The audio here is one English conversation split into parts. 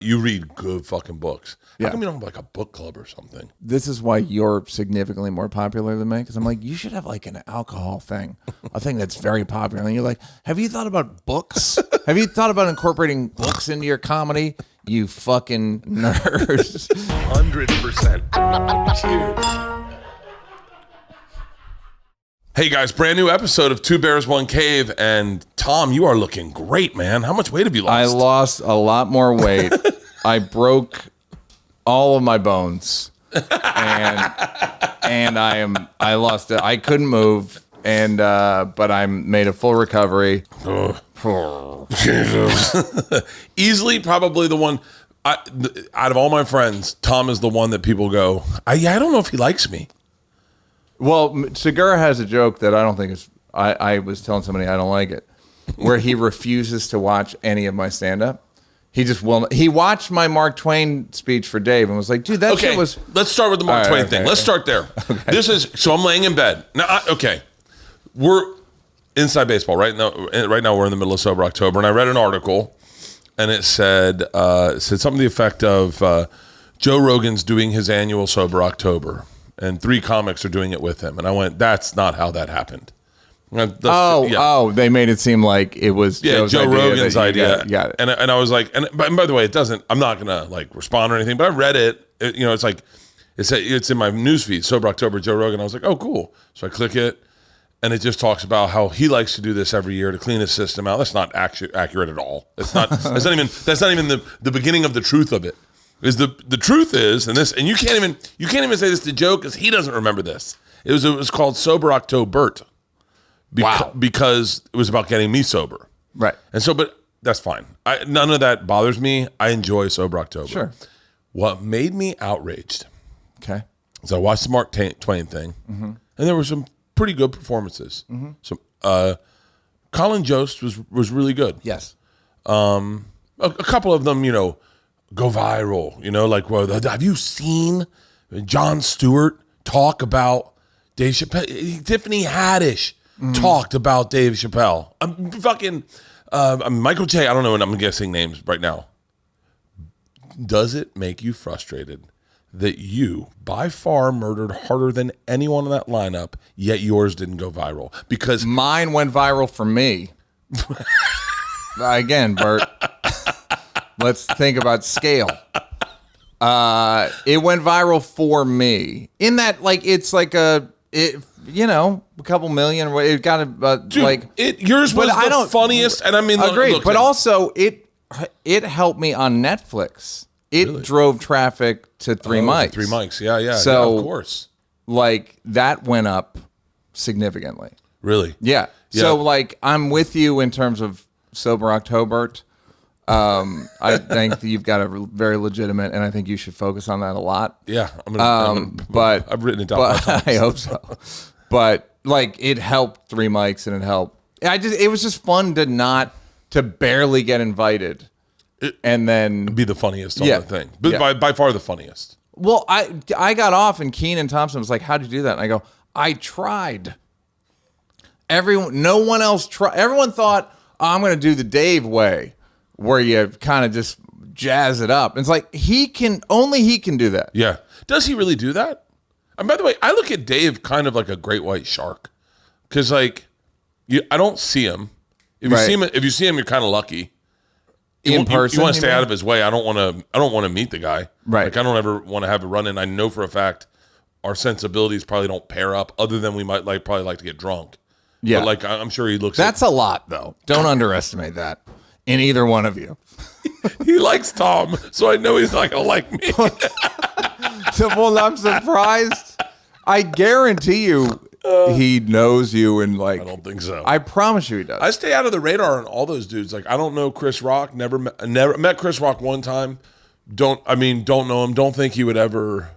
You read good fucking books. How Yeah. come you don't have like a book club or something? This is why you're significantly more popular than me, because I'm like, you should have like an alcohol thing, a thing that's very popular. And you're like, have you thought about books? Have you thought about incorporating books into your comedy? You fucking nerds. 100%. Cheers. Hey guys, brand new episode of Two Bears, One Cave. And Tom, you are looking great, man. How much weight have you lost? I lost a lot more weight. I broke all of my bones, and I lost it. I couldn't move, and but I made a full recovery. Easily, probably the one out of all my friends. Tom is the one that people go, I don't know if he likes me. Well, Segura has a joke that I don't think is. I was telling somebody I don't like it, where he refuses to watch any of my stand-up. He just will. He watched my Mark Twain speech for Dave and was like, "Dude, that shit was." Let's start with the Mark Twain thing. Let's start there. Okay. This is so I'm laying in bed now. We're inside baseball right now. Right now, we're in the middle of Sober October, and I read an article, and it said something to the effect of Joe Rogan's doing his annual Sober October, and 3 comics are doing it with him. And I went, "That's not how that happened." They made it seem like it was Joe Rogan's idea. Got it. And I was like, and by the way, it doesn't. I'm not gonna like respond or anything, but I read it. It's like it's in my newsfeed. Sober October, Joe Rogan. I was like, oh, cool. So I click it, and it just talks about how he likes to do this every year to clean his system out. That's not accurate at all. That's not. That's not even the beginning of the truth of it. Is the truth is, and you can't even say this to Joe because he doesn't remember this. It was called Sober October. Because it was about getting me sober. Right. And so, but that's fine. None of that bothers me. I enjoy Sober October. Sure. What made me outraged Okay. is I watched the Mark Twain thing, and there were some pretty good performances. So, Colin Jost was really good. Yes. A couple of them, go viral. Like, well, have you seen Jon Stewart talk about Dave Chappelle? Tiffany Haddish talked about Dave Chappelle. Michael J. I don't know, and I'm guessing names right now. Does it make you frustrated that you, by far, murdered harder than anyone in that lineup, yet yours didn't go viral? Because mine went viral for me. Again, Bert, let's think about scale. It went viral for me. In that, like, it's like a couple million. It got yours was the funniest, and I mean, agreed. Look, but also, it helped me on Netflix. It really drove traffic to 3 mics. 3 mics, yeah. So, yeah, of course, like that went up significantly. Really? Yeah. So, like, I'm with you in terms of Sober October. I think that you've got a very legitimate, and I think you should focus on that a lot. Yeah, but I've written it down. I hope so. But like, it helped 3 mics, and it helped. It was just fun to barely get invited, and then be the funniest on the thing. But by far the funniest. Well, I got off, and Keenan Thompson was like, "How'd you do that?" And I go, "I tried." No one else tried. Everyone thought, oh, I'm going to do the Dave way, where you kind of just jazz it up. It's like only he can do that. Yeah. Does he really do that? And by the way, I look at Dave kind of like a great white shark, because I don't see him. If you see him, you're kind of lucky. In person, you want to stay out of his way. I don't want to meet the guy. Right. Like, I don't ever want to have a run in. I know for a fact our sensibilities probably don't pair up, other than we might probably like to get drunk. Yeah. But I'm sure he looks. That's a lot, though. Don't underestimate that in either one of you. He likes Tom, so I know he's not gonna like me. Well, I'm surprised. I guarantee you, he knows you, and like, I don't think so. I promise you, he does. I stay out of the radar on all those dudes. Like, I don't know Chris Rock. Never met Chris Rock one time. Don't know him. Don't think he would ever.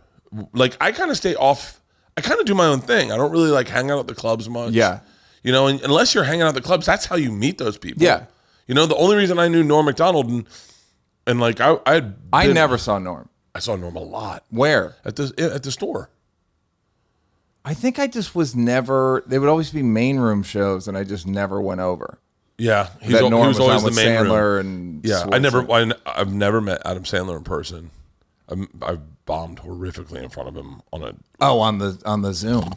Like, I kind of stay off. I kind of do my own thing. I don't really like hang out at the clubs much. Yeah. And unless you're hanging out at the clubs, that's how you meet those people. Yeah. The only reason I knew Norm Macdonald and like I never saw Norm. I saw Norm a lot. Where? At the store. I think I just was never. They would always be main room shows, and I just never went over. Yeah, that Norm he was always on the with main Sandler room. and Yeah, Schwarzenegger. I've never met Adam Sandler in person. I've bombed horrifically in front of him on a. Oh, on the Zoom.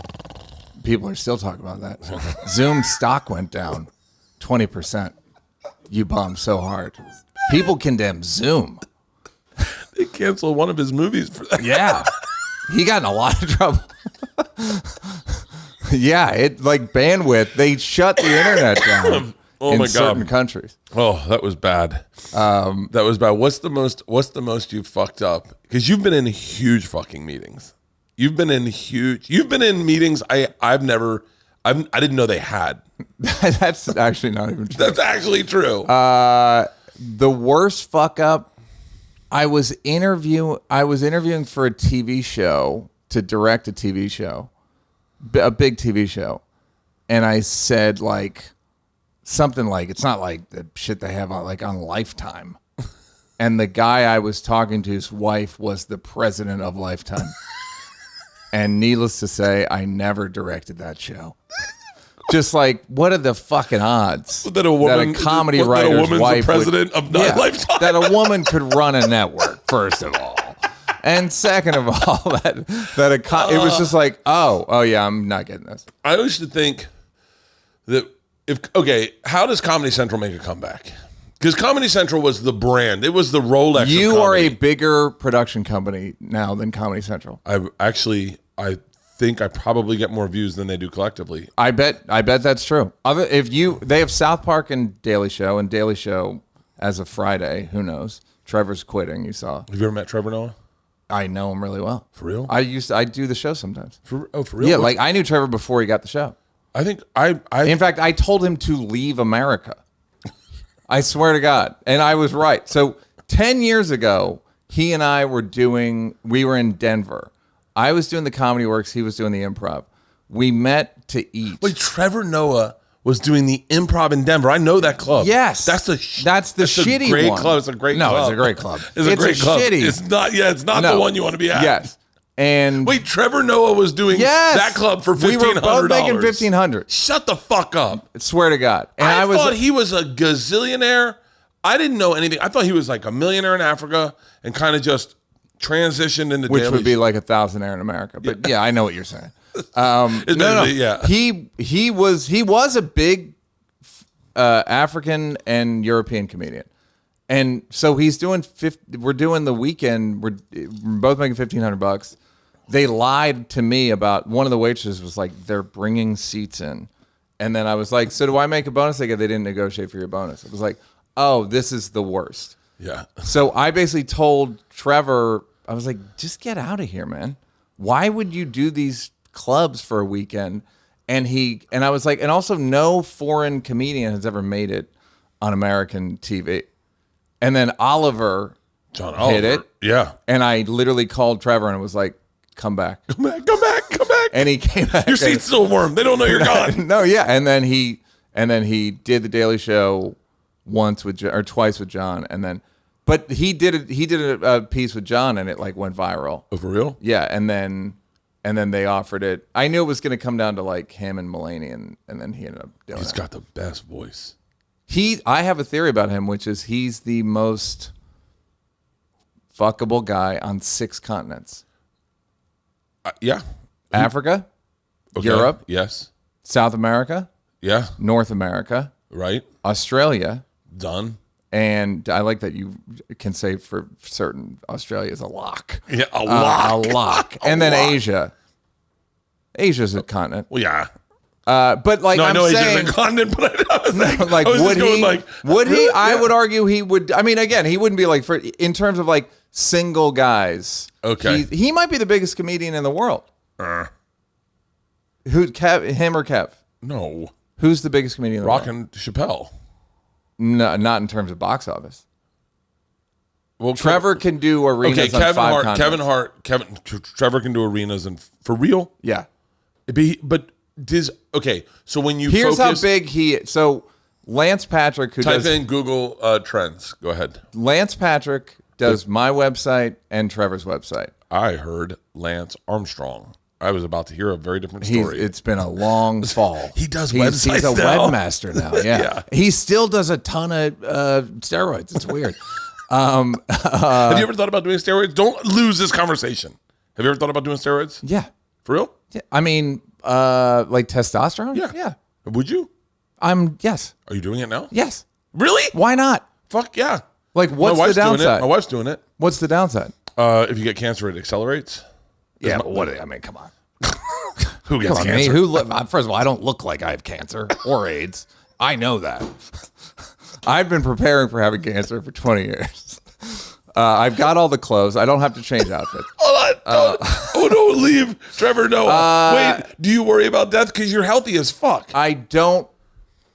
People are still talking about that. Zoom stock went down 20%. You bombed so hard. People condemn Zoom. They canceled one of his movies for that. Yeah. He got in a lot of trouble. Yeah, it like bandwidth. They shut the internet down in certain countries. Oh, that was bad. That was bad. What's the most you fucked up? Because you've been in huge fucking meetings. You've been in meetings I didn't know they had. That's actually not even true. That's actually true. The worst fuck up, I was interviewing for a TV show, to direct a TV show, a big TV show. And I said like something like, it's not like the shit they have on Lifetime. And the guy I was talking to's wife was the president of Lifetime. And needless to say, I never directed that show. Just like, what are the fucking odds that a comedy writer's wife, the president of Lifetime, that a woman could run a network? First of all, and second of all, it was just like, oh yeah, I'm not getting this. I used to think that how does Comedy Central make a comeback? Because Comedy Central was the brand. It was the Rolex. You are a bigger production company now than Comedy Central. I think I probably get more views than they do collectively. I bet that's true. They have South Park and Daily Show as of Friday. Who knows? Trevor's quitting. You saw. Have you ever met Trevor Noah? I know him really well. For real? I do the show sometimes. For real? Yeah, like I knew Trevor before he got the show. I think in fact, I told him to leave America. I swear to God. And I was right. So 10 years ago, he and I were in Denver. I was doing the Comedy Works. He was doing the Improv. We met to eat. Wait, Trevor Noah was doing the Improv in Denver. I know that club. Yes. That's the shitty great one. club. It's a great club. No, it's a great club. It's a great club. Shitty. It's not the one you want to be at. Yes. And wait, Trevor Noah was doing that club for $1,500. We were both making $1,500. Shut the fuck up. I swear to God. And I thought he was a gazillionaire. I didn't know anything. I thought he was like a millionaire in Africa and kind of just transitioned into which would be like a thousandaire in America. But yeah, I know what you're saying. Yeah. He was a big African and European comedian. And so he's doing we're doing the weekend. We're both making $1,500. They lied to me about one of the waitresses was like, they're bringing seats in. And then I was like, so do I make a bonus? They didn't negotiate for your bonus. It was like, oh, this is the worst. Yeah. So I basically told Trevor, I was like, just get out of here, man. Why would you do these clubs for a weekend? And I was like, and also no foreign comedian has ever made it on American TV. And then John hit Oliver. it. Yeah. And I literally called Trevor and was like, come back. Come back. And he came back. Your seat's still warm. They don't know you're gone. No, yeah. And then he did the Daily Show twice with John. But he did a piece with John and it like went viral. Oh, for real? Yeah. And then they offered it. I knew it was going to come down to like him and Mulaney and then he ended up doing it. He's got the best voice. I have a theory about him, which is he's the most fuckable guy on 6 continents. Yeah. Africa, Okay. Europe, Yes. South America, Yeah. North America, Right. Australia. Done. And I like that you can say for certain Australia is a lock. Yeah, a lock. A lock. And then Asia. Asia's a continent. Well, yeah. But like I know saying, Asia's a continent, but I was like, would he? Would he? I Yeah. would argue he would. I mean, again, he wouldn't be like in terms of like single guys. Okay. He might be the biggest comedian in the world. Him or Kev? No. Who's the biggest comedian in the world? Rockin' Chappelle. No, not in terms of box office. Well, Trevor can do arenas on 5 continents. Trevor can do arenas and for real. Yeah. So when you Here's focus, how big so Lance Patrick, who type does in Google trends. Go ahead. Lance Patrick does my website and Trevor's website. I heard Lance Armstrong. I was about to hear a very different story. It's been a long fall. He does He's websites a now. webmaster now. Yeah. He still does a ton of steroids. It's weird. Have you ever thought about doing steroids? Don't lose this conversation. Have you ever thought about doing steroids? Yeah. For real? Yeah. I mean, like testosterone? Yeah. Yeah. Would you? Yes. Are you doing it now? Yes. Really? Why not? Fuck yeah. Like, what's the doing it. downside? My wife's doing it. What's the downside? If you get cancer, it accelerates. Yeah, but I mean, come on. Who gets Come on, me. cancer? First of all, I don't look like I have cancer or AIDS. I know that. I've been preparing for having cancer for 20 years. I've got all the clothes. I don't have to change outfits. Hold on. Don't leave Trevor Noah. Wait, do you worry about death? Because you're healthy as fuck. I don't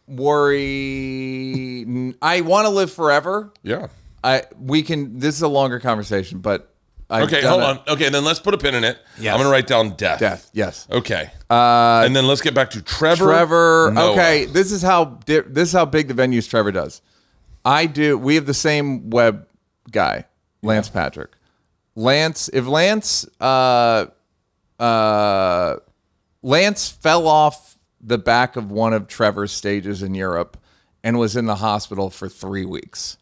worry. I want to live forever. Yeah. This is a longer conversation, but Okay, hold on. Okay, then let's put a pin in it. Yes. I'm going to write down death. Death, yes. Okay. And then let's get back to Trevor Noah. Okay, this is how big the venues Trevor does. We have the same web guy, Lance Patrick. Lance fell off the back of one of Trevor's stages in Europe and was in the hospital for 3 weeks.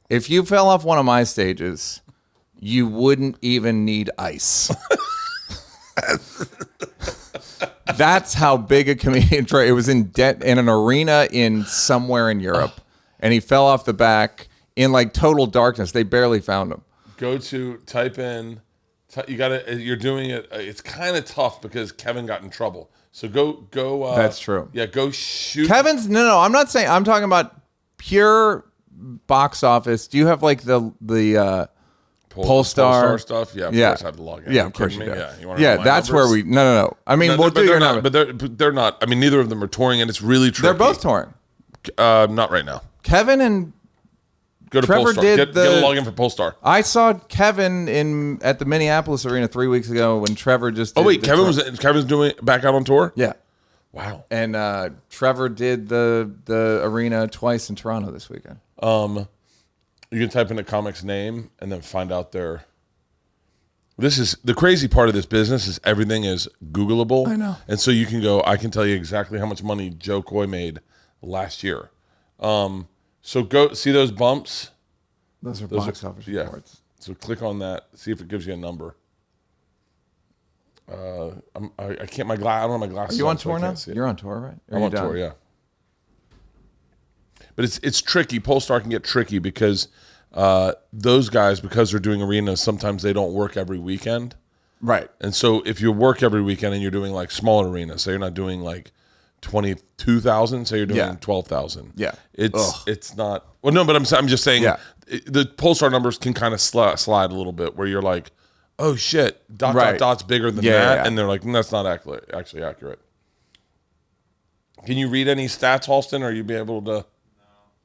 If you fell off one of my stages, you wouldn't even need ice. That's how big a comedian Troy. It was in an arena in somewhere in Europe, and he fell off the back in like total darkness. They barely found him. Type in. You're doing it. It's kind of tough because Kevin got in trouble. So go. That's true. Yeah, go shoot. Kevin's no. I'm not saying. I'm talking about pure box office. Do you have like the Polestar stuff? Yeah, of course I have to log in. Yeah, of course you do. Yeah, yeah, that's where we. No. I mean, we'll do your number. But they're not. I mean, neither of them are touring, and it's really tricky. They're both touring. Not right now. Kevin and Go to Trevor Polestar. did Get a login for Polestar. I saw Kevin at the Minneapolis arena 3 weeks ago when Trevor just. Oh wait, Kevin's doing back out on tour. Yeah. Wow. And Trevor did the arena twice in Toronto this weekend. You can type in a comic's name and then find out this is the crazy part of this business is everything is Googleable. I know. And so you can I can tell you exactly how much money Joe Coy made last year. So go see those bumps. Those are box office reports. So click on that, see if it gives you a number. I can't, I don't have my glasses. Are you on so tour now? see it. You're on tour, right? I'm on tour, yeah. But it's tricky. Polestar can get tricky because those guys, because they're doing arenas, sometimes they don't work every weekend. Right. And so if you work every weekend and you're doing like smaller arenas, so you're not doing like 22,000, so you're doing 12,000. Yeah. It's not. Well, no, but I'm just saying the Polestar numbers can kind of slide a little bit where you're like, oh shit, dot's bigger than that, yeah. and they're like, that's not actually accurate. Can you read any stats, Halston? Or you be able to? No.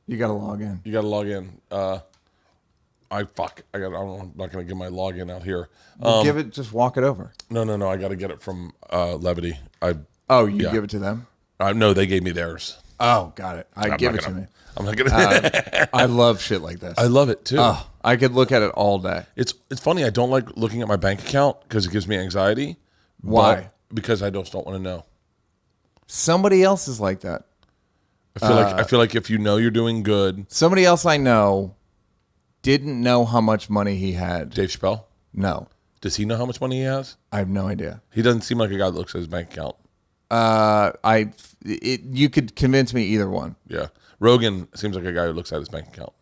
You got to log in. You got to log in. I'm not going to give my login out here. Just walk it over. No. I got to get it from Levity. Give it to them? No, they gave me theirs. Oh, got it. Give it to me. I'm not gonna. I love shit like this. I love it too. I could look at it all day. It's funny. I don't like looking at my bank account because it gives me anxiety. Why? Because I just don't want to know. Somebody else is like that. I feel like if you know you're doing good. Somebody else I know didn't know how much money he had. Dave Chappelle? No. Does he know how much money he has? I have no idea. He doesn't seem like a guy that looks at his bank account. You could convince me either one. Yeah. Rogan seems like a guy who looks at his bank account.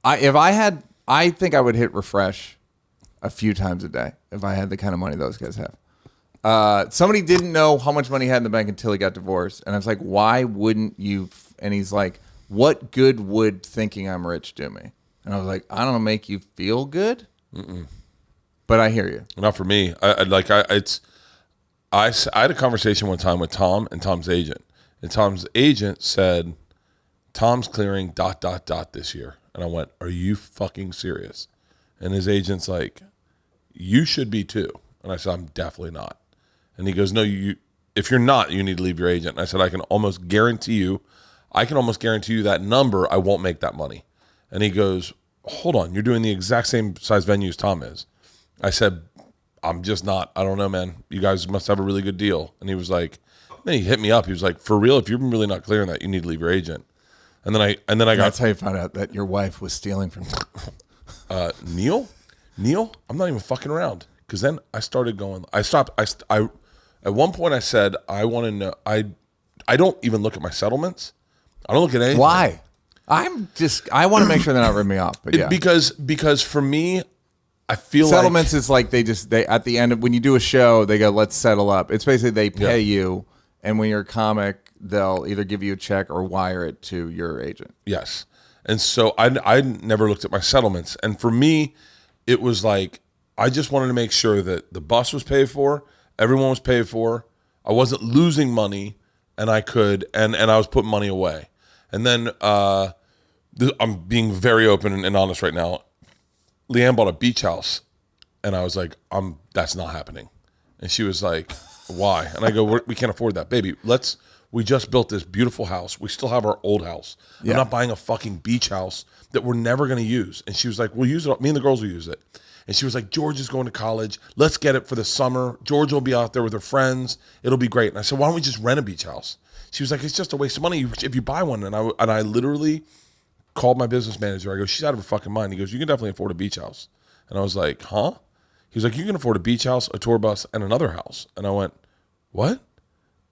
I think I would hit refresh a few times a day if I had the kind of money those guys have. Somebody didn't know how much money he had in the bank until he got divorced. And I was like, why wouldn't you? And he's like, what good would thinking I'm rich do me? And I was like, I don't know, make you feel good? Mm-mm. But I hear you. Not for me. I had a conversation one time with Tom and Tom's agent. And Tom's agent said, Tom's clearing ... this year. And I went, are you fucking serious? And his agent's like, you should be too. And I said, I'm definitely not. And he goes, no, if you're not, you need to leave your agent. And I said, I can almost guarantee you that number, I won't make that money. And he goes, hold on, you're doing the exact same size venue as Tom is. I said, I'm just not. I don't know, man. You guys must have a really good deal. And he was like, then he hit me up. He was like, for real, if you're really not clear on that, you need to leave your agent. And then I got. That's how you found out that your wife was stealing from you. Neal, I'm not even fucking around. Because then I started going. I stopped. I at one point I said, I want to know. I don't even look at my settlements. I don't look at anything. Why? I want to make sure they're not ripping me off. But yeah, because for me, I feel settlements is like they at the end of, when you do a show, they go, let's settle up. It's basically they pay you, and when you're a comic, they'll either give you a check or wire it to your agent. Yes. And so I never looked at my settlements. And for me, it was like, I just wanted to make sure that the bus was paid for, everyone was paid for, I wasn't losing money, and I could, and I was putting money away. And then I'm being very open and honest right now. Leanne bought a beach house, and I was like, that's not happening. And she was like, why? And I go, we can't afford that, baby. We just built this beautiful house. We still have our old house. Yeah. I'm not buying a fucking beach house that we're never going to use. And she was like, we'll use it. Me and the girls will use it. And she was like, George is going to college. Let's get it for the summer. George will be out there with her friends. It'll be great. And I said, why don't we just rent a beach house? She was like, it's just a waste of money if you buy one. And I literally called my business manager. I go, she's out of her fucking mind. He goes, you can definitely afford a beach house. And I was like, huh? He was like, you can afford a beach house, a tour bus, and another house. And I went, what?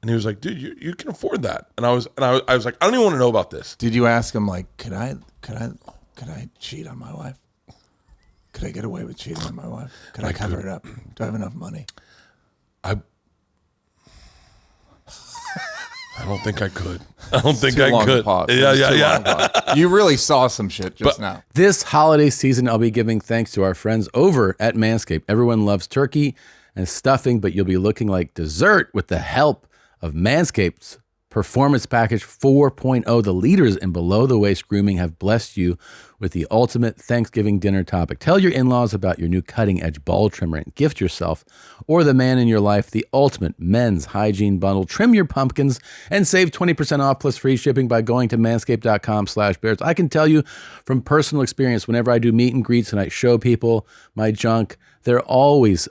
And he was like, dude, you can afford that. And I was like, I don't even want to know about this. Did you ask him, like, could I cheat on my wife? Could I get away with cheating on my wife? Could I cover it up? Do I have enough money? I don't think I could. I don't think I could. Yeah. You really saw some shit just now. This holiday season, I'll be giving thanks to our friends over at Manscaped. Everyone loves turkey and stuffing, but you'll be looking like dessert with the help of Manscaped's Performance Package 4.0. The leaders in below-the-waist grooming have blessed you with the ultimate Thanksgiving dinner topic. Tell your in-laws about your new cutting-edge ball trimmer and gift yourself or the man in your life the ultimate men's hygiene bundle. Trim your pumpkins and save 20% off plus free shipping by going to manscaped.com/bears. I can tell you from personal experience, whenever I do meet and greets and I show people my junk, they're always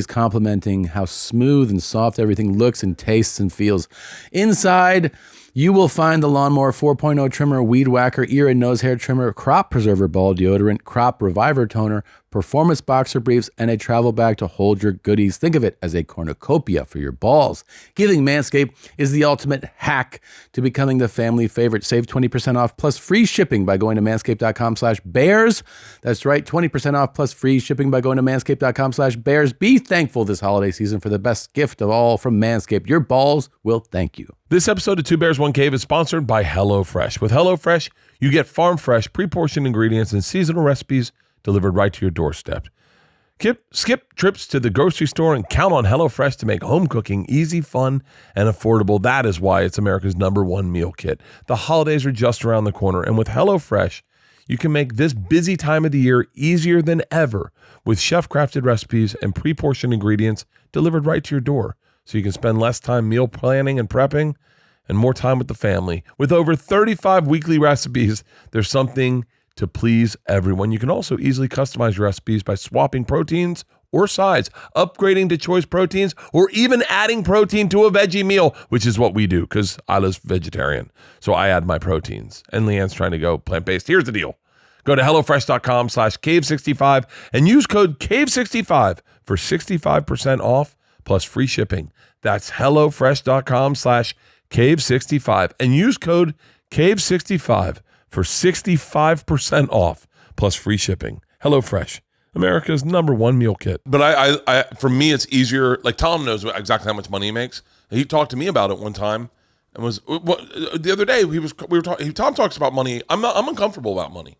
complimenting how smooth and soft everything looks and tastes and feels. Inside, you will find the Lawnmower 4.0 trimmer, Weed Whacker, ear and nose hair trimmer, Crop Preserver ball deodorant, Crop Reviver toner, performance boxer briefs, and a travel bag to hold your goodies. Think of it as a cornucopia for your balls. Giving Manscaped is the ultimate hack to becoming the family favorite. Save 20% off plus free shipping by going to manscaped.com/bears. That's right, 20% off plus free shipping by going to manscaped.com/bears. Be thankful this holiday season for the best gift of all from Manscaped. Your balls will thank you. This episode of Two Bears, One Cave is sponsored by HelloFresh. With HelloFresh, you get farm-fresh, pre-portioned ingredients and seasonal recipes delivered right to your doorstep. Skip trips to the grocery store and count on HelloFresh to make home cooking easy, fun, and affordable. That is why it's America's #1 meal kit. The holidays are just around the corner, and with HelloFresh, you can make this busy time of the year easier than ever with chef-crafted recipes and pre-portioned ingredients delivered right to your door, so you can spend less time meal planning and prepping and more time with the family. With over 35 weekly recipes, there's something to please everyone. You can also easily customize your recipes by swapping proteins or sides, upgrading to choice proteins, or even adding protein to a veggie meal, which is what we do because I was vegetarian. So I add my proteins. And Leanne's trying to go plant-based. Here's the deal. Go to HelloFresh.com/Cave65 and use code CAVE65 for 65% off plus free shipping. That's HelloFresh.com/Cave65 and use code CAVE65 for 65% off plus free shipping. HelloFresh, America's #1 meal kit. But I for me, it's easier. Like Tom knows exactly how much money he makes. He talked to me about it one time, and was the other day Tom talks about money. I'm uncomfortable about money.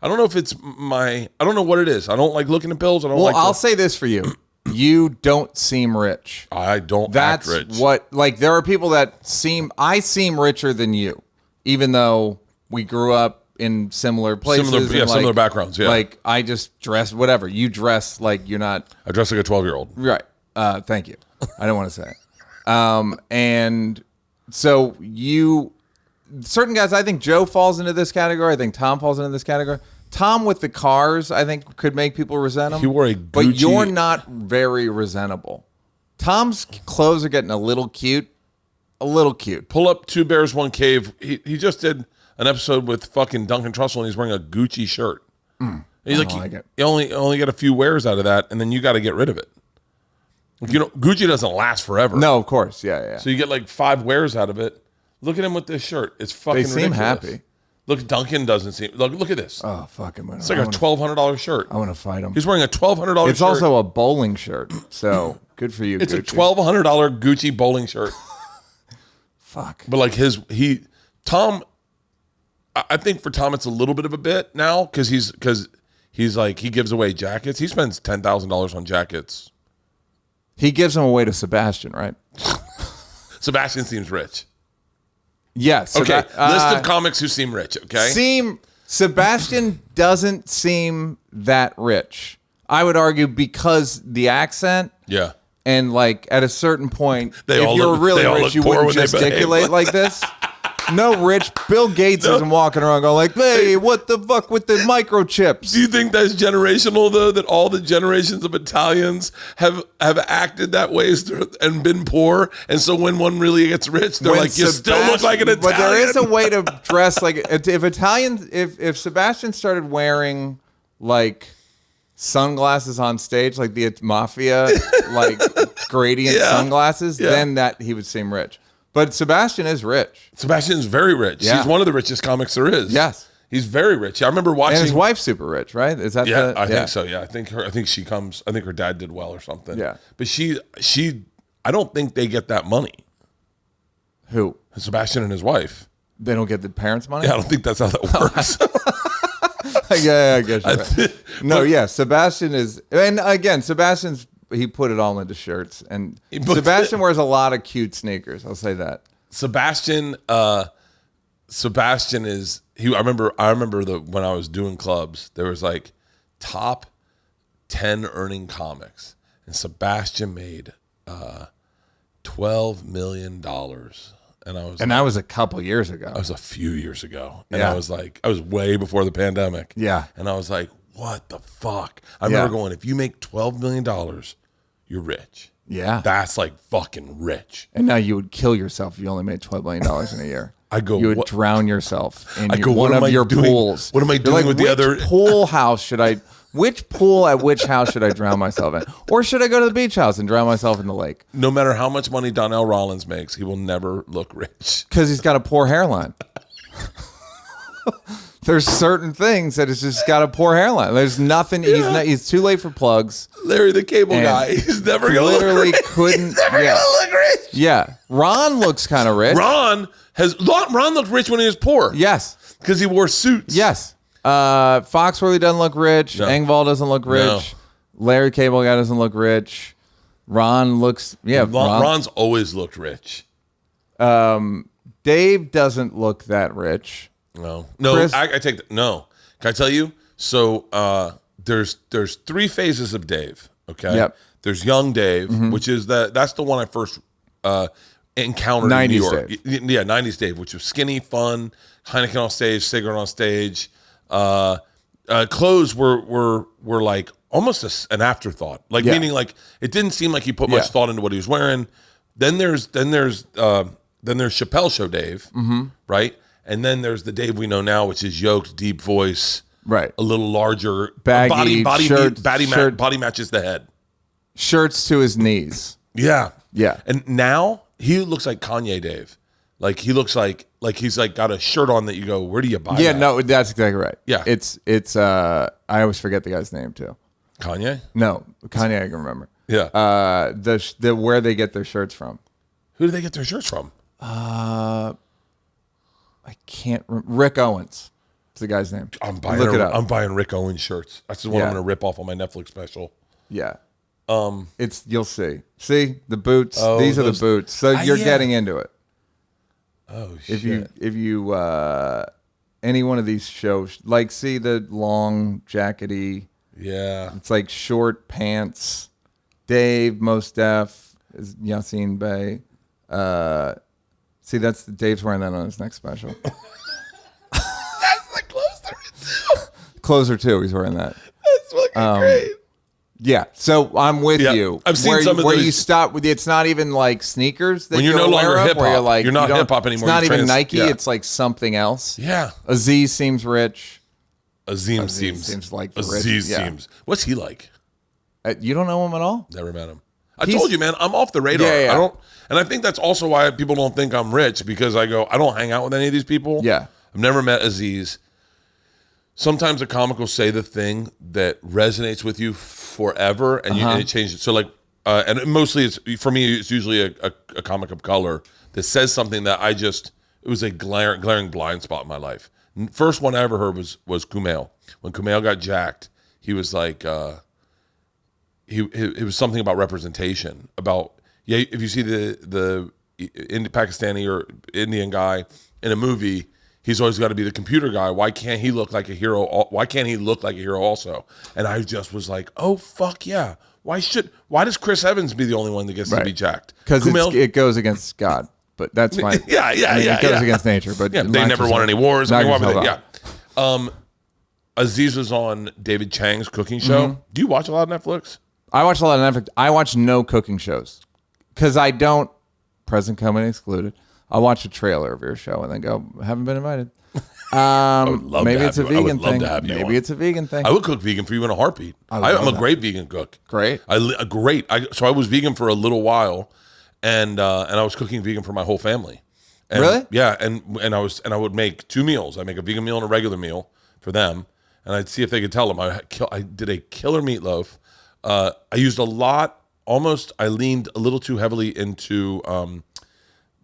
I don't know if it's I don't know what it is. I don't like looking at bills. I'll say this for you. You don't seem rich. I don't That's act rich. What, like, there are people that I seem richer than you, even though we grew up in similar places. Similar backgrounds, yeah. Like, I just dress, whatever. You dress like you're not. I dress like a 12-year-old. Right. Thank you. I don't want to say it. And so certain guys, I think Joe falls into this category. I think Tom falls into this category. Tom with the cars, I think, could make people resent him. He wore a but Gucci- you're not very resentable. Tom's clothes are getting a little cute. A little cute. Pull up Two Bears, One Cave. He just did an episode with fucking Duncan Trussell, and he's wearing a Gucci shirt. He's like, like it. you only get a few wears out of that, and then you got to get rid of it. Like, Gucci doesn't last forever. No, of course. Yeah. So you get like 5 wears out of it. Look at him with this shirt. It's fucking They seem ridiculous. happy. Look, Duncan doesn't seem. Look at this. Oh, fucking. It's like a $1,200 shirt. I want to fight him. He's wearing a $1,200 shirt. It's also a bowling shirt. So good for you, It's Gucci. a $1,200 Gucci bowling shirt. Fuck. But like Tom, I think for Tom it's a little bit of a bit now because he's like he gives away jackets. He spends $10,000 on jackets. He gives them away to Sebastian, right? Sebastian seems rich. Yes. Okay, list of comics who seem rich. Okay, Sebastian doesn't seem that rich. I would argue because the accent. Yeah. And like at a certain point, They if all you're look- really they all rich, look you poor wouldn't when they gesticulate behave. like this. No, rich Bill Gates isn't walking around going like, "Hey, what the fuck with the microchips?" Do you think that's generational though? That all the generations of Italians have acted that way and been poor, and so when one really gets rich, they're When like, "You still look like an Italian." But there is a way to dress like if Sebastian started wearing like sunglasses on stage, like the mafia, like gradient sunglasses, then that he would seem rich. But Sebastian is rich. Sebastian's very rich. Yeah. He's one of the richest comics there is. Yes. He's very rich. I remember watching. And his wife's super rich, right? Is that Yeah, I think so. Yeah, I think her dad did well or something. Yeah. But I don't think they get that money. Who? Sebastian and his wife. They don't get the parents' money? Yeah, I don't think that's how that works. Yeah, I guess you're right. No, yeah, Sebastian is, and again, he put it all into shirts, and Sebastian wears a lot of cute sneakers. I'll say that. Sebastian is he. I remember when I was doing clubs, there was like top 10 earning comics, and Sebastian made $12 million. And that was a couple years ago. I was a few years ago. And Yeah. I was way before the pandemic. Yeah. And I was like, what the fuck? I remember going, if you make $12 million, you're rich. Yeah. That's like fucking rich. And now you would kill yourself if you only made $12 million in a year. I go, you would what- drown yourself in I go, one what am of I your doing? pools. What am I You're doing like, with the other- Which pool at which house should I drown myself in? Or should I go to the beach house and drown myself in the lake? No matter how much money Donnell Rollins makes, he will never look rich. Because he's got a poor hairline. There's certain things that it's just got a poor hairline. There's nothing. He's too late for plugs. Larry the Cable And Guy, he's never gonna literally look rich. couldn't. He's never gonna look rich. Yeah. Ron looks kind of rich. Ron looked rich when he was poor. Yes. Because he wore suits. Yes. Foxworthy doesn't look rich. No. Engvall doesn't look rich. No. Larry Cable Guy doesn't look rich. Ron looks. Yeah. Ron's always looked rich. Dave doesn't look that rich. No, Chris- I take that. No, can I tell you? So there's 3 phases of Dave. Okay. Yep. There's young Dave, which is that's the one I first encountered in New 90s York. Dave. Yeah, 90s Dave, which was skinny, fun, Heineken on stage, cigarette on stage. Clothes were like almost an afterthought. Like meaning like it didn't seem like he put much thought into what he was wearing. Then there's Chappelle Show Dave, right? And then there's the Dave we know now, which is yoked, deep voice, Right. a little larger, Baggy shirt- body matches the head. Shirts to his knees. Yeah, Yeah. And now he looks like Kanye Dave. Like he looks like he's like got a shirt on that you go, where do you buy? Yeah. that? No, that's exactly right. Yeah. It's. I always forget the guy's name too. Kanye. No, Kanye. I can remember. Yeah. The where they get their shirts from. Who do they get their shirts from? I can't. Rick Owens. It's the guy's name. I'm buying. Look it up. I'm buying Rick Owens shirts. That's the one I'm Yeah. going to rip off on my Netflix special. Yeah. It's you'll see. See the boots. Oh, These are the those- boots. So you're yeah. getting into it. Oh shit! If you any one of these shows, like see the long jackety. Yeah. It's like short pants. Dave Mos Def is Yassine Bey. See, that's Dave's wearing that on his next special. That's the clothes they're into. Closer too. He's wearing that. That's fucking great. Yeah, so I'm with you. I've seen where some of where those- you stop with. It's not even like sneakers that When you're you're no longer aware of, hip-hop. where you're like You're not you don't- hip-hop anymore. It's not You're even Nike. yeah. It's like something else. Yeah. Aziz seems rich. Aziz seems like the Aziz rich- yeah. seems. What's he like? You don't know him at all? Never met him. I He's- told you, man. I'm off the radar. Yeah, yeah. I don't, and I think that's also why people don't think I'm rich because I don't hang out with any of these people. Yeah. I've never met Aziz. Sometimes a comic will say the thing that resonates with you forever, and, and it changes. So like, and mostly it's for me. It's usually a comic of color that says something that it was a glaring blind spot in my life. First one I ever heard was Kumail. When Kumail got jacked, he was like, it was something about representation. About if you see the Pakistani or Indian guy in a movie. He's always got to be the computer guy. Why can't he look like a hero? Why can't he look like a hero also? And I just was like, oh, fuck yeah. Why does Chris Evans be the only one that gets to be jacked? Because it goes against God. But that's fine. It goes against nature. But they never won any wars. I mean, why would they? Yeah. Aziz was on David Chang's cooking show. Do you watch a lot of Netflix? I watch a lot of Netflix. I watch no cooking shows because I don't. Present company excluded. I'll watch a trailer of your show and then go, haven't been invited. Maybe it's a vegan thing. Maybe it's a vegan thing. I would cook vegan for you in a heartbeat. I'm a great vegan cook. Great. So I was vegan for a little while, and I was cooking vegan for my whole family. And, really? Yeah, and I would make two meals. I make a vegan meal and a regular meal for them, and I'd see if they could tell them. I did a killer meatloaf. I used a lot. I leaned a little too heavily into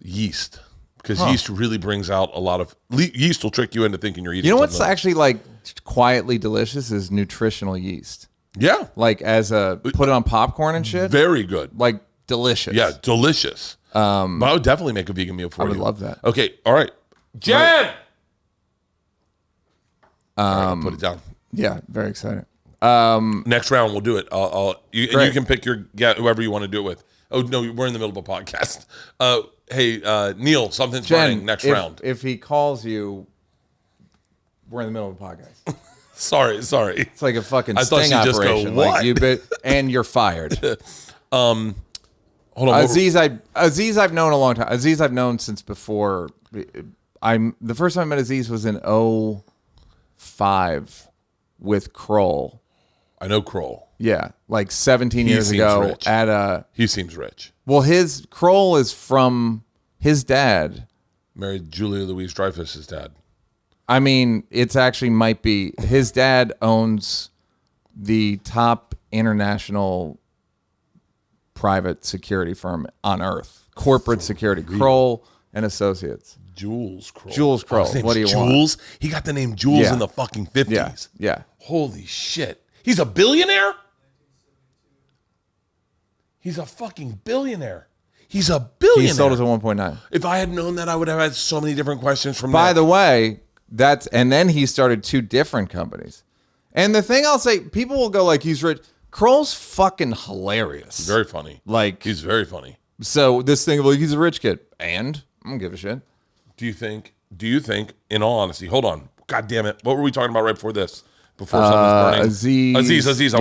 yeast because yeast really brings out a lot of yeast will trick you into thinking you're eating. You know what's something. actually like quietly delicious is nutritional yeast. Yeah, like put it on popcorn and shit. Very good. Like delicious. Yeah, delicious. But I would definitely make a vegan meal for you. I would love that. Okay, all right, Jen. All right, put it down. Yeah, very excited. Next round, we'll do it. You can pick whoever you want to do it with. Oh no, we're in the middle of a podcast. Hey, Neal, something's running next round. If he calls you, we're in the middle of a podcast. Sorry. It's like a fucking I thought sting she'd just operation. go, what? And you're fired. Hold on. Aziz I've known a long time. Aziz I've known since before. The first time I met Aziz was in 2005 with Kroll. I know Kroll. Yeah, like 17 years ago rich. He seems rich. Well, his Kroll is from his dad. Married Julia Louis-Dreyfus's dad. I mean, it's actually might be his dad owns the top international private security firm on earth, corporate security, Kroll and Associates. Jules Kroll. Jules Kroll. What do you want? Jules? He got the name Jules Yeah. in the fucking 50s. Yeah. Holy shit. He's a billionaire? He's a fucking billionaire. He's a billionaire. He sold us at 1.9. If I had known that, I would have had so many different questions from By that. the way, and then he started two different companies. And the thing I'll say, people will go like, he's rich. Kroll's fucking hilarious. Very funny. Like, He's very funny. so this thing of like, he's a rich kid. And I don't give a shit. Do you think, in all honesty, hold on. God damn it. What were we talking about right before this? Before something's burning? Aziz.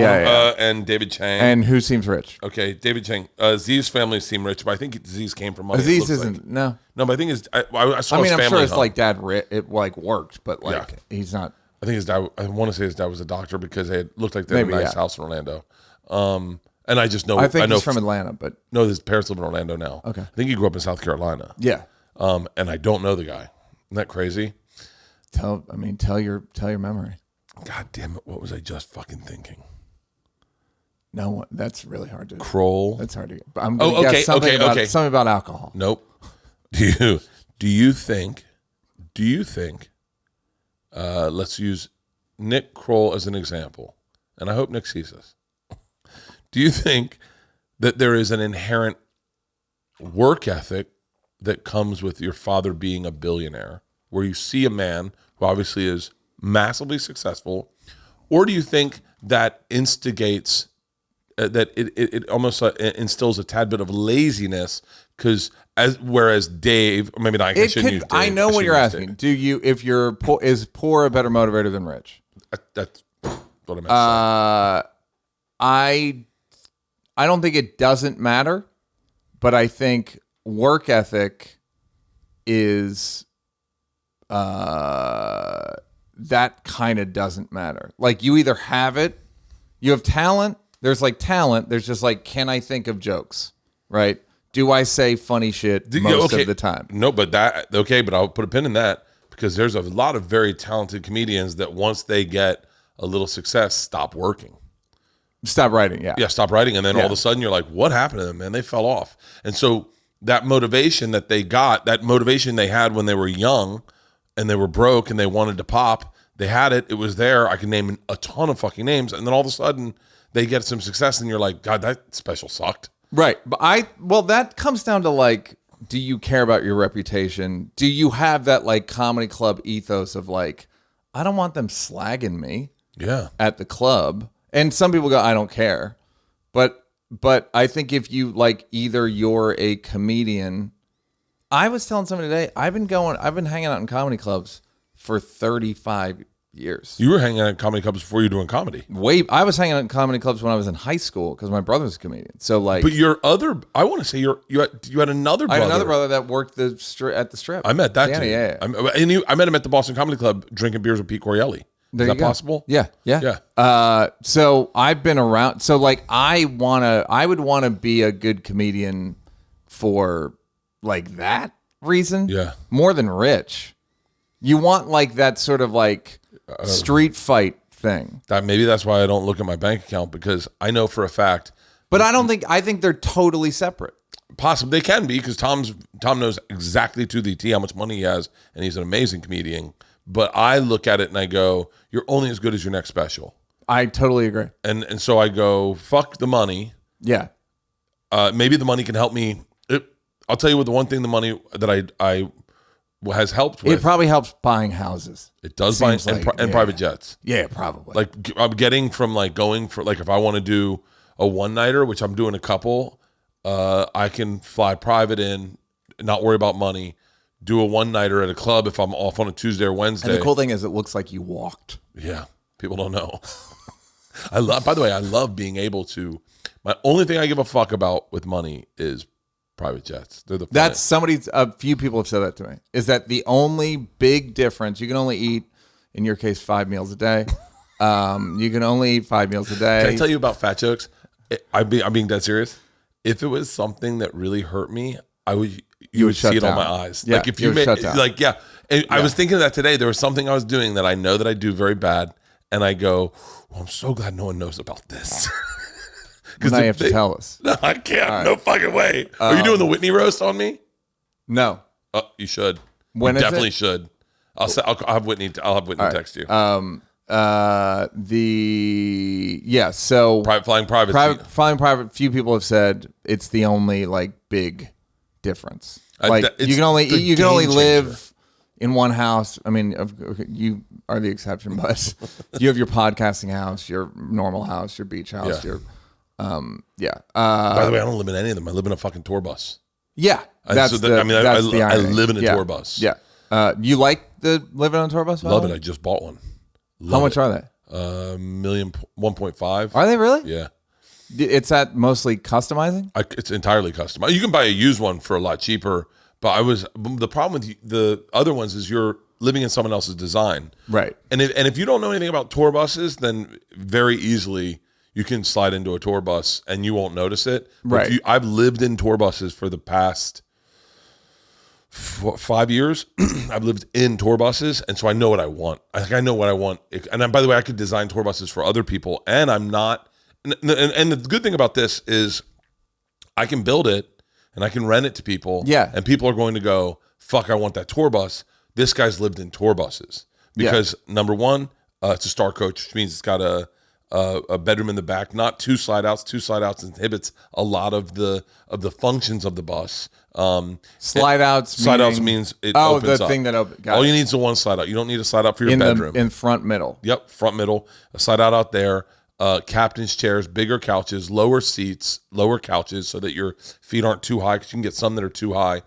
And David Chang. And who seems rich? Okay, David Chang. Aziz's family seem rich, but I think Aziz came from money. Aziz isn't, no. No, but I think I saw his family. I'm sure it's home. like dad, it like worked, but like he's not. I think his dad, I want to say his dad was a doctor because they looked like they had a nice house in Orlando. And I just know. I think he's from Atlanta, but. No, his parents live in Orlando now. Okay. I think he grew up in South Carolina. Yeah. And I don't know the guy. Isn't that crazy? Tell your memory. God damn it! What was I just fucking thinking? No, that's really hard to. Kroll. That's hard to get. I'm gonna guess something about alcohol. Nope. Do you think? Let's use Nick Kroll as an example, and I hope Nick sees this. Do you think that there is an inherent work ethic that comes with your father being a billionaire, where you see a man who obviously is massively successful, or do you think that instigates that it almost instills a tad bit of laziness? Because whereas Dave, or maybe not, I shouldn't use Dave. I know what you're asking. Do you, if you're poor, is poor a better motivator than rich? That's what I meant to say. I don't think it doesn't matter, but I think work ethic is that kind of doesn't matter. Like you either have it, you have talent. There's like talent. There's just like, can I think of jokes? Right? Do I say funny shit most of the time? No, but but I'll put a pin in that because there's a lot of very talented comedians that once they get a little success, stop working. Stop writing, yeah. Yeah, stop writing. And then all of a sudden you're like, what happened to them, man? They fell off. And so that motivation that they got, that motivation they had when they were young and they were broke and they wanted to pop, they had it. It was there. I can name a ton of fucking names. And then all of a sudden they get some success and you're like, God, that special sucked. Right. But that comes down to like, do you care about your reputation? Do you have that like comedy club ethos of like, I don't want them slagging me at the club. And some people go, I don't care. But I think if you like either you're a comedian, I was telling somebody today, I've been hanging out in comedy clubs for 35 years. You were hanging out in comedy clubs before you were doing comedy. I was hanging out in comedy clubs when I was in high school because my brother was a comedian. So like, but I want to say you had another brother. I had another brother that worked at the Strip. I met that dude. Yeah. I met him at the Boston Comedy Club drinking beers with Pete Corielli. Is that possible? Yeah. So I've been around. So like, I would want to be a good comedian for like that reason. Yeah. More than rich. You want like that sort of like street fight thing. Maybe that's why I don't look at my bank account because I know for a fact. But I think they're totally separate. Possibly they can be because Tom knows exactly to the T how much money he has, and he's an amazing comedian. But I look at it and I go, you're only as good as your next special. I totally agree. And so I go, fuck the money. Yeah. Maybe the money can help me. I'll tell you what, the one thing the money that I has helped with. It probably helps buying houses. It does buy and private jets. Yeah, probably. Like I'm getting from like going for like if I want to do a one-nighter, which I'm doing a couple, I can fly private in, not worry about money. Do a one-nighter at a club if I'm off on a Tuesday or Wednesday. And the cool thing is it looks like you walked. Yeah, people don't know. By the way, I love being able to, my only thing I give a fuck about with money is private jets. They're the funnest. A few people have said that to me, is that the only big difference, you can only eat, in your case, 5 meals a day. You can only eat 5 meals a day. Can I tell you about fat jokes? I'm being dead serious. If it was something that really hurt me, you would see it on my eyes. Yeah, like if you made, like, yeah. And I was thinking of that today. There was something I was doing that I know that I do very bad. And I go, well, I'm so glad no one knows about this. Because now you have to tell us. No, I can't. Right. No fucking way. Are you doing the Whitney roast on me? No. Oh, you should. When you is definitely it? Should. I'll have Whitney text you. So flying private. Flying private. Few people have said it's the only like big difference. Like you can only live in one house. I mean, you are the exception, but you have your podcasting house, your normal house, your beach house, your By the way, I don't live in any of them. I live in a fucking tour bus. Yeah, I live in a tour bus. Yeah. You like living on a tour bus? Love it. I just bought one. How much are they? 1.5. Are they really? Yeah. It's that mostly customizing? It's entirely customized. You can buy a used one for a lot cheaper, but the problem with the other ones is you're living in someone else's design. Right. And if you don't know anything about tour buses, then very easily you can slide into a tour bus and you won't notice it. But right. I've lived in tour buses for the past 5 years. I've lived in tour buses, and so I know what I want. I know what I want. And by the way, I could design tour buses for other people, and I'm not. And the good thing about this is I can build it and I can rent it to people. Yeah. And people are going to go, fuck, I want that tour bus. This guy's lived in tour buses. Because number one, it's a star coach, which means it's got a bedroom in the back, not two slide outs. Two slide outs inhibits a lot of the functions of the bus. Slide outs means it opens up. Thing that opens. All you need is a one slide out. You don't need a slide out for your bedroom. In front middle. Yep, front middle. A slide out there. Captain's chairs, bigger couches, lower seats, lower couches so that your feet aren't too high because you can get some that are too high.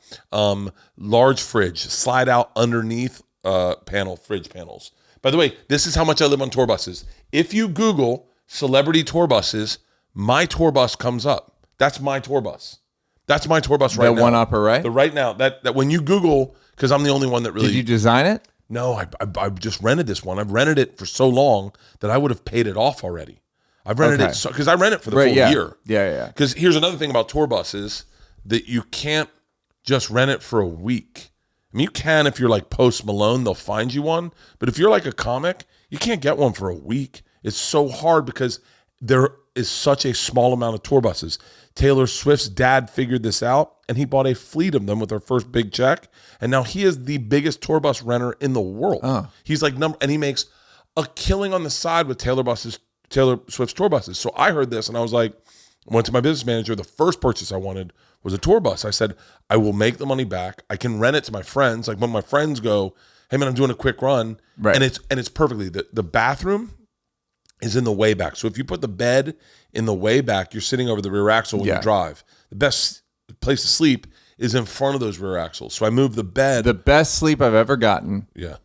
Large fridge, slide out underneath fridge panels. By the way, this is how much I live on tour buses. If you Google celebrity tour buses, my tour bus comes up. That's my tour bus. That's my tour bus right now. The one upper right? The right now. That when you Google, because I'm the only one that really. Did you design it? No, I just rented this one. I've rented it for so long that I would have paid it off already. I've rented it because I rent it for the full year. Yeah. Because here's another thing about tour buses that you can't just rent it for a week. I mean, you can if you're like Post Malone, they'll find you one. But if you're like a comic, you can't get one for a week. It's so hard because there is such a small amount of tour buses. Taylor Swift's dad figured this out, and he bought a fleet of them with our first big check. And now he is the biggest tour bus renter in the world. He's like and he makes a killing on the side with Taylor Swift's tour buses. So I heard this, and I was like, went to my business manager. The first purchase I wanted was a tour bus. I said, I will make the money back. I can rent it to my friends. Like when my friends go, hey man, I'm doing a quick run. Right. And it's perfectly, the bathroom is in the way back. So if you put the bed in the way back, you're sitting over the rear axle when you drive. The best place to sleep is in front of those rear axles. So I moved the bed. The best sleep I've ever gotten. Yeah.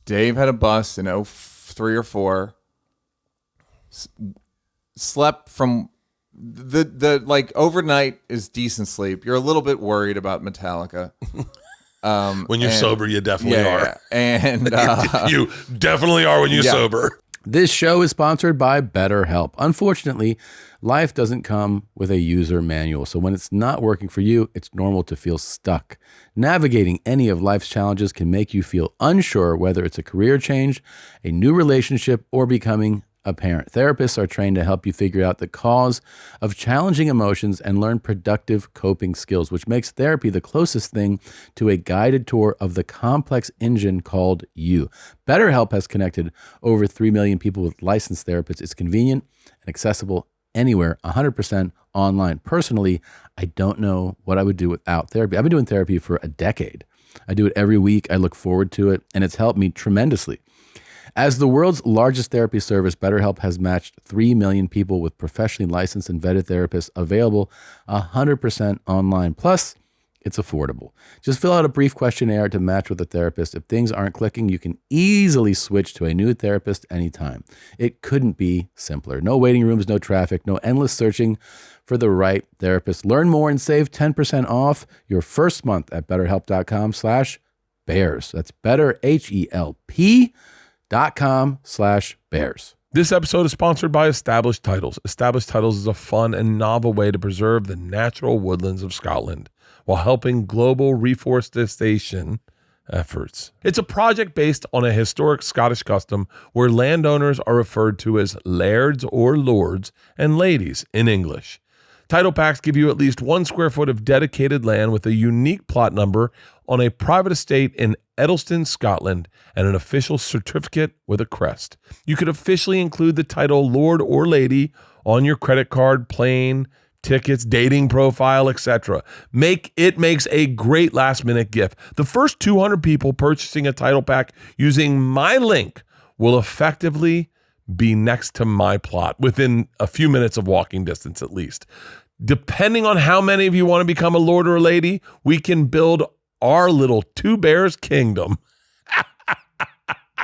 Dave had a bus in 03 or 04. Slept from the like overnight is decent sleep. You're a little bit worried about Metallica. When you're sober, you definitely are. And you definitely are when you're sober. This show is sponsored by BetterHelp. Unfortunately, life doesn't come with a user manual, so when it's not working for you, it's normal to feel stuck. Navigating any of life's challenges can make you feel unsure whether it's a career change, a new relationship, or becoming a parent. Therapists are trained to help you figure out the cause of challenging emotions and learn productive coping skills, which makes therapy the closest thing to a guided tour of the complex engine called you. BetterHelp has connected over 3 million people with licensed therapists. It's convenient and accessible anywhere, 100% online. Personally, I don't know what I would do without therapy. I've been doing therapy for a decade. I do it every week. I look forward to it, and it's helped me tremendously. As the world's largest therapy service, BetterHelp has matched 3 million people with professionally licensed and vetted therapists, available 100% online. Plus, it's affordable. Just fill out a brief questionnaire to match with a therapist. If things aren't clicking, you can easily switch to a new therapist anytime. It couldn't be simpler. No waiting rooms, no traffic, no endless searching for the right therapist. Learn more and save 10% off your first month at BetterHelp.com/bears. That's BetterHelp.com/bears. This episode is sponsored by Established Titles. Established Titles is a fun and novel way to preserve the natural woodlands of Scotland while helping global reforestation efforts. It's a project based on a historic Scottish custom where landowners are referred to as lairds or lords and ladies in English. Title packs give you at least 1 square foot of dedicated land with a unique plot number on a private estate in Edelston, Scotland, and an official certificate with a crest. You could officially include the title Lord or Lady on your credit card, plane, tickets, dating profile, etc. Makes a great last-minute gift. The first 200 people purchasing a title pack using my link will effectively be next to my plot within a few minutes of walking distance at least. Depending on how many of you want to become a lord or a lady, we can build our little Two Bears kingdom.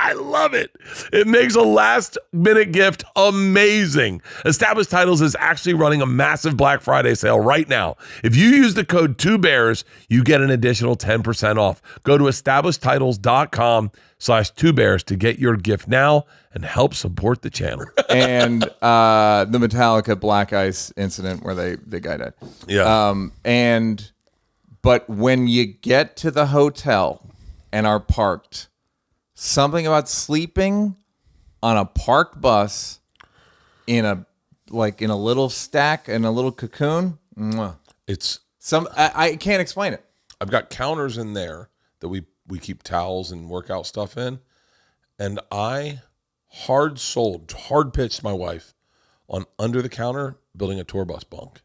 I love it. It makes a last-minute gift amazing. Established Titles is actually running a massive Black Friday sale right now. If you use the code 2bears, you get an additional 10% off. Go to establishedtitles.com/2bears to get your gift now and help support the channel. And the Metallica Black Ice incident where the guy died. Yeah. But when you get to the hotel and are parked, something about sleeping on a parked bus in a little stack, in a little cocoon. It's I can't explain it. I've got counters in there that we keep towels and workout stuff in, and I hard pitched my wife on under the counter building a tour bus bunk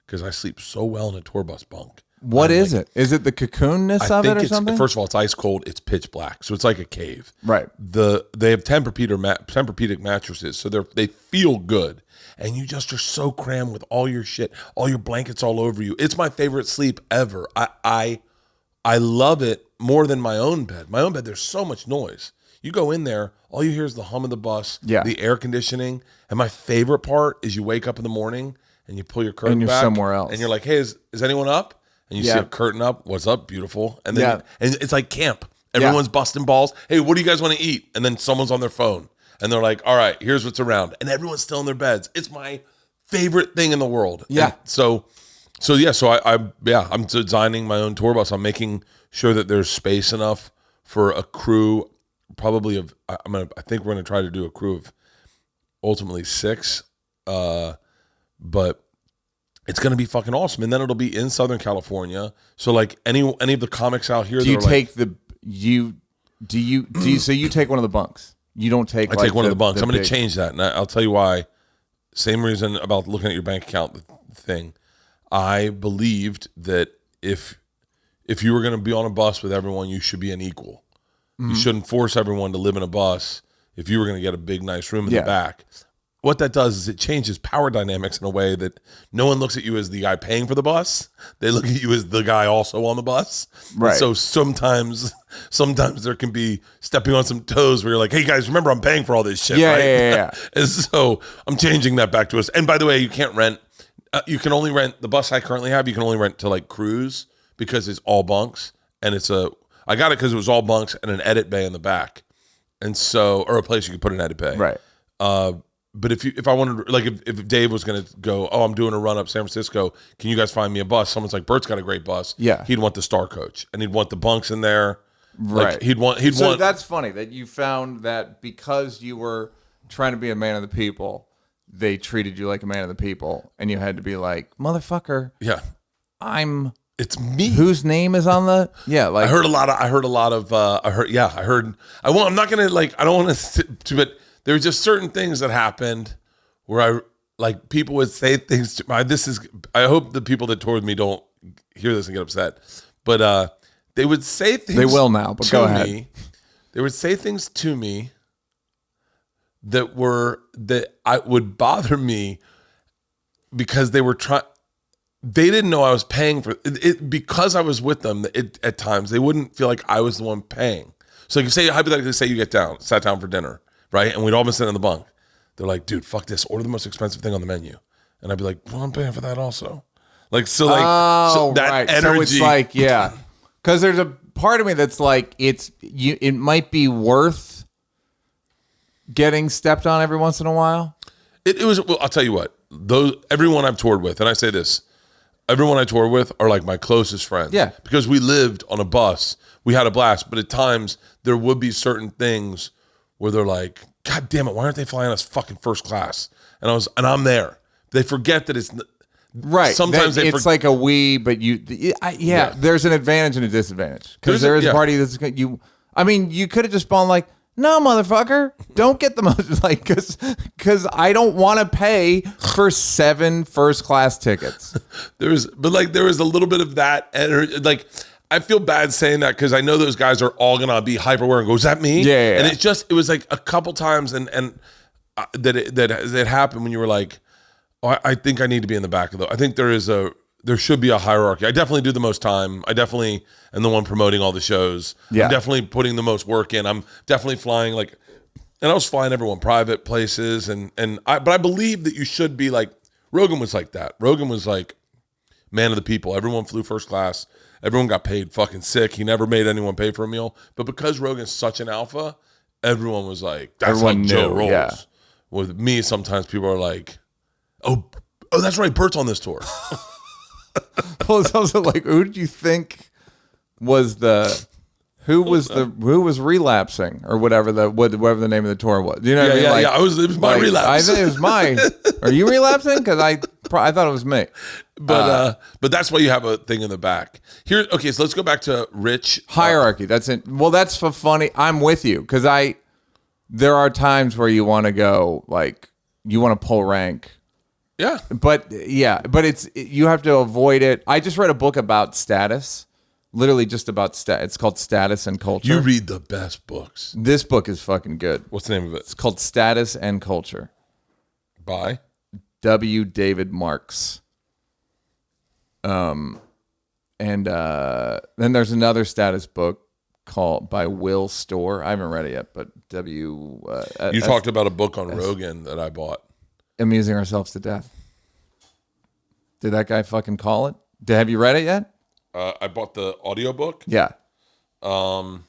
because I sleep so well in a tour bus bunk. What is it? Is it the cocoonness of it or something? First of all, it's ice cold. It's pitch black, so it's like a cave. Right. They have Tempur-Pedic mattresses, so they feel good, and you just are so crammed with all your shit, all your blankets all over you. It's my favorite sleep ever. I love it more than my own bed. My own bed, there's so much noise. You go in there, all you hear is the hum of the bus, Yeah. the air conditioning. And my favorite part is you wake up in the morning and you pull your curtain And you're back. somewhere else. And you're like, hey, is anyone up? And you see a curtain up. What's up? Beautiful. And then and it's like camp. Everyone's busting balls. Hey, what do you guys want to eat? And then someone's on their phone. And they're like, all right, here's what's around. And everyone's still in their beds. It's my favorite thing in the world. Yeah. And so I'm designing my own tour bus. I'm making sure that there's space enough for a crew, probably of I think we're gonna try to do a crew of ultimately 6, but it's gonna be fucking awesome. And then it'll be in Southern California. So like any of the comics out here, Do you take so you take one of the bunks? You don't take. I take one of the bunks. I'm going to change that, and I'll tell you why. Same reason about looking at your bank account thing. I believed that if you were going to be on a bus with everyone, you should be an equal. You shouldn't force everyone to live in a bus if you were going to get a big, nice room in the back. What that does is it changes power dynamics in a way that no one looks at you as the guy paying for the bus. They look at you as the guy also on the bus. Right. And so sometimes there can be stepping on some toes where you're like, hey guys, remember I'm paying for all this shit, right? Yeah. And so I'm changing that back to us. And by the way, you can't rent. You can only rent the bus I currently have. You can only rent to like cruise because it's all bunks. And I got it because it was all bunks and an edit bay in the back. And so, or a place you could put an edit bay. Right. But if I wanted, like, if Dave was going to go, oh, I'm doing a run up San Francisco, can you guys find me a bus? Someone's like, Bert's got a great bus. Yeah. He'd want the Star Coach, and he'd want the bunks in there. Right. Like, he'd want. So that's funny that you found that because you were trying to be a man of the people, they treated you like a man of the people, and you had to be like, motherfucker. Yeah. It's me. Whose name is on the? Yeah. Like I heard a lot of. I'm not gonna like. I don't want to. But there were just certain things that happened where people would say things to I hope the people that toured with me don't hear this and get upset. But they would say things. They will now, but go ahead. They would say things to me that would bother me because they were trying. They didn't know I was paying for it because I was with them. At times they wouldn't feel like I was the one paying. So like, hypothetically say you sat down for dinner, right? And we'd all been sitting in the bunk. They're like, dude, fuck this. Order the most expensive thing on the menu. And I'd be like, well, I'm paying for that also. Like, so like, that right. energy. So it's like, yeah. Because there's a part of me that's like, it might be worth getting stepped on every once in a while. It was, well, I'll tell you what, everyone I've toured with, and I say this, everyone I tour with are like my closest friends. Yeah. Because we lived on a bus. We had a blast. But at times, there would be certain things where they're like, God damn it, why aren't they flying us fucking first class? And I'm there. They forget that it's... Right. Sometimes it's like a we, but there's an advantage and a disadvantage. Because there is a party that's... you could have just been like, no, motherfucker, don't get the most, like, because I don't want to pay for 7 first-class tickets. There was a little bit of that energy. Like, I feel bad saying that because I know those guys are all going to be hyper aware and go, is that me? Yeah. And it was like a couple times and that happened when you were like, oh, I think I need to be in the back of the, I think there should be a hierarchy. I definitely do the most time. I definitely am the one promoting all the shows. Yeah. I'm definitely putting the most work in. I'm definitely flying and I was flying everyone private places but I believe that you should be like, Rogan was like that. Rogan was like man of the people. Everyone flew first class. Everyone got paid fucking sick. He never made anyone pay for a meal. But because Rogan's such an alpha, everyone was like, that's how Joe rolls. Yeah. With me, sometimes people are like, oh, that's right, Bert's on this tour. Well, it's also like, who did you think was who was relapsing or whatever the name of the tour was? You know what I mean? Yeah. It was my relapse. I think it was my. Are you relapsing? Because I thought it was me. But that's why you have a thing in the back here. Okay, so let's go back to Rich hierarchy. That's it. Well, that's for funny. I'm with you because there are times where you want to go like you want to pull rank. Yeah, but you have to avoid it. I just read a book about status, literally just about it's called Status and Culture. You read the best books. This book is fucking good. What's the name of it? It's called Status and Culture. By W. David Marks. And then there's another status book called by Will Storr. I haven't read it yet, but You talked about a book on Rogan that I bought. Amusing Ourselves to Death. Did that guy fucking call it? Have you read it yet? I bought the audiobook. Yeah. I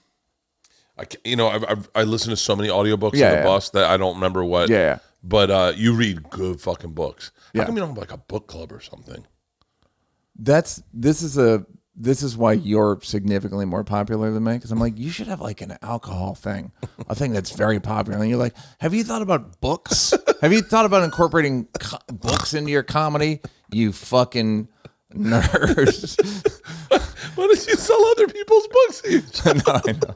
listen to so many audiobooks Yeah, on the yeah. bus that I don't remember what. Yeah. But you read good fucking books. How Yeah. come you don't have like a book club or something? This is why you're significantly more popular than me, because I'm like, you should have like an alcohol thing, a thing that's very popular. And you're like, have you thought about books? Have you thought about incorporating books into your comedy? You fucking nerd. Why don't you sell other people's books? No, I know.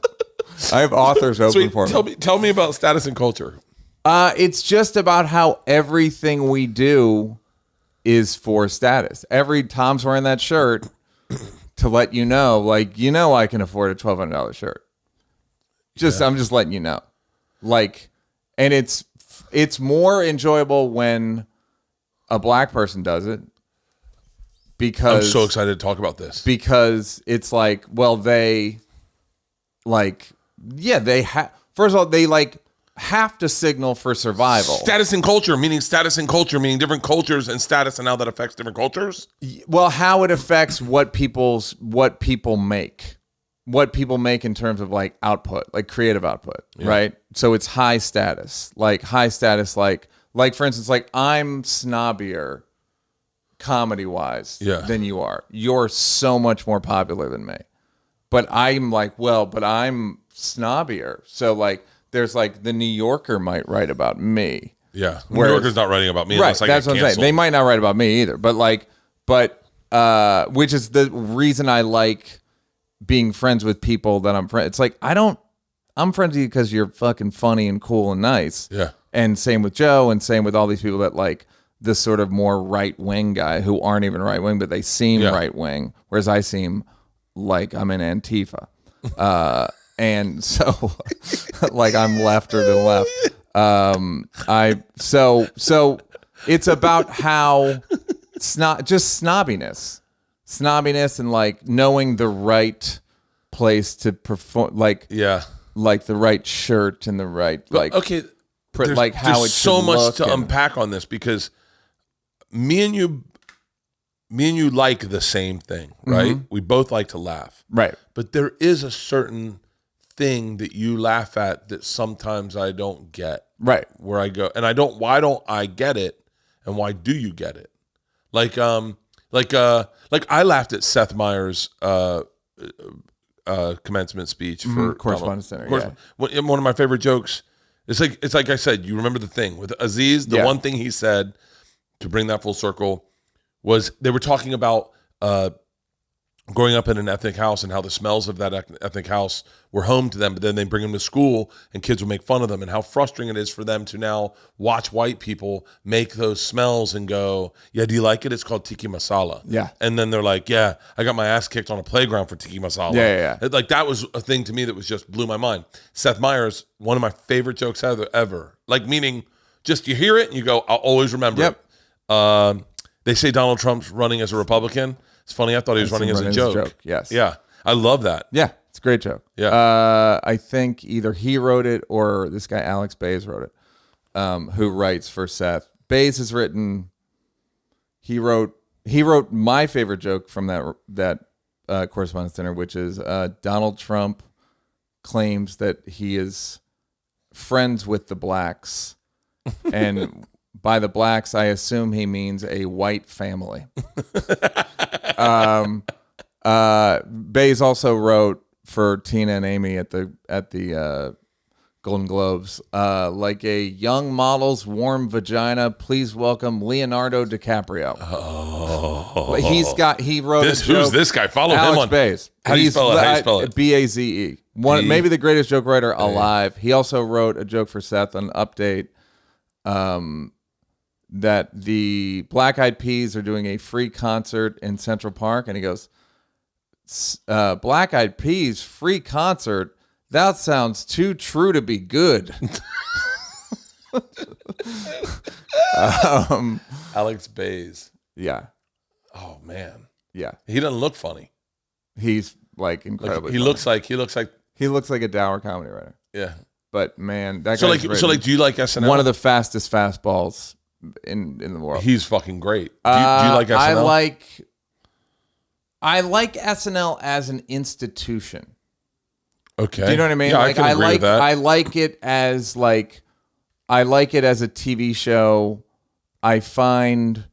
I have authors open Sweet, for me. tell me about Status and Culture. It's just about how everything we do is for status. Tom's wearing that shirt to let you know, like, I can afford a $1,200 shirt. I'm just letting you know. Like, and it's more enjoyable when a black person does it, because I'm so excited to talk about this. Because it's like, well, they first of all, they like have to signal for survival. Status and culture, meaning different cultures and status and how that affects different cultures. Well, how it affects what people make in terms of like output, like creative output, right? So it's high status, like for instance, like I'm snobbier comedy wise than you are. You're so much more popular than me, but I'm snobbier. So like, there's like the New Yorker might write about me. Yeah. New Yorker's not writing about me. Right. Unless I That's get what I'm saying. They might not write about me either. But which is the reason I like being friends with people that I'm friends. It's like, I'm friends with you because you're fucking funny and cool and nice. Yeah. And same with Joe, and same with all these people that like this sort of more right wing guy who aren't even right wing, but they seem right wing, whereas I seem like I'm in Antifa. And so, like, I'm lefter than left. So it's about how snobbiness, and like knowing the right place to perform, like the right shirt and the right there's so much to unpack on this, because me and you like the same thing, right? Mm-hmm. We both like to laugh, right? But there is a certain thing that you laugh at that sometimes I don't get. Right. Where I go, and why don't I get it? And why do you get it? Like I laughed at Seth Meyers' commencement speech for Correspondence Center. One of my favorite jokes. It's like I said, you remember the thing with Aziz, the one thing he said to bring that full circle was they were talking about growing up in an ethnic house and how the smells of that ethnic house were home to them, but then they bring them to school and kids will make fun of them, and how frustrating it is for them to now watch white people make those smells and go, yeah, do you like it? It's called tiki masala. Yeah. And then they're like, yeah, I got my ass kicked on a playground for tiki masala. Yeah. Like, that was a thing to me that was just blew my mind. Seth Meyers, one of my favorite jokes ever. Like, meaning just you hear it and you go, I'll always remember it. They say Donald Trump's running as a Republican. It's funny. I thought he was running as a joke. Yes. Yeah. I love that. Yeah. It's a great joke. Yeah. I think either he wrote it or this guy, Alex Bays, wrote it, who writes for Seth. Bays has written, he wrote my favorite joke from that Correspondence Dinner, which is Donald Trump claims that he is friends with the blacks. And by the blacks, I assume he means a white family. Bays also wrote for Tina and Amy at the Golden Globes, like a young model's warm vagina. Please welcome Leonardo DiCaprio. Oh, he wrote this. A joke. Who's this guy? Follow Alex him on Bays. How do you spell it? Baze. Maybe the greatest joke writer alive. He also wrote a joke for Seth on Update. That the Black Eyed Peas are doing a free concert in Central Park, and he goes, Black Eyed Peas free concert? That sounds too true to be good. Alex Bays. Yeah. Oh man. Yeah. He doesn't look funny. He's like incredibly. He looks like He looks like a dour comedy writer. Yeah. But man, that So guy's like, do you like SNL? one of the fastest fastballs in the world. He's fucking great. Do you like SNL? I like SNL as an institution. Okay. Do you know what I mean? Yeah, like, I can agree with that. I like it as a TV show. I find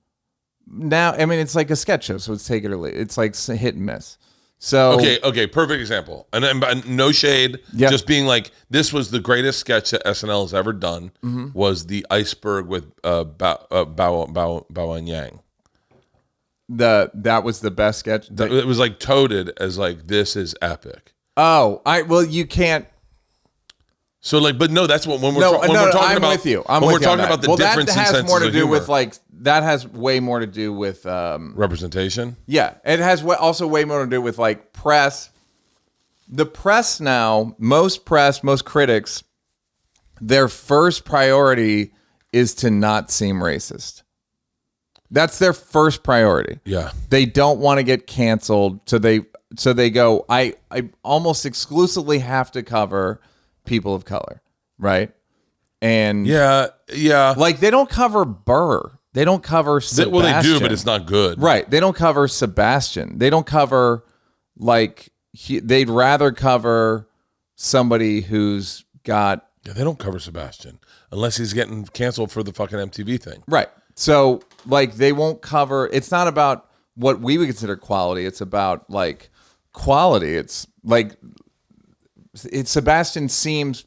now, I mean, it's like a sketch show, so it's take it or leave. It's like hit and miss. So okay, perfect example. And no shade, just being like, this was the greatest sketch that SNL has ever done. Was the iceberg with Bao and Yang. That was the best sketch. It was like touted as like, this is epic. Oh, you can't. So like, but no, that's what when we're talking I'm about. with you. When we're talking about the difference in senses more to of do humor. with like that has way more to do with representation. Yeah, it has also way more to do with like press. The press now, most critics, their first priority is to not seem racist. That's their first priority. Yeah, they don't want to get canceled, so they go, I almost exclusively have to cover people of color, right? And yeah. Like they don't cover Burr. They don't cover Sebastian. Well, they do, but it's not good. Right. They don't cover Sebastian. They don't cover they'd rather cover somebody who's got. Yeah, they don't cover Sebastian unless he's getting canceled for the fucking MTV thing. Right. So like they won't cover. It's not about what we would consider quality. It's about like quality. It's like Sebastian seems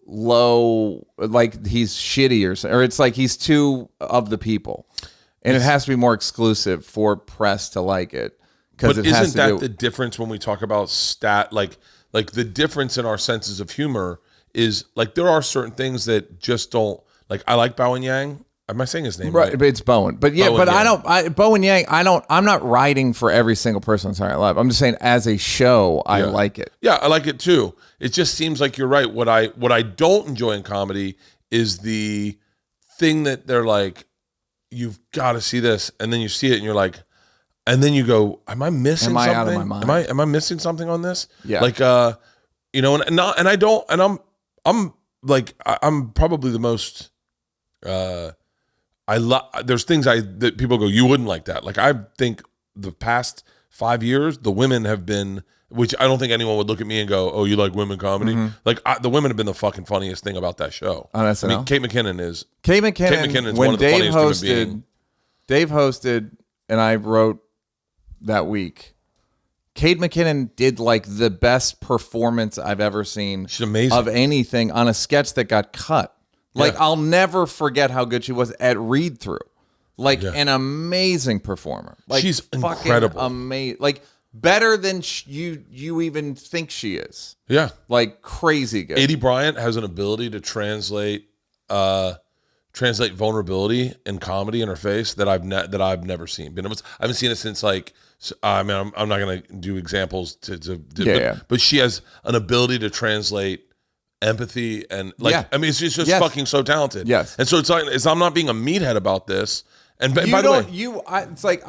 low, like he's shitty or it's like he's too of the people, and it has to be more exclusive for press to like it. But isn't that the difference when we talk about like the difference in our senses of humor is like there are certain things that just don't like. I like Bao and Yang. Am I saying his name right? But it's Bowen. But yeah, Bowen but Yang. Bowen Yang, I'm not writing for every single person on Saturday Night Live. I'm just saying as a show, I like it. Yeah, I like it too. It just seems like you're right. What I don't enjoy in comedy is the thing that they're like, you've got to see this, and then you see it and you're like, and then you go, am I missing something? Am I out of my mind? Am I missing something on this? Yeah. Like I'm probably the most there's things that people go, you wouldn't like that. Like I think the past 5 years, the women have been, which I don't think anyone would look at me and go, oh, you like women comedy? Mm-hmm. Like the women have been the fucking funniest thing about that show. On SNL? I mean, Kate McKinnon's when one of the Dave funniest human beings. Dave hosted, and I wrote that week. Kate McKinnon did like the best performance I've ever seen. She's amazing. Of anything on a sketch that got cut. Like, I'll never forget how good she was at read through. Like, an amazing performer. Like, she's incredible. Amazing. Like, better than you even think she is. Yeah. Like, crazy good. Adie Bryant has an ability to translate vulnerability in comedy in her face that I've never seen. I haven't seen it since like. I mean, I'm not gonna do examples but she has an ability to translate empathy and like I mean, it's just fucking so talented. Yes, and so it's like I'm not being a meathead about this. And by the way, it's like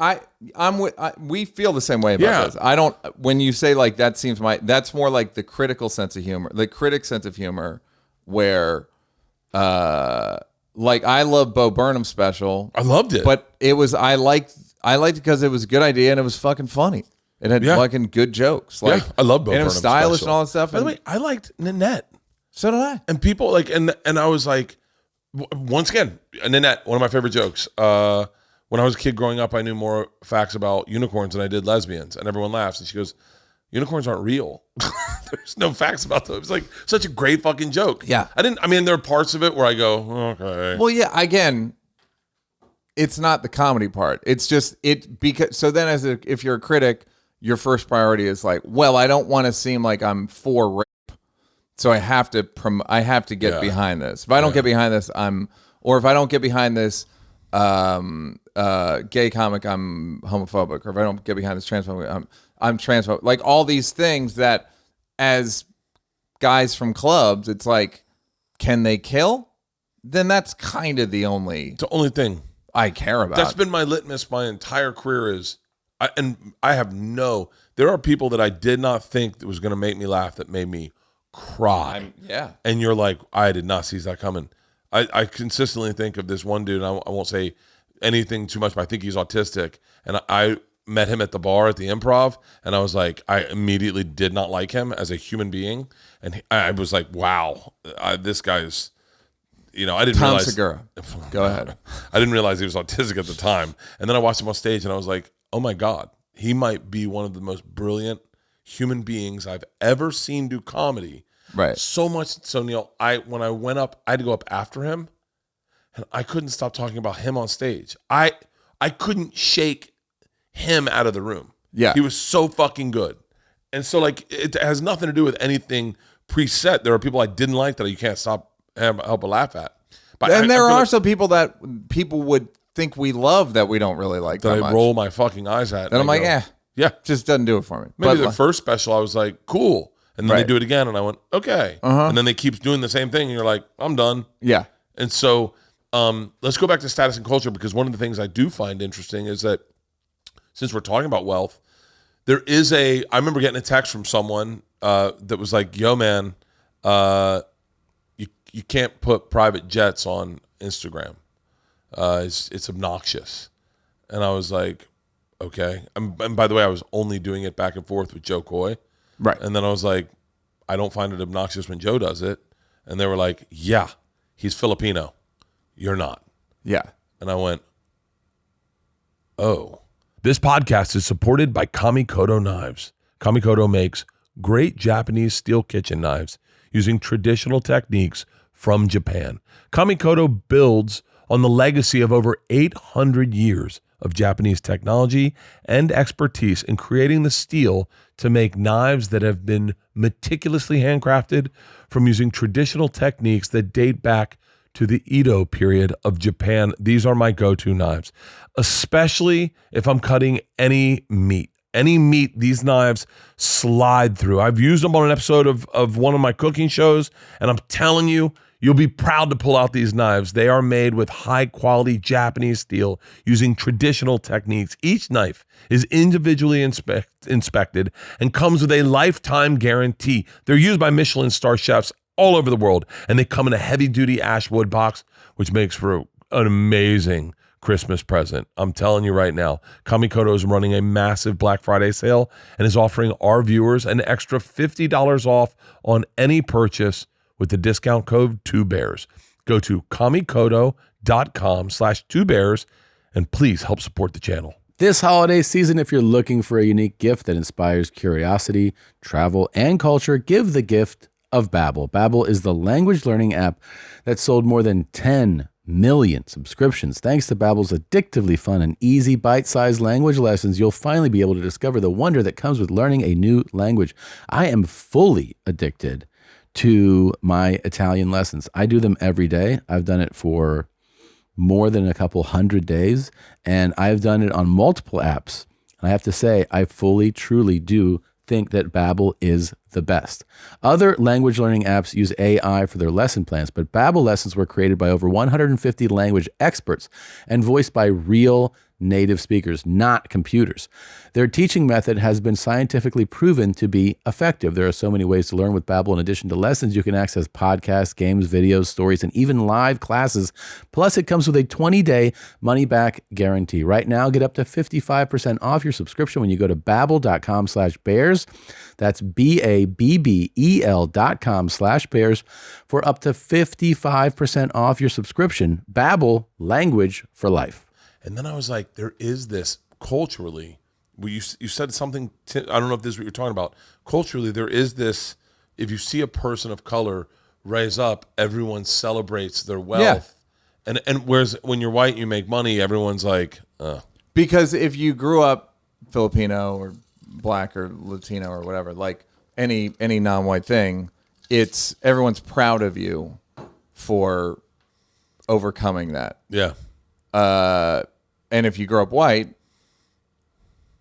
we feel the same way about this. I don't. When you say like that seems that's more like the critical sense of humor, the critic sense of humor, where like I love Bo Burnham's special. I loved it, but it was I liked it because it was a good idea and it was fucking funny. It had fucking good jokes. Like I love Bo Burnham's special. And it was stylish and all that stuff. By the way, I liked Nanette. So did I. And people like, and I was like, once again, Nanette, one of my favorite jokes. When I was a kid growing up, I knew more facts about unicorns than I did lesbians. And everyone laughs. And she goes, unicorns aren't real. There's no facts about them. It's like such a great fucking joke. Yeah. There are parts of it where I go, okay. Well, yeah, again, it's not the comedy part. It's just because so then if you're a critic, your first priority is like, well, I don't want to seem like I'm for rape. So I have to get behind this. If I don't get behind this, if I don't get behind this gay comic, I'm homophobic. Or if I don't get behind this transphobic, I'm transphobic. Like all these things that as guys from clubs, it's like, can they kill? Then that's kind of the only thing I care about. That's been my litmus my entire career is There are people that I did not think that was going to make me laugh that made me cry. Yeah. And you're like, I did not see that coming. I consistently think of this one dude, and I won't say anything too much, but I think he's autistic. And I met him at the bar at the Improv, and I was like, I immediately did not like him as a human being. And I was like, wow, this guy's, I didn't Tom realize. Segura. Go ahead. I didn't realize he was autistic at the time. And then I watched him on stage, and I was like, oh my God, he might be one of the most brilliant human beings I've ever seen do comedy. Right. So much so, Neal, when I went up, I had to go up after him, and I couldn't stop talking about him on stage. I couldn't shake him out of the room. Yeah. He was so fucking good. And so, like, it has nothing to do with anything preset. There are people I didn't like that you can't help but laugh at. But And there are like some people that people would think we love that we don't really like that I much. roll my fucking eyes at. And I'm like, go, yeah, just doesn't do it for me. maybe But the first special, I was like, cool. And then Right. they do it again, and I went, okay. And then they keep doing the same thing, and you're like, I'm done. yeah. And so let's go back to status and culture, because one of the things I do find interesting is that since we're talking about wealth, I remember getting a text from someone that was like, yo, man, you can't put private jets on Instagram. It's obnoxious. And I was like, okay. And by the way, I was only doing it back and forth with Joe Coy. Right. And then I was like, I don't find it obnoxious when Joe does it. And they were like, yeah, he's Filipino. You're not. Yeah. And I went, oh. This podcast is supported by Kamikoto Knives. Kamikoto makes great Japanese steel kitchen knives using traditional techniques from Japan. Kamikoto builds on the legacy of over 800 years of Japanese technology and expertise in creating the steel to make knives that have been meticulously handcrafted from using traditional techniques that date back to the Edo period of Japan. These are my go-to knives, especially if I'm cutting any meat. Any meat, these knives slide through. I've used them on an episode of one of my cooking shows, and I'm telling you, you'll be proud to pull out these knives. They are made with high-quality Japanese steel using traditional techniques. Each knife is individually inspected and comes with a lifetime guarantee. They're used by Michelin star chefs all over the world, and they come in a heavy-duty ash wood box, which makes for an amazing Christmas present. I'm telling you right now, Kamikoto is running a massive Black Friday sale and is offering our viewers an extra $50 off on any purchase with the discount code 2bears. Go to kamikoto.com/2bears and please help support the channel. This holiday season, if you're looking for a unique gift that inspires curiosity, travel, and culture, give the gift of Babbel. Babbel is the language learning app that sold more than 10 million subscriptions. Thanks to Babbel's addictively fun and easy bite-sized language lessons, you'll finally be able to discover the wonder that comes with learning a new language. I am fully addicted to my Italian lessons. I do them every day. I've done it for more than a couple hundred days, and I've done it on multiple apps. I have to say, I fully, truly do think that Babbel is the best. Other language learning apps use AI for their lesson plans, but Babbel lessons were created by over 150 language experts and voiced by real native speakers, not computers. Their teaching method has been scientifically proven to be effective. There are so many ways to learn with Babbel. In addition to lessons, you can access podcasts, games, videos, stories, and even live classes. Plus, it comes with a 20-day money-back guarantee. Right now, get up to 55% off your subscription when you go to babbel.com/bears. That's BABBEL.com/bears for up to 55% off your subscription. Babbel, language for life. And then I was like, there is this culturally, you said something, I don't know if this is what you're talking about. Culturally, there is this, if you see a person of color rise up, everyone celebrates their wealth. Yeah. And whereas when you're white, you make money, everyone's like, Because if you grew up Filipino or black or Latino or whatever, like any non-white thing, it's everyone's proud of you for overcoming that. Yeah. And if you grow up white,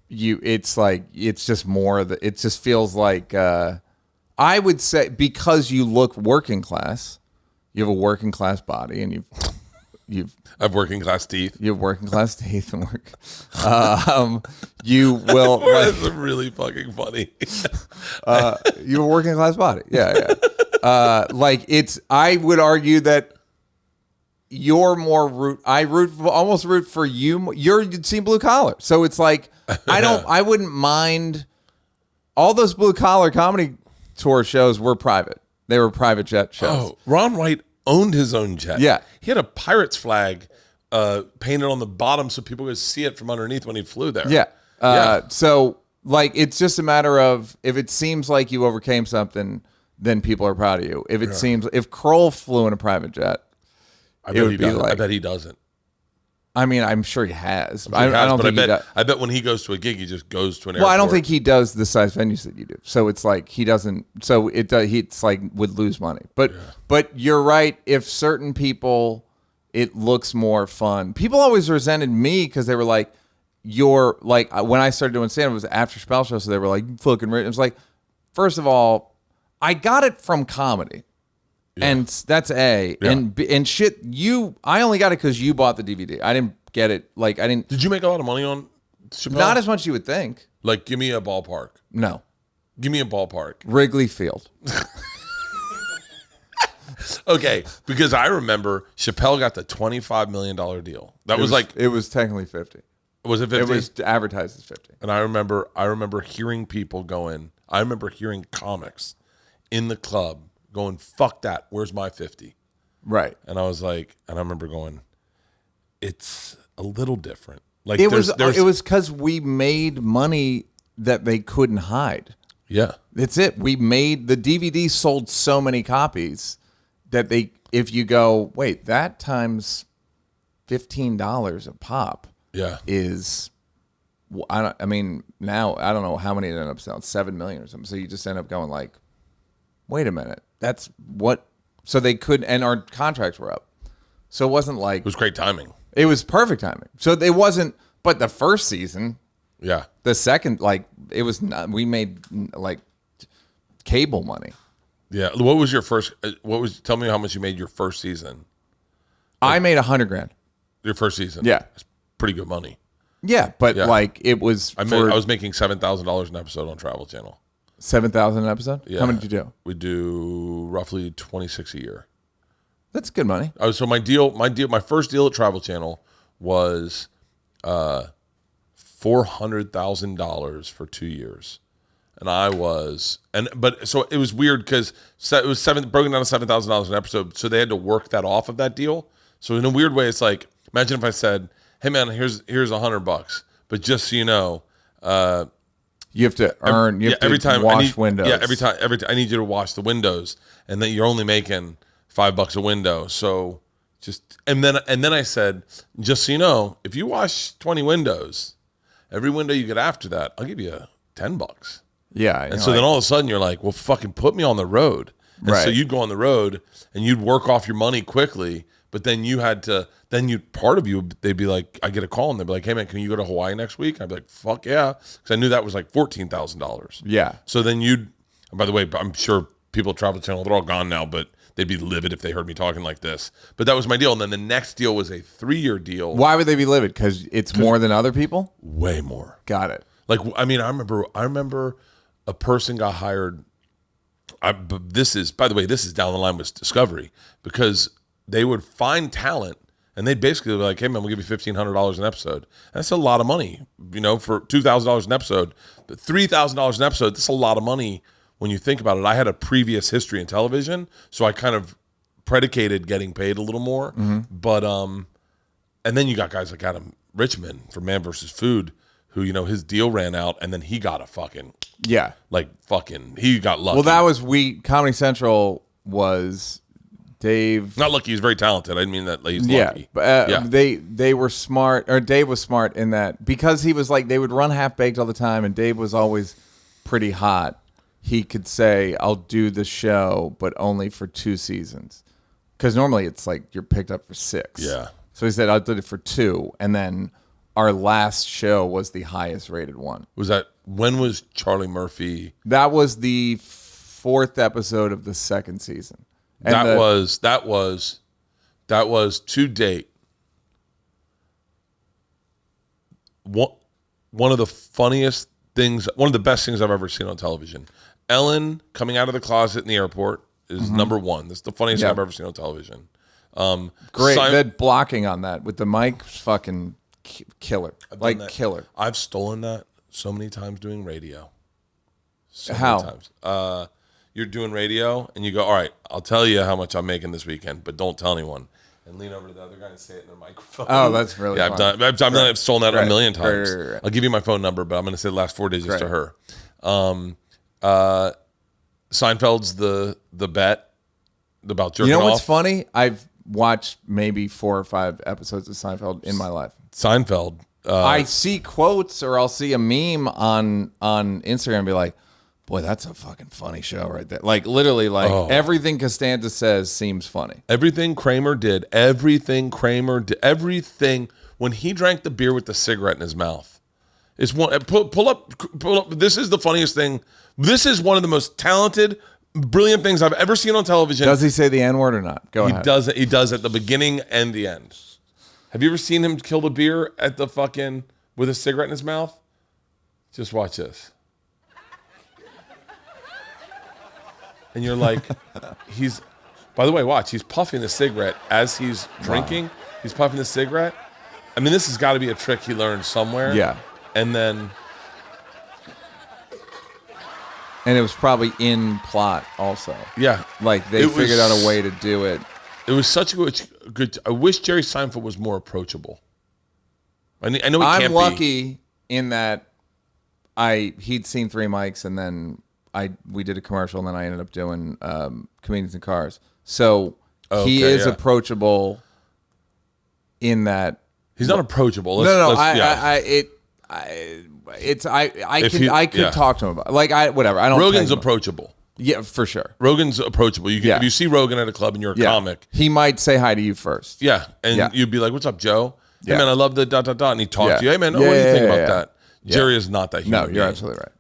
it's just more it just feels like I would say because you look working class, you have a working class body, and I've working class teeth. You have working class teeth and work. You will. That's really fucking funny. You have a working class body. Yeah. I would argue that you're more almost root for you. You'd seen blue collar. So it's like, I wouldn't mind. All those blue collar comedy tour shows were private. They were private jet shows. Oh, Ron White owned his own jet. Yeah. He had a pirate's flag painted on the bottom so people could see it from underneath when he flew there. Yeah. So it's just a matter of, if it seems like you overcame something, then people are proud of you. If it seems, if Kroll flew in a private jet, I bet he doesn't. I mean, I'm sure he has. I don't think he does. I bet when he goes to a gig, he just goes to an airport. Well, I don't think he does the size venues that you do. So it's like he doesn't. So it's like would lose money. But you're right. If certain people, it looks more fun. People always resented me because they were like, "You're like," when I started doing stand-up, it was after Chappelle show, so they were like, "You fucking rich." It was like, first of all, I got it from comedy. Yeah. And that's A. Yeah. And shit, I only got it because you bought the DVD. I didn't get it. I didn't. Did you make a lot of money on Chappelle? Not as much as you would think. Give me a ballpark. No. Give me a ballpark. Wrigley Field. Okay, because I remember Chappelle got the $25 million deal. It was technically 50. Was it 50? It was advertised as 50. And I remember hearing people going. I remember hearing comics in the club going, fuck that, where's my 50? Right. And I was like, and I remember going, it's a little different. It was because we made money that they couldn't hide. Yeah. That's it. We made, the DVD sold so many copies that if you go, wait, that times $15 a pop is, now, I don't know how many it ended up selling, 7 million or something. So you just end up going like, wait a minute. That's what. So they couldn't, and our contracts were up. So it wasn't like. It was great timing. It was perfect timing. So it wasn't, but the first season. Yeah. The second, it was not, we made cable money. Yeah. What was your first, tell me how much you made your first season. I made $100,000. Your first season? Yeah. It's pretty good money. Yeah. But it was. I was making $7,000 an episode on Travel Channel. 7,000 an episode? Yeah. How many did you do? We do roughly 26 a year. That's good money. So my first deal at Travel Channel was $400,000 for 2 years, and so it was weird because it was broken down to $7,000 an episode, so they had to work that off of that deal. So in a weird way, it's like, imagine if I said, "Hey man, here's $100, but just so you know." You have to earn. You have to every time wash windows. Yeah, every time I need you to wash the windows, and then you're only making $5 a window. So and then I said, just so you know, if you wash 20 windows, every window you get after that, I'll give you $10. Yeah, and so then all of a sudden you're like, well, fucking put me on the road. And so you'd go on the road and you'd work off your money quickly, but then you had to. They'd be like, I get a call and they'd be like, hey man, can you go to Hawaii next week? I'd be like, fuck yeah. Because I knew that was like $14,000. Yeah. So then by the way, I'm sure people at Travel Channel, they're all gone now, but they'd be livid if they heard me talking like this. But that was my deal. And then the next deal was a 3-year deal. Why would they be livid? Because it's more than other people? Way more. Got it. I remember a person got hired. This is down the line with Discovery, because they would find talent. And they'd basically be like, hey, man, we'll give you $1,500 an episode. That's a lot of money, for $2,000 an episode. But $3,000 an episode, that's a lot of money when you think about it. I had a previous history in television, so I kind of predicated getting paid a little more. Mm-hmm. But, and then you got guys like Adam Richman from Man vs. Food, who, his deal ran out, and then he got a fucking, he got lucky. Well, that was, Comedy Central was... Dave, not lucky. He's very talented. I didn't mean that he's lucky. They were smart, or Dave was smart in that, because he was like, they would run Half Baked all the time, and Dave was always pretty hot. He could say, I'll do the show, but only for 2 seasons, because normally it's like you're picked up for 6. Yeah. So he said, I'll do it for 2, and then our last show was the highest rated one. When was Charlie Murphy? That was the 4th episode of the 2nd season. And that was to date one of the funniest things, one of the best things I've ever seen on television. Ellen coming out of the closet in the airport is number one. That's the funniest thing I've ever seen on television. Great. That blocking on that with the mic, fucking killer. Killer. I've stolen that so many times doing radio. How? Many times. You're doing radio and you go, all right, I'll tell you how much I'm making this weekend, but don't tell anyone. And lean over to the other guy and say it in the microphone. Oh, that's really fun. I've stolen that a million times. Right. I'll give you my phone number, but I'm going to say the last 4 digits to her. Seinfeld's the bet about jerking off. You know what's funny? I've watched maybe 4 or 5 episodes of Seinfeld in my life. Seinfeld. I see quotes or I'll see a meme on Instagram and be like, boy, that's a fucking funny show right there. Like literally everything Costanza says seems funny. Everything Kramer did, when he drank the beer with the cigarette in his mouth. Is one pull up. This is the funniest thing. This is one of the most talented, brilliant things I've ever seen on television. Does he say the N-word or not? Go ahead. He does at the beginning and the end. Have you ever seen him kill the beer at the fucking with a cigarette in his mouth? Just watch this. And you're like, by the way, watch, he's puffing the cigarette as he's drinking. Wow. He's puffing the cigarette. I mean, this has got to be a trick he learned somewhere. Yeah. And then. And it was probably in plot also. Yeah. Like they figured out a way to do it. It was such a good. I wish Jerry Seinfeld was more approachable. I know he can't be. I'm lucky in that he'd seen 3 mics and then we did a commercial and then I ended up doing Comedians in Cars. So he is approachable in that. He's not approachable. I could talk to him about whatever. I don't. Rogan's approachable. Yeah, for sure. Rogan's approachable. If you see Rogan at a club and you're a comic, he might say hi to you first. Yeah, and you'd be like, "What's up, Joe? Hey man, I love the ... and he talks to you. Hey man, what do you think about that?" Jerry is not that human. No, you're absolutely right.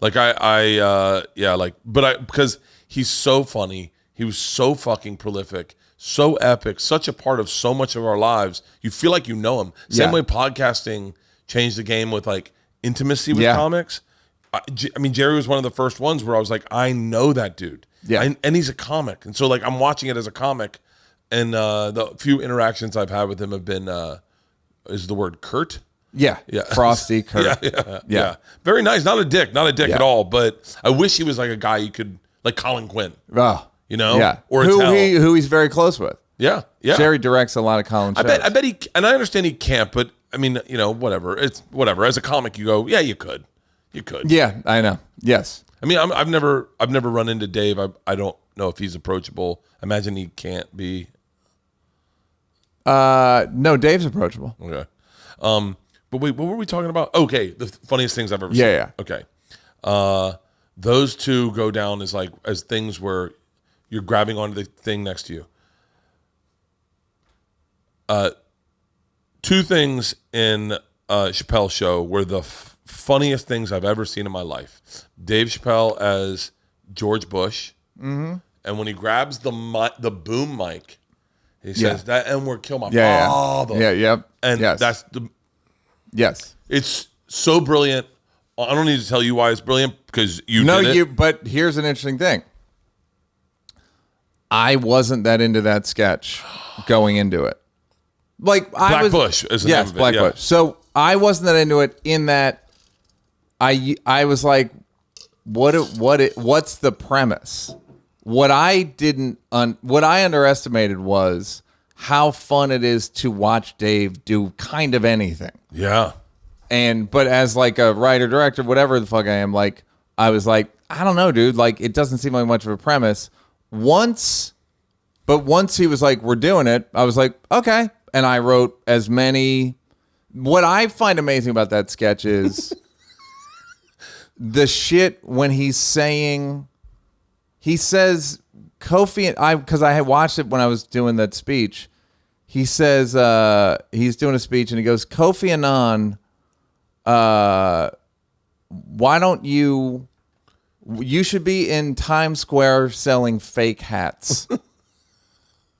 Like because he's so funny. He was so fucking prolific, so epic, such a part of so much of our lives. You feel like you know him. Same way podcasting changed the game with like intimacy with comics. I mean, Jerry was one of the first ones where I was like, I know that dude. Yeah. And he's a comic. And so like I'm watching it as a comic, and the few interactions I've had with him have been is the word curt? Yeah. Frosty, curt. Yeah. Very nice. Not a dick at all, but I wish he was like a guy you could like Colin Quinn. Oh. You know? Yeah. Or who he's very close with. Yeah. Jerry directs a lot of Colin shows. I bet he, and I understand he can't, but I mean, you know, whatever. It's whatever. As a comic, you go, yeah, you could. You could. Yeah, I know. Yes. I mean, I've never run into Dave. I don't know if he's approachable. I imagine he can't be. No, Dave's approachable. Okay. But wait, what were we talking about? Okay, the funniest things I've ever seen. Yeah. Okay. Those two go down as things where you're grabbing onto the thing next to you. 2 things in Chappelle's show were the funniest things I've ever seen in my life. Dave Chappelle as George Bush, and when he grabs the boom mic, he says that N-word kill my father. Yeah, yep. And that's the. Yes. It's so brilliant. I don't need to tell you why it's brilliant because you did it. But here's an interesting thing. I wasn't that into that sketch going into it. Like Black Bush is the name of it. Black Bush. So I wasn't that into it in that I was like, what's the premise? What I underestimated was how fun it is to watch Dave do kind of anything. Yeah. But as like a writer, director, whatever the fuck I am, like I was like, I don't know, dude. Like it doesn't seem like much of a premise. Once he was like, we're doing it, I was like, okay. And I wrote as many. What I find amazing about that sketch is the shit when he says Kofi, because I had watched it when I was doing that speech. He says he's doing a speech and he goes, Kofi Annan, why don't you should be in Times Square selling fake hats.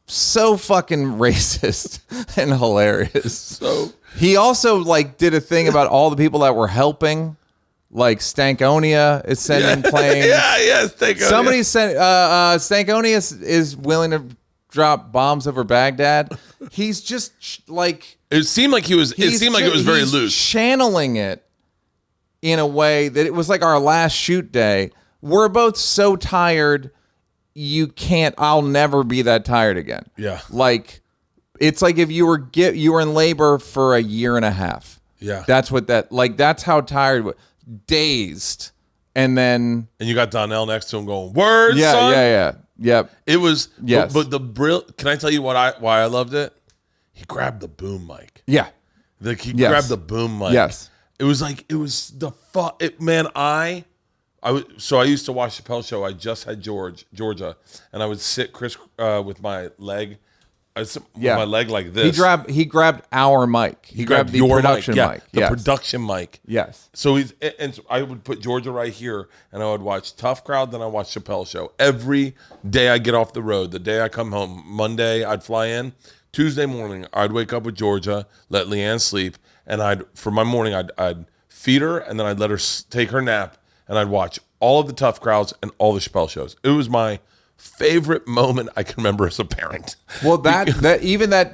so fucking racist and hilarious. So He also like did a thing about all the people that were helping, like Stankonia is sending planes. yeah, Stankonia. Somebody sent Stankonia is willing to drop bombs over Baghdad. He's just like It seemed like it was very he's loose. channeling it in a way that it was like our last shoot day. We're both so tired. I'll never be that tired again. Yeah. Like, it's like if you were in labor for a year and a half. Yeah. That's how tired, dazed. And then. And you got Donnell next to him going, "Word, Yeah, son." Yep. It was, Yes. but can I tell you why I loved it? He grabbed the boom mic. Yeah. Like he Yes. grabbed the boom mic. Yes. It was the fuck. Man, I used to watch Chappelle show. I just had Georgia, and I would sit with my leg. With my leg like this. He grabbed our mic. He grabbed the production mic. The Yes. production mic. Yes. So so I would put Georgia right here, and I would watch Tough Crowd, then I watch Chappelle show. Every day I get off the road, the day I come home, Monday I'd fly in. Tuesday morning I'd wake up with Georgia, let Leanne sleep, and for my morning I'd feed her, and then I'd let her take her nap, and I'd watch all of the Tough Crowds and all the Chappelle shows. It was my favorite moment I can remember as a parent. Well, that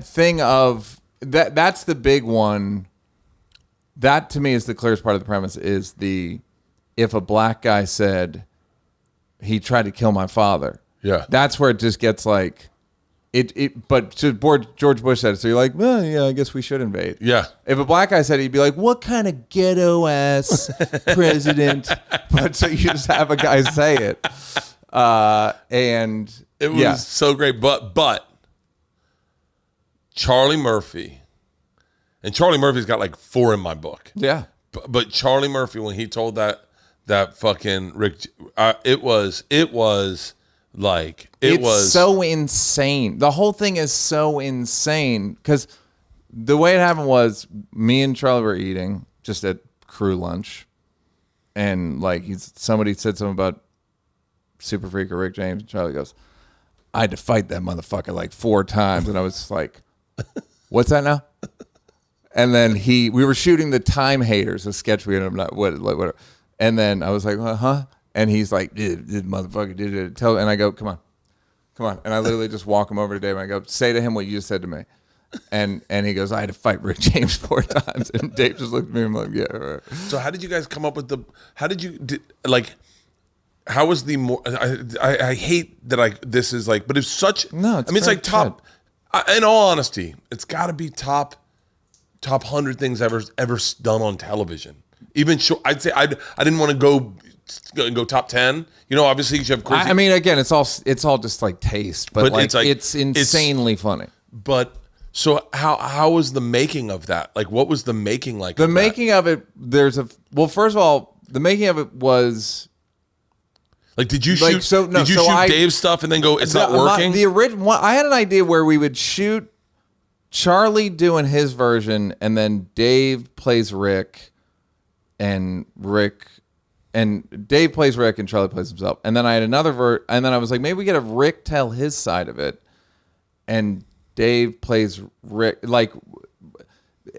thing of that's the big one. That to me is the clearest part of the premise is if a black guy said he tried to kill my father. Yeah. That's where it just gets like but George Bush said it, so you're like, well, yeah, I guess we should invade. Yeah. If a black guy said it, he'd be like, what kind of ghetto ass president? But so you just have a guy say it. And it was so great. But Charlie Murphy, and Charlie Murphy's got like 4 in my book. Yeah. But Charlie Murphy, when he told that fucking Rick, it was so insane. The whole thing is so insane because the way it happened was me and Charlie were eating just at crew lunch, and like somebody said something about Super Freak or Rick James, and Charlie goes, "I had to fight that motherfucker like 4 times," and I was just like, "What's that now?" And then we were shooting the Time Haters, a sketch we ended up whatever, and then I was like, "Huh?" And he's like, "Did motherfucker did it?" Tell, and I go, "Come on," and I literally just walk him over to Dave and I go, "Say to him what you just said to me," and he goes, "I had to fight Rick James 4 times," and Dave just looked at me and I'm like, "Yeah." Right. So how did you guys come up with how was the more? I hate that this is like, but it's such. No, it's like top. In all honesty, it's got to be top 100 things ever done on television. Even I'd say I didn't want to go top 10. You know, obviously you have crazy. I mean, again, it's all just like taste, but like, it's insanely funny. But so how was the making of that? Like, what was the making like? The making of it. First of all, the making of it was. Like, did you shoot? Did you shoot Dave's stuff and then go? It's not working. The original. I had an idea where we would shoot Charlie doing his version, and then Dave plays Rick, and Dave plays Rick, and Charlie plays himself. And then I had another and then I was like, maybe we get a Rick tell his side of it, and Dave plays Rick. Like,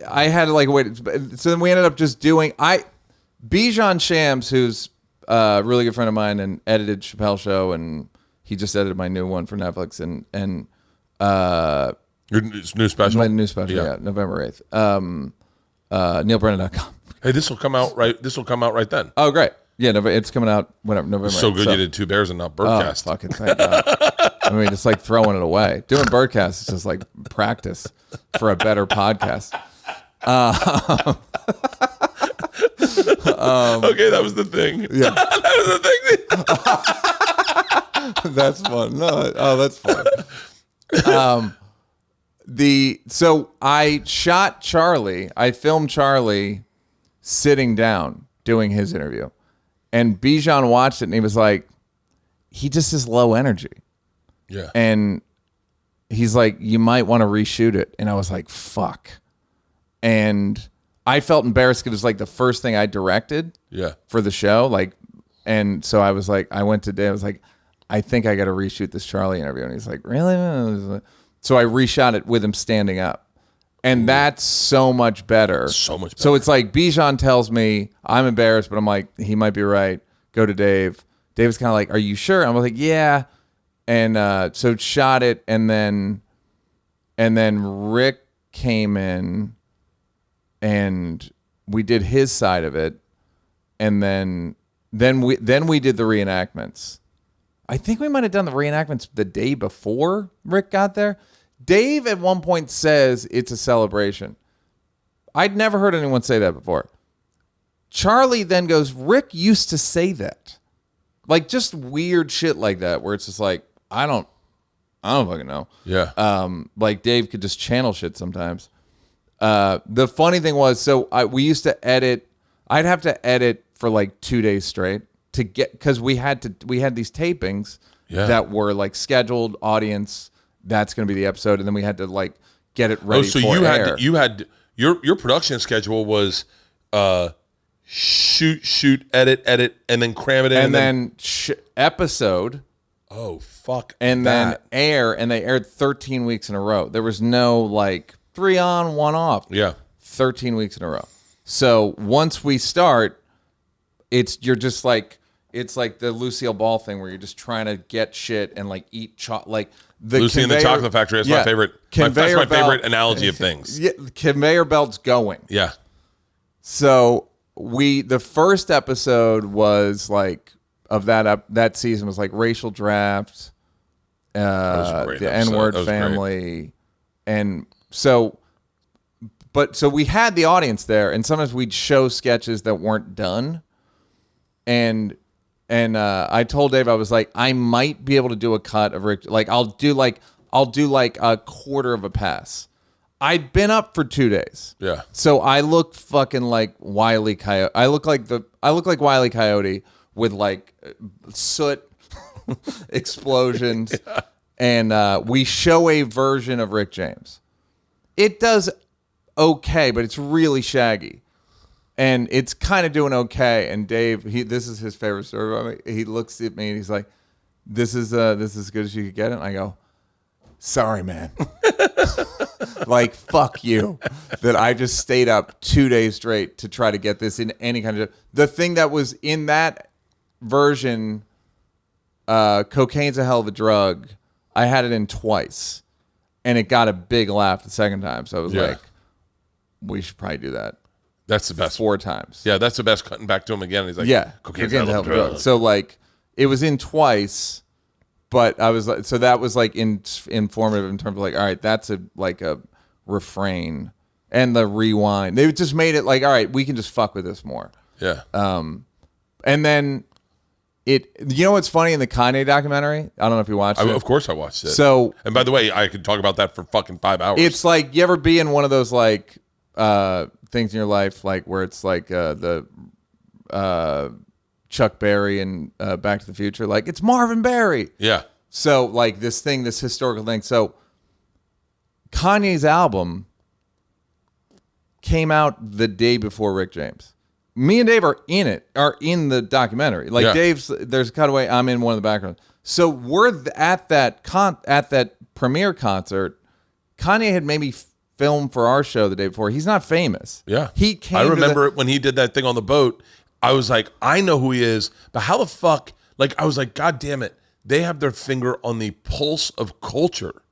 I had to wait. So then we ended up just doing Bijan Shams, who's a really good friend of mine and edited Chappelle Show, and he just edited my new one for Netflix and your new special? My new special, yeah, November 8th. NealBrennan.com. Hey, this will come out right then. Oh, great. Yeah, it's coming out whenever, November 8th. So good you did 2 Bears and not Birdcast. Oh, fucking thank God. I mean, it's like throwing it away. Doing Birdcast is just like practice for a better podcast. Okay, that was the thing. Yeah. That was the thing. That's fun. No, that's fun. So I shot Charlie. I filmed Charlie sitting down doing his interview, and Bijan watched it and he was like, he just is low energy. Yeah. And he's like, you might want to reshoot it. And I was like, fuck. And I felt embarrassed because it was like the first thing I directed for the show. Like, and so I was like, I went to Dave, I was like, I think I got to reshoot this Charlie interview. And he's like, really? So I reshot it with him standing up. And that's so much better. So much better. So it's like Bijan tells me, I'm embarrassed, but I'm like, he might be right. Go to Dave. Dave's kind of like, are you sure? I'm like, yeah. And so shot it, and then Rick came in, and we did his side of it, and then we did the reenactments. I think we might have done the reenactments the day before Rick got there. Dave at one point says it's a celebration. I'd never heard anyone say that before. Charlie then goes, Rick used to say that. Like just weird shit like that, where it's just like, I don't fucking know. Yeah. Like Dave could just channel shit sometimes. The funny thing was, we used to edit. I'd have to edit for like 2 days straight to get, because we had these tapings that were like scheduled audience. That's going to be the episode, and then we had to like get it ready. So for you air. had your production schedule was shoot, edit, and then cram it in, and then episode. Oh fuck! And then air, and they aired 13 weeks in a row. There was no like 3 on, 1 off. Yeah, 13 weeks in a row. So once we start, it's like the Lucille Ball thing where you're just trying to get shit and like eat like the Lucy in the Chocolate Factory is my favorite. That's my favorite analogy of things. Yeah, the conveyor belt's going. Yeah. So the first episode was like of that season was like racial draft, the N-word family, and so we had the audience there, and sometimes we'd show sketches that weren't done, and I told Dave, I was like, I might be able to do a cut of Rick, like I'll do like a quarter of a pass. I'd been up for 2 days. Yeah. So I look fucking like Wile E. Coyote. I look like Wile E. Coyote with like soot explosions. Yeah. And we show a version of Rick James. It does okay, but it's really shaggy. And it's kind of doing okay. And Dave, this is his favorite story about me. He looks at me and he's like, this is as good as you could get it. And I go, sorry, man. Like, fuck you. That I just stayed up 2 days straight to try to get this in any kind of... The thing that was in that version, cocaine's a hell of a drug. I had it in twice. And it got a big laugh the second time. So I was like, we should probably do that. That's the best. 4 times. Yeah, that's the best. Cutting back to him again. He's like, yeah, cocaine's a hell of a drug. So, like, it was in twice... But I was like, so that was like informative in terms of like, all right, that's a refrain, and the rewind. They just made it like, all right, we can just fuck with this more. Yeah. And then you know what's funny in the Kanye documentary? I don't know if you watched it. Of course I watched it. So, and by the way, I could talk about that for fucking 5 hours. It's like, you ever be in one of those like things in your life, like where it's like the Chuck Berry and Back to the Future, like it's Marvin Berry. Yeah. So like this historical thing. So Kanye's album came out the day before Rick James. Me and Dave are in the documentary. Like there's a cutaway. I'm in one of the backgrounds. So we're at that premiere concert. Kanye had maybe filmed for our show the day before. He's not famous. Yeah. He came. I remember it when he did that thing on the boat. I was like, I know who he is, but how the fuck? Like, I was like, God damn it. They have their finger on the pulse of culture.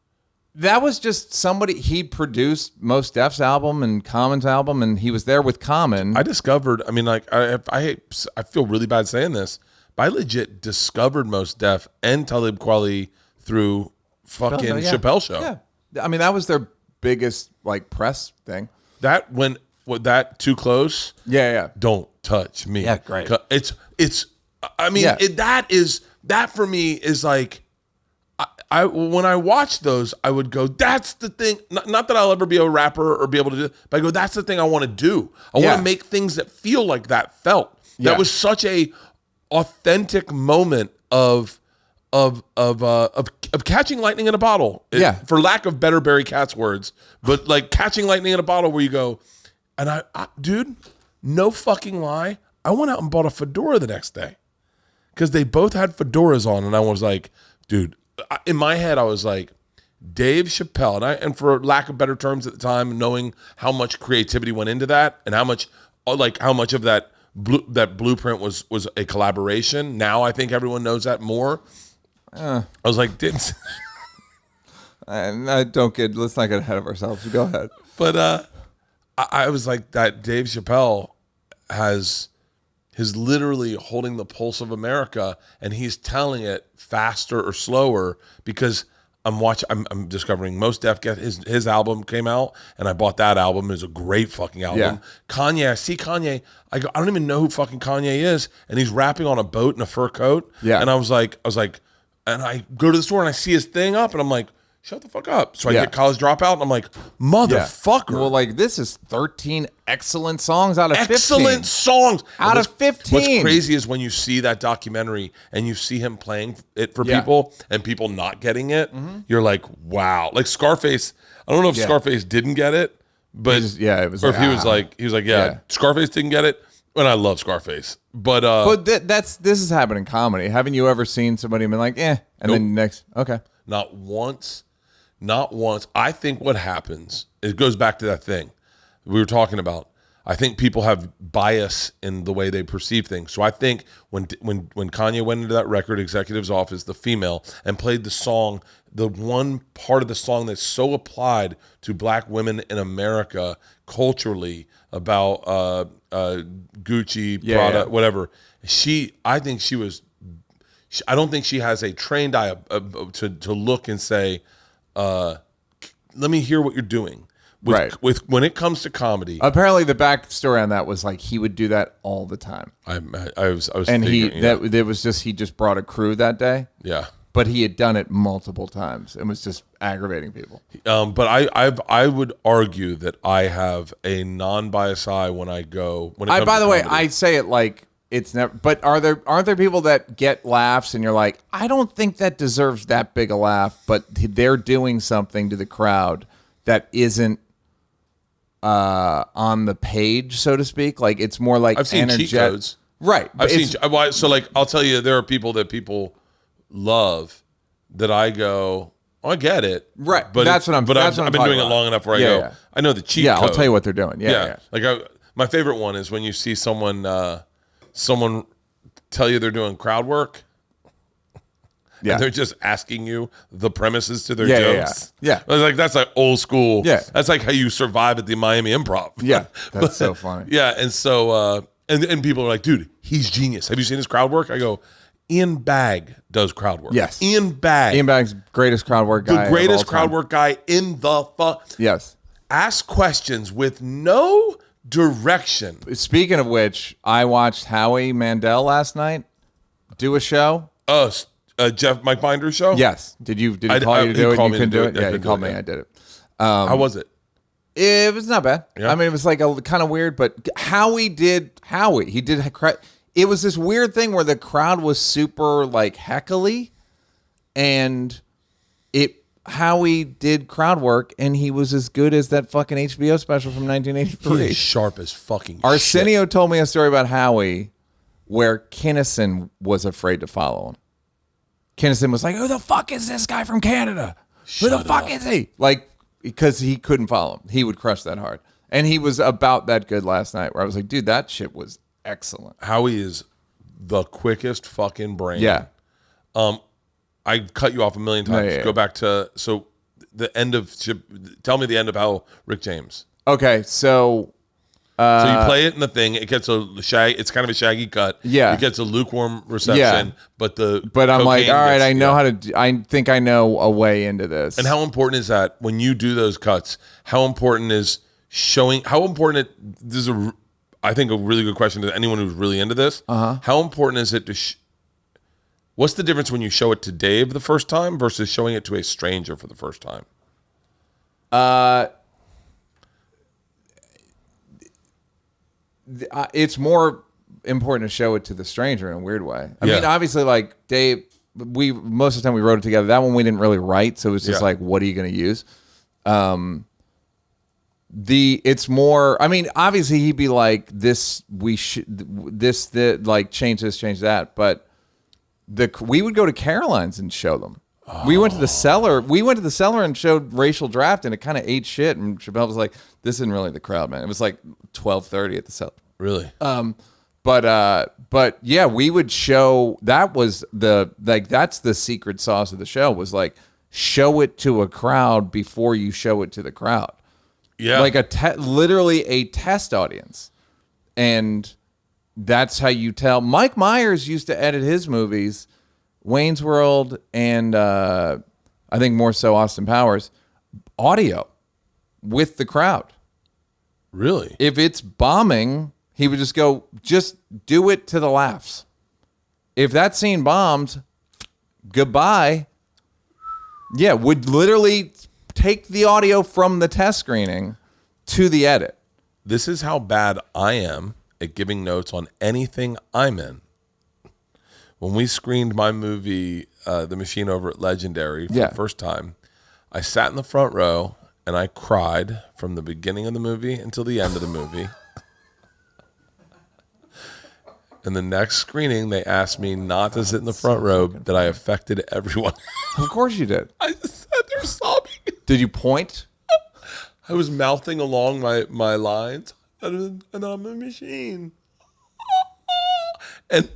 That was just somebody, he produced Mos Def's album and Common's album, and he was there with Common. I discovered, I mean, like, I feel really bad saying this, but I legit discovered Mos Def and Talib Kweli through fucking Chappelle Show. Yeah. I mean, that was their biggest, like, press thing. That went, with that Too Close? Yeah. Don't touch me. Yeah, great. It's I mean, that for me is like, I when I watch those, I would go, that's the thing. Not that I'll ever be a rapper or be able to do it, but I go, that's the thing I want to do. I want to make things that feel like that felt. That was such a authentic moment of catching lightning in a bottle. For lack of better Barry Katz words, but like catching lightning in a bottle where you go, and I dude, no fucking lie, I went out and bought a fedora the next day because they both had fedoras on, and I was like, dude, in my head I was like, Dave Chappelle, and for lack of better terms at the time, knowing how much creativity went into that and how much of that blueprint was a collaboration. Now I think everyone knows that more. I was like, let's not get ahead of ourselves. Go ahead. But I was like, that Dave Chappelle is literally holding the pulse of America, and he's telling it faster or slower because I'm discovering Mos Def his album came out, and I bought that album. It was a great fucking album. Yeah. Kanye, I see Kanye. I go, I don't even know who fucking Kanye is, and he's rapping on a boat in a fur coat. Yeah. And I was like, and I go to the store and I see his thing up, and I'm like, shut the fuck up. So I get College Dropout, and I'm like, motherfucker. Well, like, this is 13 excellent songs out of 15. Excellent songs. Out of 15. What's crazy is when you see that documentary and you see him playing it for people and people not getting it, you're like, wow. Like Scarface, I don't know if Scarface didn't get it, but it was. Or if he was like, Scarface didn't get it. And I love Scarface, but this is happening in comedy. Haven't you ever seen somebody been like, and then next, okay, not once. I think what happens, it goes back to that thing we were talking about. I think people have bias in the way they perceive things. So I think when Kanye went into that record executive's office, the female, and played the song, the one part of the song that's so applied to black women in America culturally about Gucci, Prada, whatever. I don't think she has a trained eye to look and say, let me hear what you're doing. With when it comes to comedy. Apparently, the backstory on that was like he would do that all the time. I was and he just brought a crew that day. Yeah, but he had done it multiple times and was just aggravating people. But I would argue that I have a non-biased eye when I go. By the way, I say it like it's never. But aren't there people that get laughs and you're like, I don't think that deserves that big a laugh, but they're doing something to the crowd that isn't on the page, so to speak. Like it's more like I've seen cheat codes, right? So like I'll tell you, there are people that people love that I go, oh, I get it, right? But I've been doing it long enough where I go, I know the cheat code. I'll tell you what they're doing. Yeah. Like my favorite one is when you see someone tell you they're doing crowd work. Yeah. And they're just asking you the premises to their jokes. Yeah. Like that's like old school. Yeah. That's like how you survive at the Miami Improv. Yeah. That's so funny. Yeah. And so and people are like, dude, he's genius. Have you seen his crowd work? I go, Ian Bagg does crowd work. Yes. Ian Bagg's greatest crowd work guy. The greatest crowd work guy in the Yes. Ask questions with no direction. Speaking of which, I watched Howie Mandel last night do a show. Mike Binder's show? Yes. Did he call you to do it? You couldn't do it? Yeah, he called me. I did it. How was it? It was not bad. Yeah. I mean, it was like a kind of weird, but Howie. It was this weird thing where the crowd was super like heckly, and Howie did crowd work, and he was as good as that fucking HBO special from 1983. He's sharp as fucking Arsenio shit. told me a story about Howie where Kinnison was afraid to follow him. Kinnison was like, who the fuck is this guy from Canada? Who the fuck is he? Like, because he couldn't follow him. He would crush that hard. And he was about that good last night where I was like, dude, that shit was excellent. Howie is the quickest fucking brain. Yeah. I cut you off a million times. Yeah. Go back to, tell me the end of how Rick James. Okay, so you play it in the thing. It gets it's kind of a shaggy cut. Yeah. It gets a lukewarm reception. Yeah. But I'm like, all right, I know how to. I think I know a way into this. And how important is that when you do those cuts? How important is showing? How important this is I think a really good question to anyone who's really into this. How important is it to? What's the difference when you show it to Dave the first time versus showing it to a stranger for the first time? It's more important to show it to the stranger in a weird way. I mean, obviously, like Dave, most of the time we wrote it together. That one we didn't really write, so it was just like, what are you going to use? It's more. I mean, obviously he'd be like, this like change this, change that, but we would go to Caroline's and show them. We went to the cellar. We went to the cellar and showed Racial Draft, and it kind of ate shit. And Chappelle was like, "This isn't really the crowd, man." It was like 12:30 at the cellar. Really? But yeah, we would show. That was that's the secret sauce of the show. Was like show it to a crowd before you show it to the crowd. Yeah. Like literally a test audience, and that's how you tell. Mike Myers used to edit his movies. Wayne's World and I think more so Austin Powers, audio with the crowd. Really? If it's bombing, he would just go, just do it to the laughs. If that scene bombs, goodbye. Yeah, would literally take the audio from the test screening to the edit. This is how bad I am at giving notes on anything I'm in. When we screened my movie, The Machine, over at Legendary for the first time, I sat in the front row and I cried from the beginning of the movie until the end of the movie. And the next screening, they asked me not to sit in the front row, that I affected everyone. Of course you did. I just sat there sobbing. Did you point? I was mouthing along my lines, and I'm a machine. And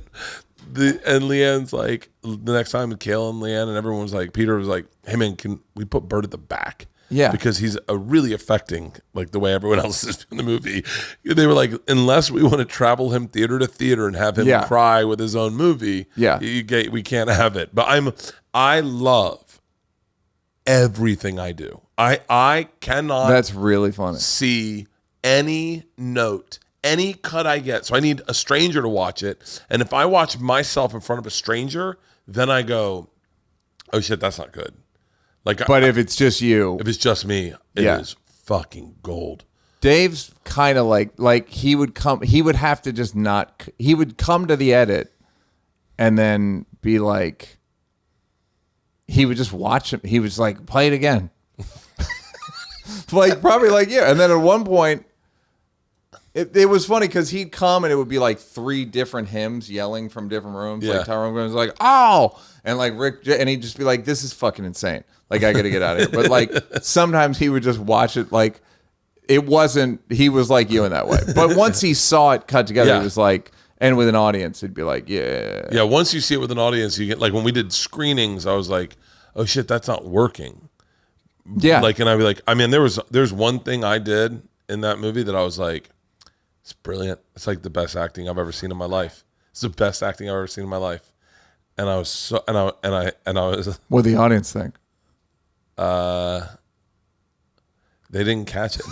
Leanne's like, the next time, Kayla and Leanne and everyone was like, Peter was like, hey man, can we put Bert at the back? Yeah. Because he's really affecting like the way everyone else is in the movie. They were like, unless we want to travel him theater to theater and have him cry with his own movie, we can't have it. But I love everything I do. I cannot That's really funny. see any note, any cut I get. So I need a stranger to watch it. And if I watch myself in front of a stranger, then I go, oh shit, that's not good. But if it's just you, if it's just me, it is fucking gold. Dave's kind of like he would have to just not, he would come to the edit and then be like, he would just watch him. He was like, play it again. Probably like, yeah. And then at one point, it was funny because he'd come and it would be like 3 different hymns yelling from different rooms. Yeah. Like Tyrone was like, oh, and like Rick, and he'd just be like, this is fucking insane. Like, I got to get out of here. But like sometimes he would just watch it like it wasn't, he was like you in that way. But once he saw it cut together, it was like, and with an audience, it'd be like, yeah. Yeah, once you see it with an audience, you get, like when we did screenings, I was like, oh shit, that's not working. Yeah. Like, and I'd be like, I mean, there's one thing I did in that movie that I was like, it's brilliant. It's like the best acting I've ever seen in my life. It's the best acting I've ever seen in my life. And I was so, and I was. What did the audience think? They didn't catch it.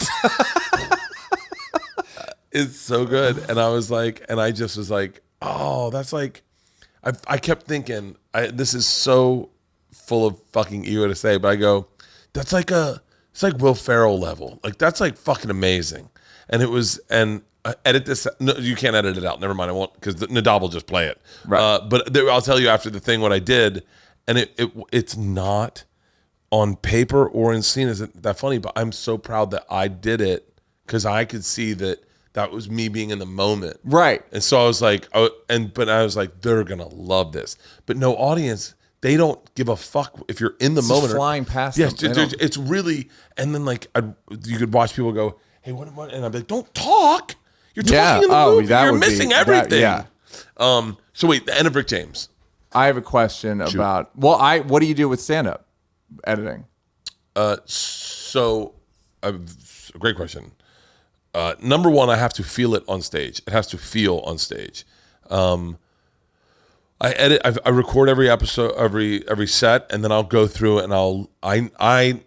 It's so good. And I was like, and I just was like, oh, that's like, I kept thinking, this is so full of fucking ego to say, but I go, it's like Will Ferrell level. Like, that's like fucking amazing. And it was, and edit this. No, you can't edit it out. Never mind. I won't, because Nadav will just play it. Right. But I'll tell you after the thing what I did. And it's not on paper or in scene isn't that funny, but I'm so proud that I did it because I could see that was me being in the moment. Right. And so I was like, but I was like, they're going to love this. But no audience, they don't give a fuck if you're in the It's moment. just flying past them. them. It's really, and then like, you could watch people go, hey, what, and I'd be like, don't talk. You're talking in the movie. You're missing everything. So wait, the end of Rick James. I have a question about, what do you do with stand-up editing? So, a great question. Number one, I have to feel it on stage. It has to feel on stage. I edit. I record every episode, every set, and then I'll go through it, and I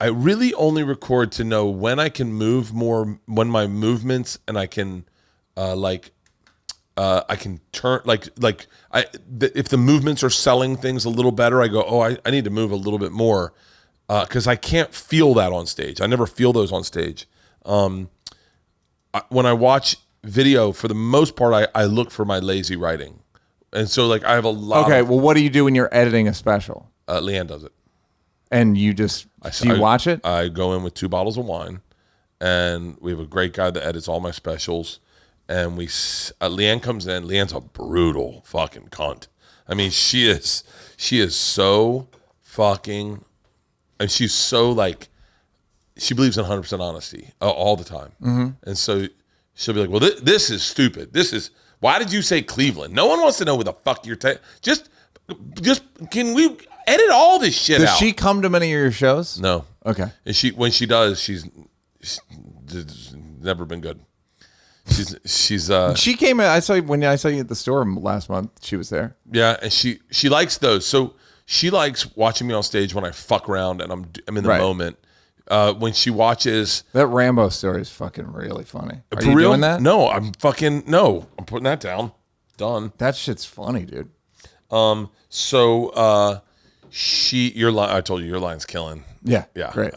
really only record to know when I can move more, when my movements, and I can I can turn if the movements are selling things a little better, I go, oh, I need to move a little bit more because I can't feel that on stage. I never feel those on stage. When I watch video, for the most part, I look for my lazy writing, and so like I have a lot. Okay, well, what do you do when you're editing a special? Leanne does it, and you just do you watch it? I go in with 2 bottles of wine, and we have a great guy that edits all my specials. And Leanne comes in. Leanne's a brutal fucking cunt. I mean, she is so fucking, and she's so like, she believes in 100% honesty all the time. Mm-hmm. And so she'll be like, well, this is stupid. Why did you say Cleveland? No one wants to know where the fuck you're just can we edit all this shit out? Does she come to many of your shows? No. Okay. And when she does, she's never been good. She came in. I saw you at the store last month. She was there. Yeah, and she likes those. So she likes watching me on stage when I fuck around and I'm in the moment. When she watches that Rambo story is fucking really funny. Are for you real? doing that? No, I'm putting that down. Done. That shit's funny, dude. So your line. I told you your line's killing. Yeah. Great.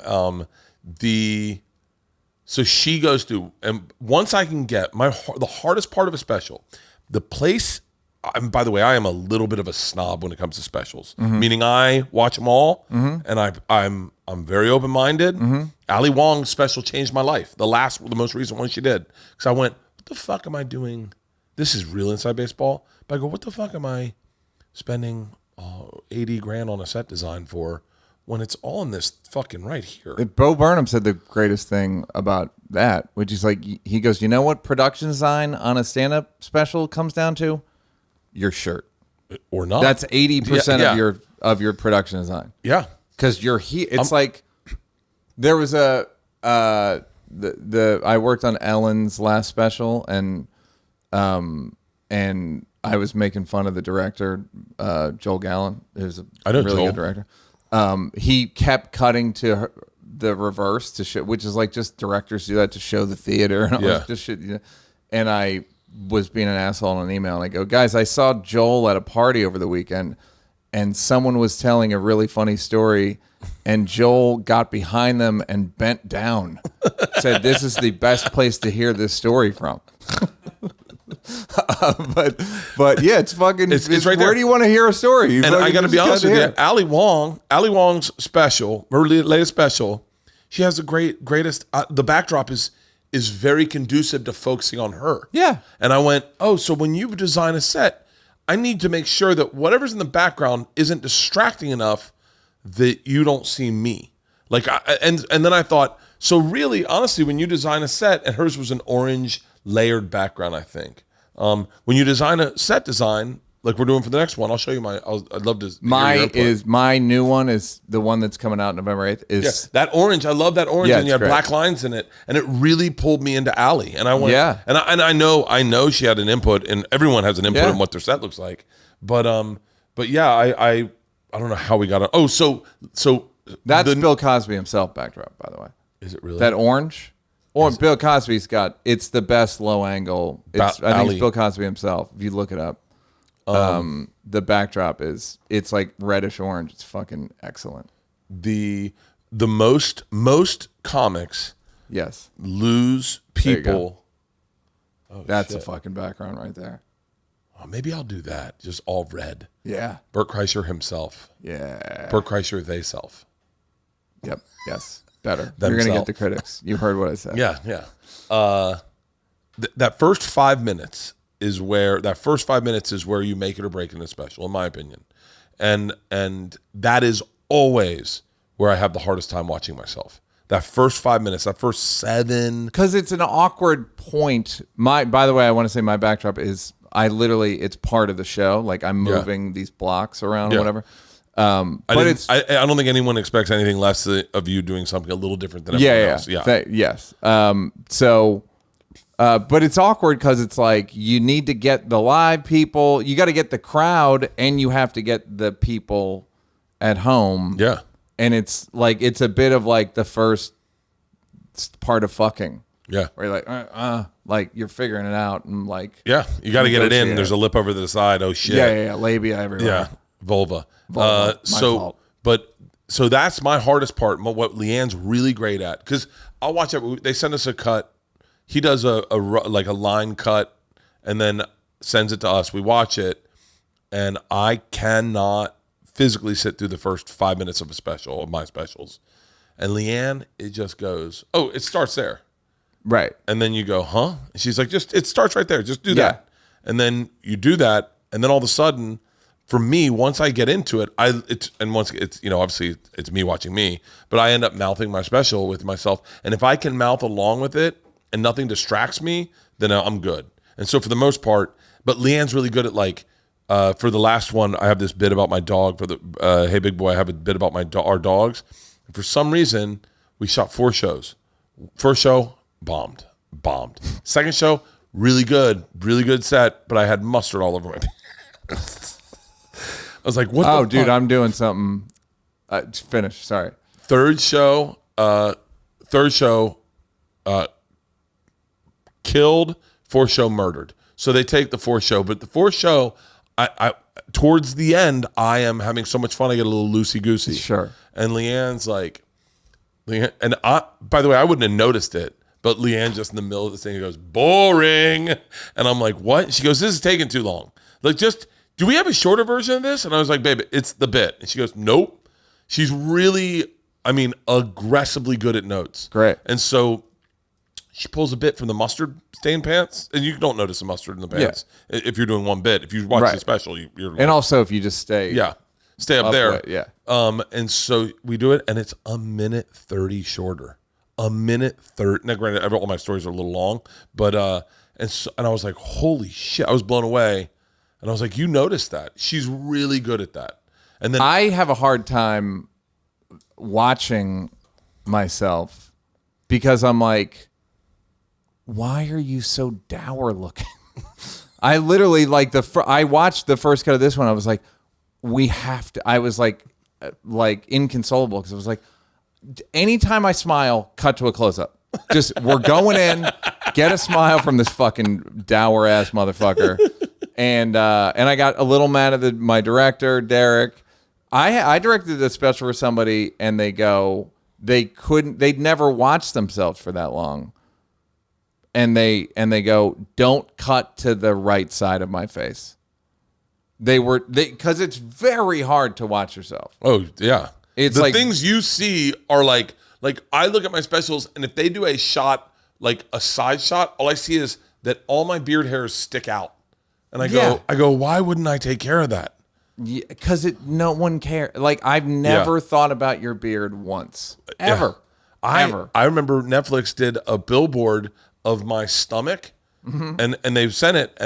So she goes through, and once I can get the hardest part of a special, the place. By the way, I am a little bit of a snob when it comes to specials. Mm-hmm. Meaning I watch them all, and I'm very open minded. Mm-hmm. Ali Wong's special changed my life. The most recent one she did, because I went, what the fuck am I doing? This is real inside baseball. But I go, what the fuck am I spending $80,000 on a set design for when it's all in this fucking right here? Bo Burnham said the greatest thing about that, which is like, he goes, you know what production design on a stand-up special comes down to? Your shirt. Or not. That's 80% of your production design. Yeah. Because you're here. It's like, there was I worked on Ellen's last special, and I was making fun of the director, Joel Gallen, who's a really good director. He kept cutting to the reverse to show, which is like just directors do that to show the theater and all this shit. You know? And I was being an asshole on an email, and I go, guys, I saw Joel at a party over the weekend, and someone was telling a really funny story, and Joel got behind them and bent down, said, this is the best place to hear this story from. But yeah, it's fucking. It's right there. Where do you want to hear a story? And I got to be honest with you, Ali Wong's special, her latest special, she has the greatest. The backdrop is very conducive to focusing on her. Yeah. And I went, oh, so when you design a set, I need to make sure that whatever's in the background isn't distracting enough that you don't see me. Like, and then I thought, so really, honestly, when you design a set, and hers was an orange layered background, I think. When you design a set design, like we're doing for the next one, I'll show you I'd love to. My new one is the one that's coming out November 8th. That orange. I love that orange, and you have black lines in it, and it really pulled me into Ali. And I went, and I know she had an input, and everyone has an input in what their set looks like. But yeah, I don't know how we got it. Oh, so that's Bill Cosby himself backdrop, by the way. Is it really that orange? Or Bill Cosby's it's the best low angle. I think it's Bill Cosby himself. If you look it up. The backdrop it's like reddish orange. It's fucking excellent. The most comics lose people. Oh, that's a fucking background right there. Oh, maybe I'll do that. Just all red. Yeah. Bert Kreischer himself. Yeah. Bert Kreischer they self. Yep. Yes. Better. You're gonna get the critics. You heard what I said. Yeah. That first 5 minutes is where you make it or break in the special, in my opinion, and that is always where I have the hardest time watching myself. That first 5 minutes, that first 7, because it's an awkward point. By the way, I want to say my backdrop is it's part of the show. Like I'm moving these blocks around or whatever. But I don't think anyone expects anything less of you doing something a little different than everyone else. Yes. But it's awkward because it's like you need to get the live people, you got to get the crowd, and you have to get the people at home. Yeah. And it's like it's a bit of like the first part of fucking. Yeah. Where you're like you're figuring it out and like. Yeah, you got to get it in. There's a lip over to the side. Oh shit. Yeah. Labia everywhere. Yeah. Vulva. Fault. So that's my hardest part. What Leanne's really great at, because I'll watch it. They send us a cut. He does a line cut and then sends it to us. We watch it, and I cannot physically sit through the first 5 minutes of my specials. And Leanne, it just goes, oh, it starts there. Right. And then you go, huh? And she's like, it starts right there. Just do that. And then you do that. And then all of a sudden, for me, once I get into it, once it's, obviously it's me watching me, but I end up mouthing my special with myself. And if I can mouth along with it and nothing distracts me, then I'm good. And so for the most part, but Leanne's really good at like, for the last one, I have this bit about my dog. For the Hey Big Boy, I have a bit about our dogs. And for some reason, we shot 4 shows. First show, bombed. Second show, really good set, but I had mustard all over my pants. I was like, what the dude, fuck? I'm doing something. Finish, sorry. Third show, killed. Fourth show, murdered. So they take the fourth show, but the fourth show, I towards the end, I am having so much fun. I get a little loosey-goosey. Sure. And Leanne's like, and by the way, I wouldn't have noticed it, but Leanne just in the middle of the thing goes, boring. And I'm like, what? She goes, this is taking too long. Like, do we have a shorter version of this? And I was like, babe, it's the bit. And she goes, nope. She's really, aggressively good at notes. Great. And so she pulls a bit from the mustard stained pants. And you don't notice the mustard in the pants if you're doing one bit. If you watch the special, you're and also if you just stay. Yeah. Stay up there. Yeah. And so we do it, and it's a minute 30 shorter. A minute 30. Now, granted, all my stories are a little long, but and I was like, holy shit! I was blown away, and I was like, you noticed that? She's really good at that. And then I have a hard time watching myself because I'm like, why are you so dour looking? I literally I watched the first cut of this one. I was like, we have to. I was like inconsolable because I was like, anytime I smile, cut to a close up. Just we're going in, get a smile from this fucking dour ass motherfucker. And I got a little mad at my director, Derek. I directed a special for somebody, and they'd never watched themselves for that long. And they go, don't cut to the right side of my face. Because it's very hard to watch yourself. oh yeah, It's the like- things you see are like I look at my specials, and if they do a shot like a side shot, all I see is that all my beard hairs stick out, and I go, why wouldn't I take care of that? Because no one cares. Like, I've never thought about your beard once. Ever. Ever. I remember Netflix did a billboard of my stomach, and they sent it,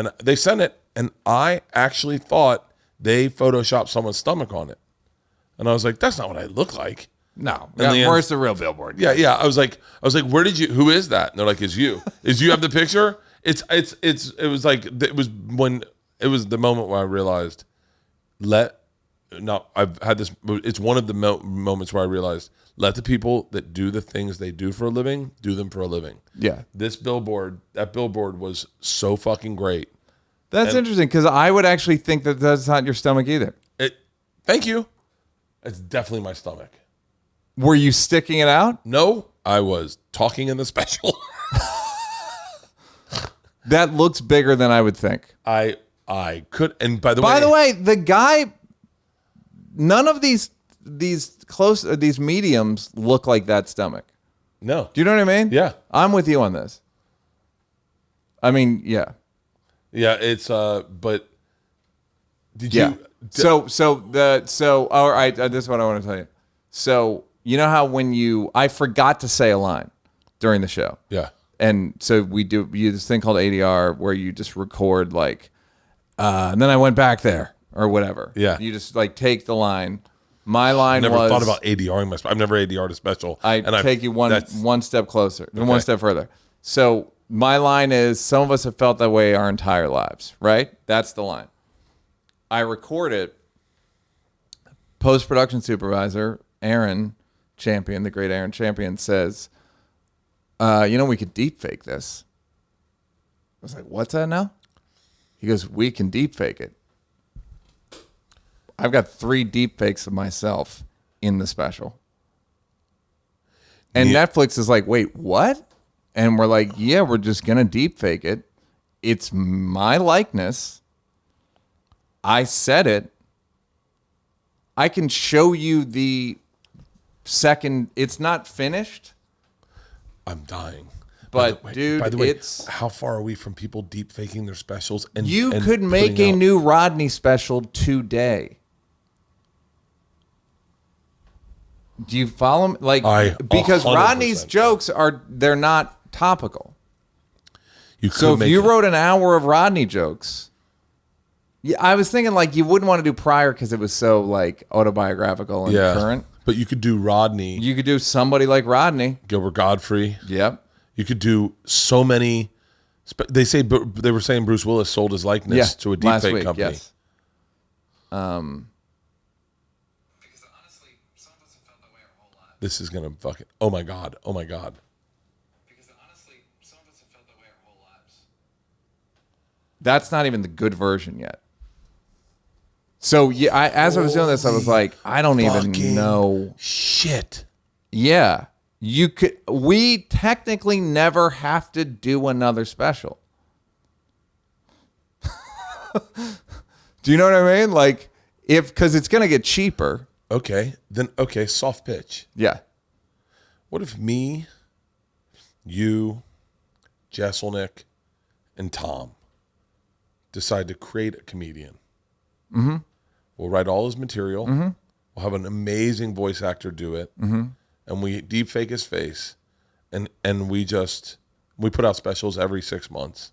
and I actually thought they photoshopped someone's stomach on it, and I was like, that's not what I look like. No. And Leanne's- Where's the real billboard? Yeah. I was like, who is that? And they're like, it's you. Is you have the picture? It was the moment where I realized, I've had this, it's one of the moments where I realized, let the people that do the things they do for a living, do them for a living. Yeah. That billboard was so fucking great. That's interesting, because I would actually think that that's not your stomach either. Thank you. It's definitely my stomach. Were you sticking it out? No, I was talking in the special. That looks bigger than I would think. I could, and by the way, the guy, none of these mediums look like that stomach. no. Do you know what I mean? Yeah. I'm with you on this. I mean, yeah. Yeah, it's but did Yeah. you So all right, this is what I want to tell you. So, you know how I forgot to say a line during the show. Yeah. And so we do this thing called ADR where you just record and then I went back there or whatever. Yeah. You just take the line. My line Never was, thought about ADRing my I've never ADR'd a special. I take you one step closer, Okay. one step further. So my line is, some of us have felt that way our entire lives, right? That's the line. I record it. Post-production supervisor, Aaron Champion, the great Aaron Champion, says, we could deep fake this. I was like, what's that now? He goes, we can deep fake it. I've got 3 deep fakes of myself in the special. And Netflix is like, wait, what? And we're like, yeah, we're just going to deep fake it. It's my likeness. I said it. I can show you the second. It's not finished. I'm dying. But dude, by the way, it's how far are we from people deep faking their specials? And you and could make putting a out- new Rodney special today. Do you follow me? Like, because 100% Rodney's jokes they're not topical. You could So if make you it- wrote an hour of Rodney jokes, yeah, I was thinking like you wouldn't want to do Pryor because it was so like autobiographical and current. but you could do Rodney, You could do somebody like Rodney. Gilbert Godfrey. Yep. You could do so many. They were saying Bruce Willis sold his likeness to a last deepfake week, company. yes. Because honestly, some of us have felt that way our whole lives. This is gonna fucking. Oh my god. Oh my god. Because honestly, some of us have felt that way our whole lives. That's not even the good version yet. So yeah, as I was doing this, I was like, I don't even Fucking know. Shit. Yeah, we technically never have to do another special. Do you know what I mean? Like, because it's gonna get cheaper. Okay. Soft pitch. Yeah. What if me, you, Jesselnick, and Tom decide to create a comedian? Mm-hmm. We'll write all his material. Mm-hmm. We'll have an amazing voice actor do it. Mm-hmm. And we deep fake his face. And we put out specials every 6 months.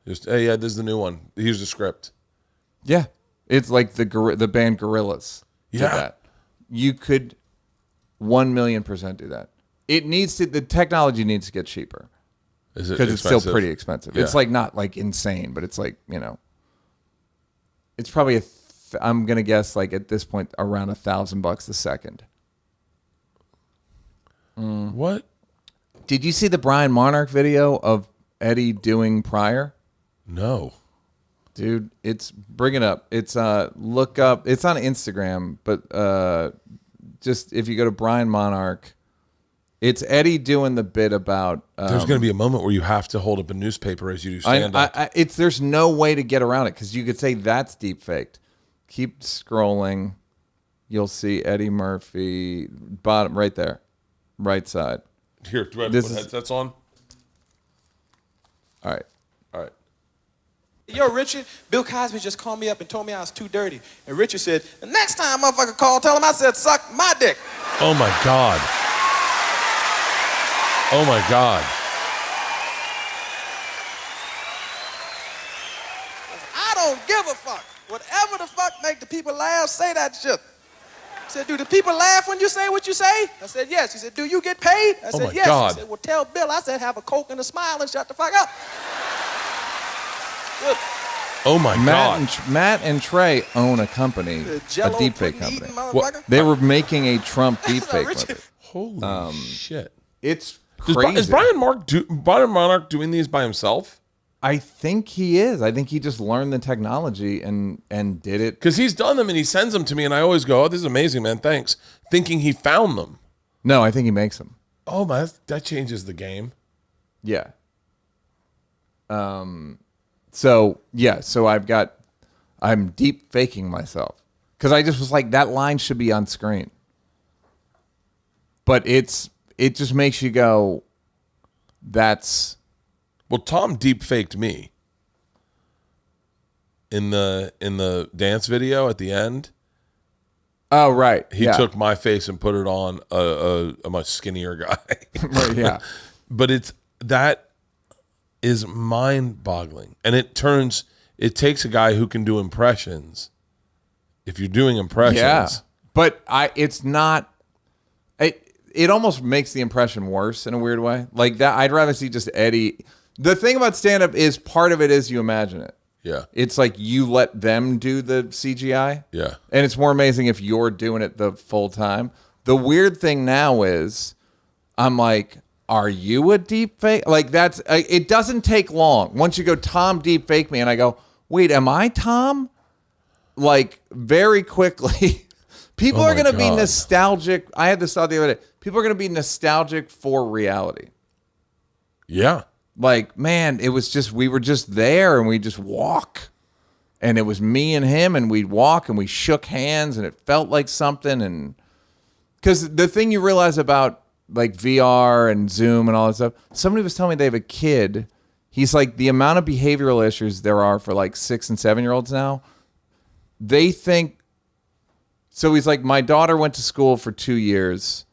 Just, hey, yeah, this is the new one. Here's the script. Yeah. It's like the band Gorillaz. did Yeah. that. You could 1,000,000% do that. The technology needs to get cheaper Is it because it's still expensive? pretty expensive. Yeah. It's like not like insane, but it's like, it's probably I'm going to guess like at this point around $1,000 a second. What? Did you see the Brian Monarch video of Eddie doing Pryor? No. Dude, bring it up. It's look up. It's on Instagram, but just if you go to Brian Monarch, it's Eddie doing the bit about. There's going to be a moment where you have to hold up a newspaper as you do stand up. There's no way to get around it because you could say that's deep faked. Keep scrolling, you'll see Eddie Murphy bottom right there, right side. Here, do I This put is- headsets on? All right. All right. Yo, Richard, Bill Cosby just called me up and told me I was too dirty. And Richard said, the next time motherfucker call, tell him I said, suck my dick. Oh my God. Oh my God. I don't give a fuck. Whatever the fuck make the people laugh, say that shit. He said, do the people laugh when you say what you say? I said, yes. He said, do you get paid? I said, my yes. God. He said, well, tell Bill. I said, have a Coke and a smile and shut the fuck up. Good. Oh my God. Matt and Trey own a company, a Jello deepfake pudding company. eating motherfucker. They were making a Trump That's deepfake Richard. with it. Holy shit. It's Is crazy. Brian Monarch doing these by himself? I think he is. I think he just learned the technology and did it. Because he's done them and he sends them to me and I always go, oh, this is amazing, man. Thanks. Thinking he found them. No, I think he makes them. Oh my, that changes the game. Yeah. So I'm deep faking myself because I just was like, that line should be on screen. But it just makes you go, that's. Well, Tom deep faked me in the dance video at the end. Oh, right. He took my face and put it on a much skinnier guy. Right, yeah. But that is mind-boggling, and it takes a guy who can do impressions. If you're doing impressions, Yeah. But it's not. It almost makes the impression worse in a weird way. Like that, I'd rather see just Eddie. The thing about stand-up is part of it is you imagine it. yeah, It's like you let them do the CGI. yeah. And it's more amazing if you're doing it the full time. The weird thing now is I'm like, are you a deep fake? Like it doesn't take long. Once you go, Tom deep fake me, and I go, wait, am I Tom? Like very quickly, people Oh are my going to be God. nostalgic. I had this thought the other day. People are going to be nostalgic for reality. Yeah. Like, man, we were just there and we just walk. And it was me and him and we'd walk and we shook hands and it felt like something. And because the thing you realize about like VR and Zoom and all that stuff. Somebody was telling me they have a kid. He's like, the amount of behavioral issues there are for like 6 and 7-year-olds now. They think, so he's like, my daughter went to school for 2 years.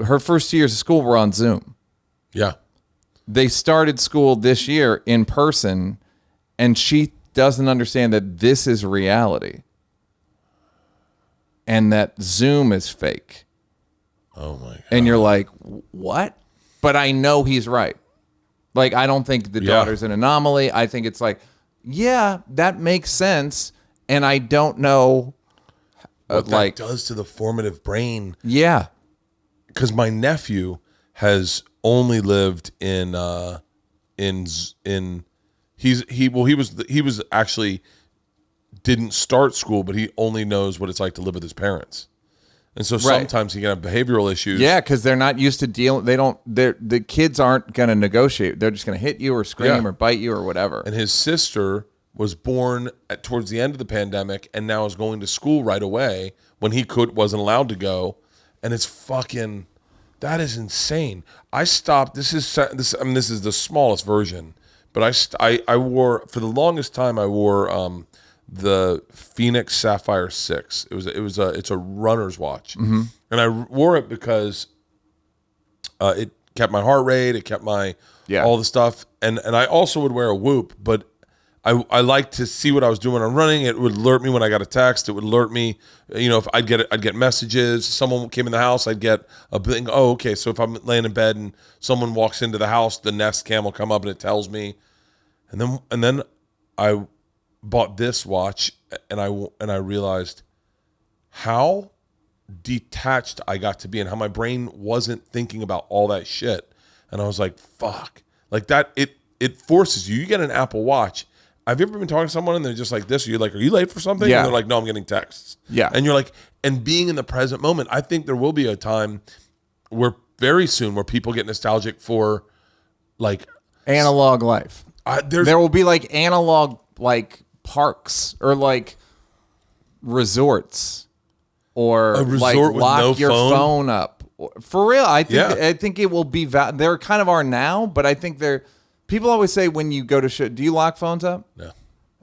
Her first 2 years of school were on Zoom. Yeah. They started school this year in person, and she doesn't understand that this is reality and that Zoom is fake. Oh my God. And you're like, what? But I know he's right. Like, I don't think the daughter's an anomaly. I think it's like, yeah, that makes sense. And I don't know what like that does to the formative brain. Yeah. Because my nephew has only lived he was actually didn't start school, but he only knows what it's like to live with his parents. And so sometimes he can have behavioral issues. Yeah, because they're not used to dealing. The kids aren't going to negotiate. They're just going to hit you or scream or bite you or whatever. And his sister was born towards the end of the pandemic and now is going to school right away when he wasn't allowed to go. And it's fucking, that is insane. I stopped. This is the smallest version, but I wore, for the longest time, I wore the Phoenix Sapphire 6. It's a runner's watch. Mm-hmm. And I wore it because it kept my heart rate, it kept my all the stuff. And I also would wear a Whoop, but I like to see what I was doing when I'm running. It would alert me when I got a text. It would alert me, if I'd get messages. Someone came in the house, I'd get a thing. Oh, okay. So if I'm laying in bed and someone walks into the house, the Nest Cam will come up and it tells me. And then I bought this watch and I realized how detached I got to be and how my brain wasn't thinking about all that shit. And I was like, fuck. Like that, it forces you. You get an Apple Watch. Have you ever been talking to someone and they're just like this? You're like, are you late for something? Yeah. And they're like, no, I'm getting texts. Yeah. And you're like, and being in the present moment, I think there will be a time very soon where people get nostalgic for like analog life. There will be like analog like parks or like resorts or a resort like with lock no your phone up. For real, I think it will be. There kind of are now, but I think people always say when you go to do you lock phones up? No.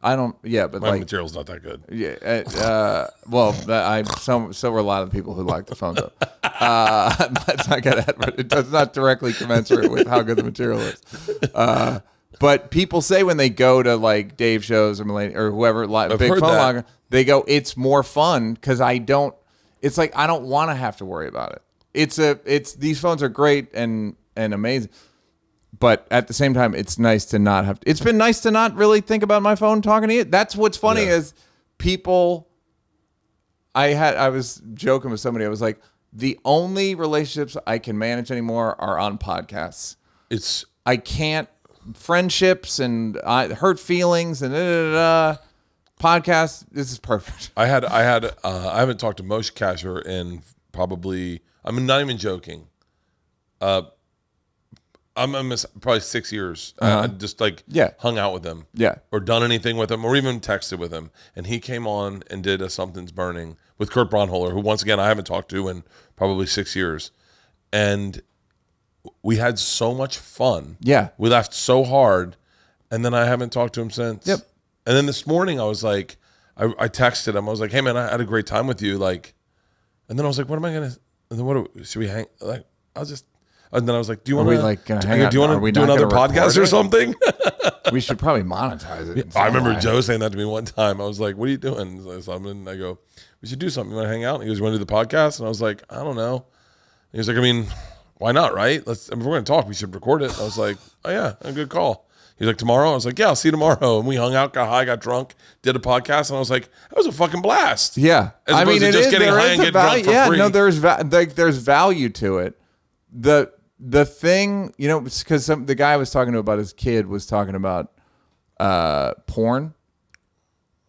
I don't. Yeah, but my material's not that good. Yeah. So were a lot of the people who lock the phones up. Let's not get at it. It does not directly commensurate with how good the material is. But people say when they go to like Dave shows or Mulaney or whoever, big phone locker, they go, it's more fun because it's like I don't want to have to worry about it. These phones are great and amazing. But at the same time, it's nice to not have to. It's been nice to not really think about my phone talking to you. That's what's funny is people. I was joking with somebody. I was like, the only relationships I can manage anymore are on podcasts. I can't friendships and hurt feelings and podcasts. This is perfect. I haven't talked to Moshe Kasher in probably. I'm not even joking. I'm probably 6 years. I just hung out with him, or done anything with him, or even texted with him. And he came on and did a Something's Burning with Kurt Braunholer, who once again I haven't talked to in probably 6 years, and we had so much fun. Yeah, we laughed so hard, and then I haven't talked to him since. Yep. And then this morning I was like, I texted him. I was like, hey man, I had a great time with you. Like, and then I was like, what am I gonna? And then should we hang? Like, And then I was like, do you want to do another podcast or something? We should probably monetize it. I remember Joe saying that to me one time. I was like, what are you doing? And I go, we should do something. You want to hang out? And he goes, you want to do the podcast? And I was like, I don't know. And he was like, I mean, why not, right? If we're going to talk, we should record it. And I was like, oh yeah, a good call. He's like, tomorrow? I was like, yeah, I'll see you tomorrow. And we hung out, got high, got drunk, did a podcast. And I was like, that was a fucking blast. Yeah. As opposed to just getting high and getting drunk for free. No, there's value to it. The thing, because the guy I was talking to about his kid was talking about porn.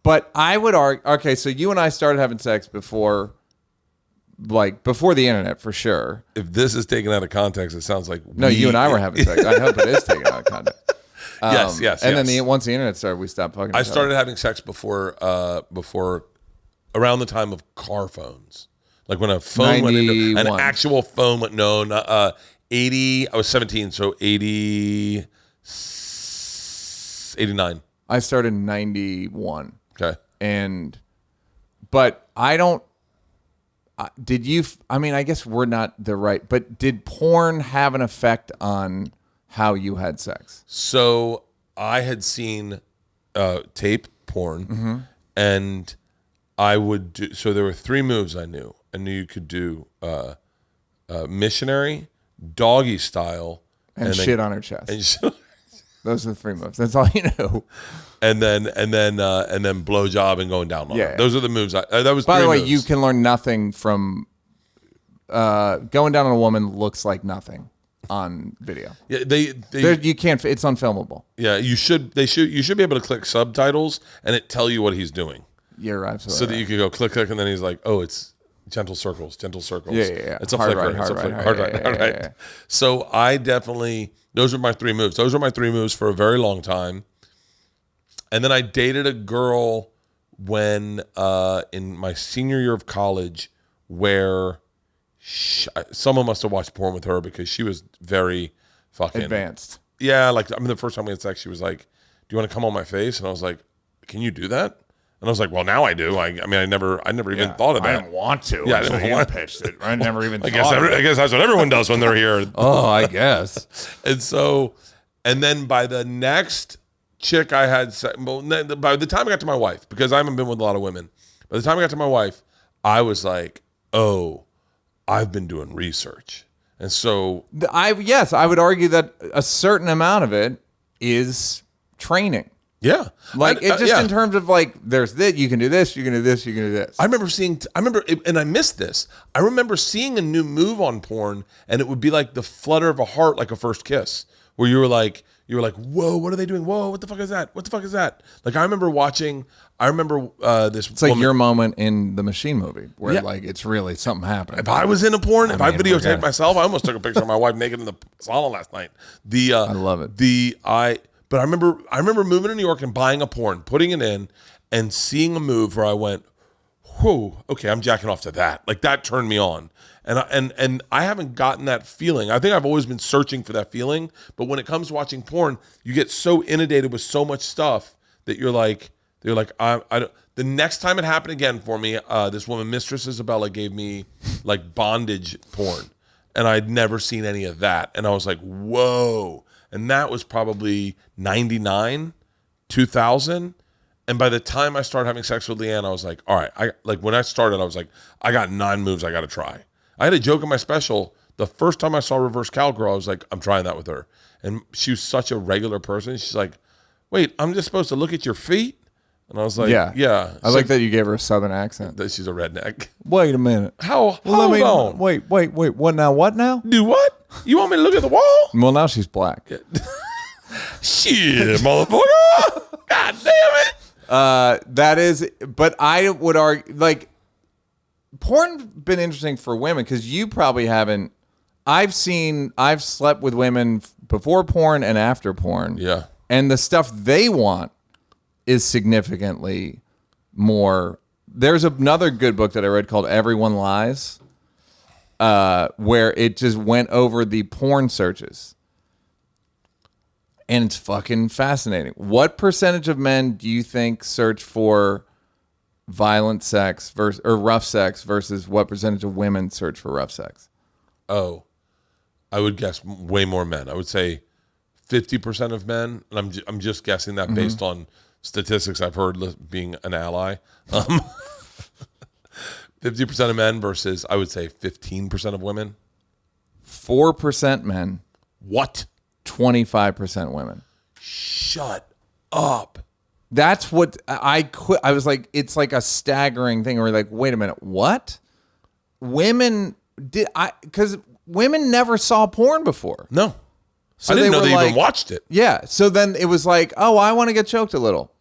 But I would argue, okay, so you and I started having sex before the internet, for sure. If this is taken out of context, it sounds like no, you and I were having sex. I hope it is taken out of context. Yes. And then once the internet started, we stopped fucking. I started having sex before around the time of car phones. Like when a phone went into an 91. actual phone went, no, not, 80, I was 17, so 80, 89. I started in 91. Okay. But I don't, did you, I mean, I guess we're not the right, but did porn have an effect on how you had sex? So I had seen tape porn, and I would do, so there were 3 moves I knew. I knew you could do missionary, doggy style, And then- shit on her chest. and Those are the 3 moves. That's all you know. and then blowjob and going down on Yeah. her. Those are the moves. That was. By the 3 way, moves. you can learn nothing from going down on a woman looks like nothing on video. Yeah, You can't. It's unfilmable. yeah, you should be able to click subtitles and it tell you what he's doing, You're absolutely so that right. you could go click, and then he's like, oh, it's gentle circles. Yeah. It's a Hard flicker. right, It's a hard flicker. right, Hard yeah, right. yeah, Hard yeah, right. yeah. So I definitely, those were my 3 moves. Those were my 3 moves for a very long time. And then I dated a girl when in my senior year of college where someone must have watched porn with her because she was very fucking Advanced. Yeah, like I mean, the first time we had sex, she was like, "Do you want to come on my face?" And I was like, "Can you do that?" And I was like, "Well, now I do." I mean, I never even thought of that. I didn't want to. Yeah, I until didn't you want- pitched it. I never even I thought of it. guess that's what everyone does when they're here. Oh, I guess. And so, and then by the next chick I had, by the time I got to my wife, because I haven't been with a lot of women, by the time I got to my wife, I was like, oh, I've been doing research. And so, I would argue that a certain amount of it is training. yeah. Like And, it just yeah. in terms of like, there's this, you can do this, you can do this, you can do this. I remember, and I missed this. I remember seeing a new move on porn, and it would be like the flutter of a heart, like a first kiss, where you were like, whoa, what are they doing? Whoa, what the fuck is that? What the fuck is that? Like I remember this. It's like your moment in the Machine movie where Yeah. like it's really something happening. If I was in a porn, if I mean, videotaped forget it. myself, I almost took a picture of my wife naked in the salon last night. I love it. But I remember moving to New York and buying a porn, putting it in, and seeing a move where I went, whoa, okay, I'm jacking off to that. Like that turned me on. And I haven't gotten that feeling. I think I've always been searching for that feeling. But when it comes to watching porn, you get so inundated with so much stuff that you're like, I don't. The next time it happened again for me, this woman, Mistress Isabella, gave me like bondage porn, and I'd never seen any of that. And I was like, whoa. And that was probably 99, 2000. And by the time I started having sex with Leanne, I was like, all right. When I started, I was like, I got 9 moves I got to try. I had a joke in my special. The first time I saw Reverse Cowgirl, I was like, I'm trying that with her. And she was such a regular person. She's like, wait, I'm just supposed to look at your feet? And I was like, yeah. I like that you gave her a southern accent. that she's a redneck. Wait a minute. Hold Let me, on. Wait. What now? What now? Do what? You want me to look at the wall? Well, now she's black. Shit, motherfucker. God damn it. That is, but I would argue, like, porn's been interesting for women because you probably haven't. I've slept with women before porn and after porn. Yeah. And the stuff they want is significantly more. There's another good book that I read called Everyone Lies, where it just went over the porn searches. And it's fucking fascinating. What percentage of men do you think search for violent sex or rough sex versus what percentage of women search for rough sex? Oh, I would guess way more men. I would say 50% of men, and I'm just guessing that based on statistics I've heard being an ally. 50% of men versus I would say 15% of women. 4% men, What? 25% women. Shut up. That's what I quit. I was like, it's like a staggering thing. Where you're like, wait a minute, what? Women because women never saw porn before. No. So I didn't know were they like, even watched it. Yeah. So then it was like, oh, I want to get choked a little.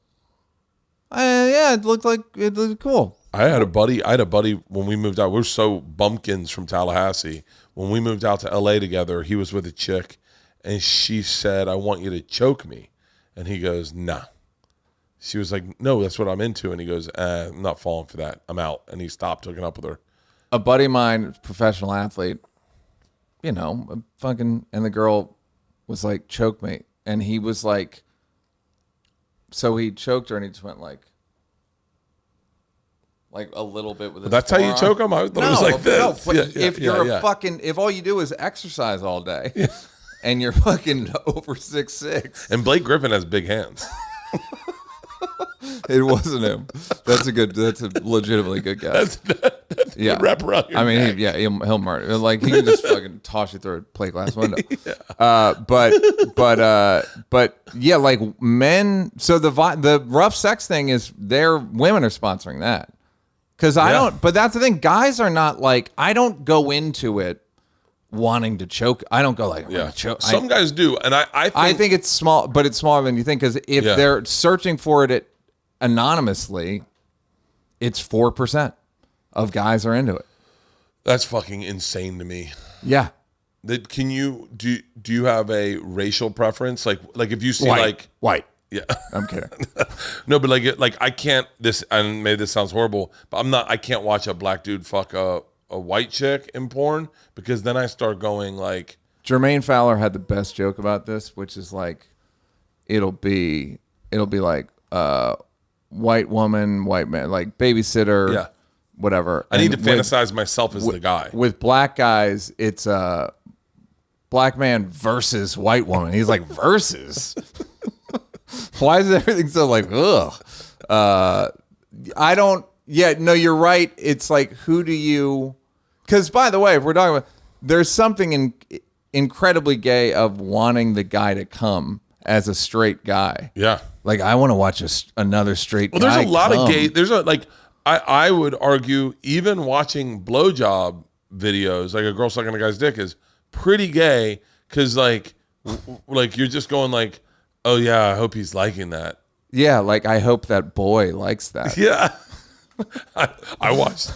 Yeah, it looked cool. I had a buddy when we moved out. We were so bumpkins from Tallahassee. When we moved out to LA together, he was with a chick and she said, I want you to choke me. And he goes, nah. She was like, no, that's what I'm into. And he goes, I'm not falling for that. I'm out. And he stopped hooking up with her. a buddy of mine, professional athlete, you know, fucking, and the girl was like, choke me. And he was like, so he choked her and he just went like a little bit with his That's how you forearm. choke them? I thought it was like this. No, Yeah, if you're a fucking, if all you do is exercise all day and you're fucking over 6'6". And Blake Griffin has big hands. It wasn't him. That's a legitimately good guy. That's Yeah. the wrap around your I mean, neck. he'll murder. Like he can just fucking toss you through a plate glass window. But yeah, like men. So the rough sex thing is women are sponsoring that because I don't. But that's the thing. Guys are not like, I don't go into it wanting to choke. I don't go like, I'm gonna choke. Some guys do, and I think it's small, but it's smaller than you think because if they're searching for it anonymously, it's 4% of guys are into it. that's fucking insane to me. Yeah. That can you do you have a racial preference? Like if you see White. yeah. I'm kidding. No, but like I can't and maybe this sounds horrible, but I can't watch a black dude fuck a white chick in porn because then I start going like Jermaine Fowler had the best joke about this, which is like, it'll be like white woman, white man, like babysitter, whatever. I need to fantasize myself as the guy. With black guys, it's black man versus white woman. He's like, versus? Why is everything so like, ugh? I don't, no, you're right. It's like, who do you, because by the way, if we're talking about, there's something incredibly gay of wanting the guy to come as a straight guy. Yeah. Like, I want to watch another straight guy. Well, there's a lot come. of gay. There's a like. I would argue even watching blowjob videos, like a girl sucking a guy's dick, is pretty gay because like you're just going like, oh yeah, I hope he's liking that. Yeah, like I hope that boy likes that. Yeah. I watched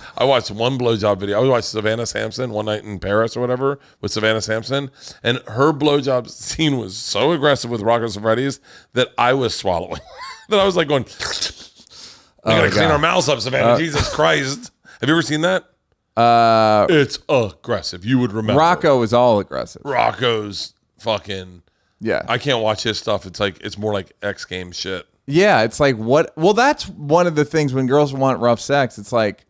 one blowjob video. I watched Savannah Sampson One Night in Paris or whatever with Savannah Sampson, and her blowjob scene was so aggressive with Rocco Siffredi's that I was swallowing. That I was like going, we gotta clean our mouths up, Savannah. Jesus Christ. Have you ever seen that? It's aggressive. You would remember. Rocco is all aggressive. Rocco's fucking. Yeah. I can't watch his stuff. It's more like X Games shit. Yeah, it's like what? Well, that's one of the things when girls want rough sex. It's like,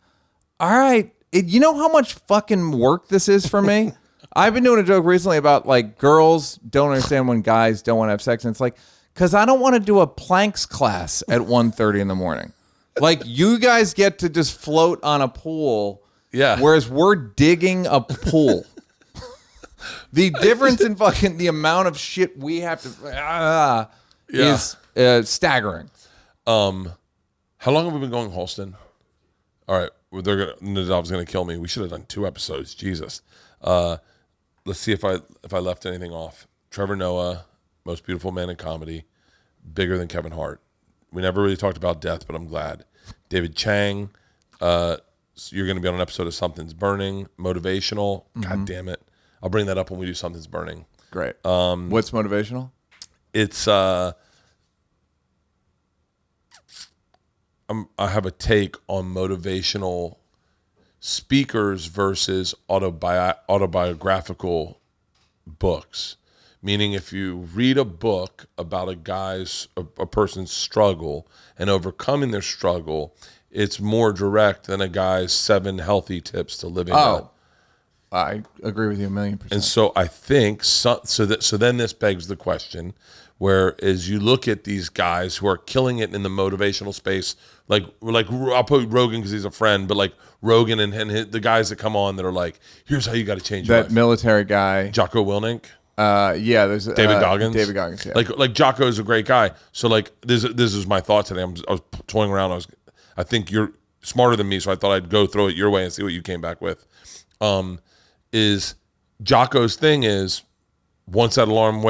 all right, you know how much fucking work this is for me? I've been doing a joke recently about like girls don't understand when guys don't want to have sex, and it's like, because I don't want to do a planks class at 1:30 in the morning. Like you guys get to just float on a pool, whereas we're digging a pool. The difference in fucking the amount of shit we have to is staggering. How long have we been going, Holston? All right, Nadav's gonna kill me. We should have done 2 episodes. Jesus. Let's see if I left anything off. Trevor Noah, most beautiful man in comedy, bigger than Kevin Hart. We never really talked about death, but I'm glad. David Chang, so you're gonna be on an episode of Something's Burning, motivational. God damn it. I'll bring that up when we do Something's Burning. Great. What's motivational? It's I have a take on motivational speakers versus autobiographical books. Meaning, if you read a book about a person's struggle and overcoming their struggle, it's more direct than a guy's 7 healthy tips to living. I agree with you 1,000,000%. And so I think so then this begs the question, whereas you look at these guys who are killing it in the motivational space, like I'll put Rogan because he's a friend, but like Rogan and the guys that come on that are like, here's how you got to change your that life. military guy, Jocko Willink. there's David Goggins. David Goggins, yeah. Like Jocko is a great guy. So like this is my thought today. I was toying around. I think you're smarter than me, so I thought I'd go throw it your way and see what you came back with. Is Jocko's thing is once that alarm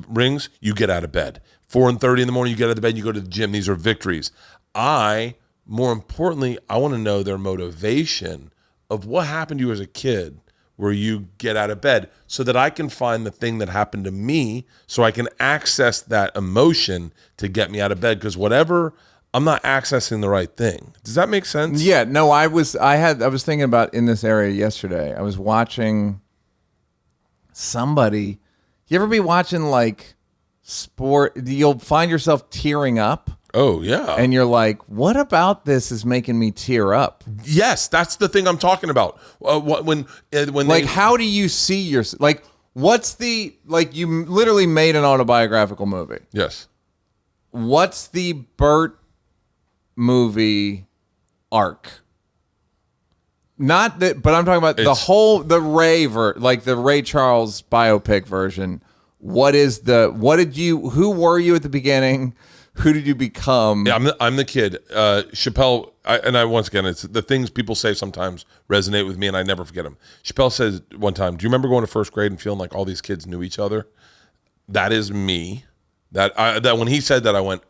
rings, you get out of bed. 4:30 in the morning, you get out of bed, you go to the gym. These are victories. More importantly, I want to know their motivation of what happened to you as a kid where you get out of bed so that I can find the thing that happened to me so I can access that emotion to get me out of bed. Because whatever I'm not accessing the right thing. Does that make sense? Yeah, no, I was thinking about in this area yesterday. I was watching somebody. You ever be watching like sport? You'll find yourself tearing up. Oh yeah. And you're like, what about this is making me tear up? Yes, that's the thing I'm talking about. When Like, how do you see your like? What's the like? You literally made an autobiographical movie. Yes. What's the Bert movie arc? Not that, but I'm talking about the Ray Charles biopic version. Who were you at the beginning? Who did you become? Yeah, I'm the kid. Chappelle, once again, it's the things people say sometimes resonate with me, and I never forget them. Chappelle says one time, "Do you remember going to first grade and feeling like all these kids knew each other?" That is me. That when he said that, I went,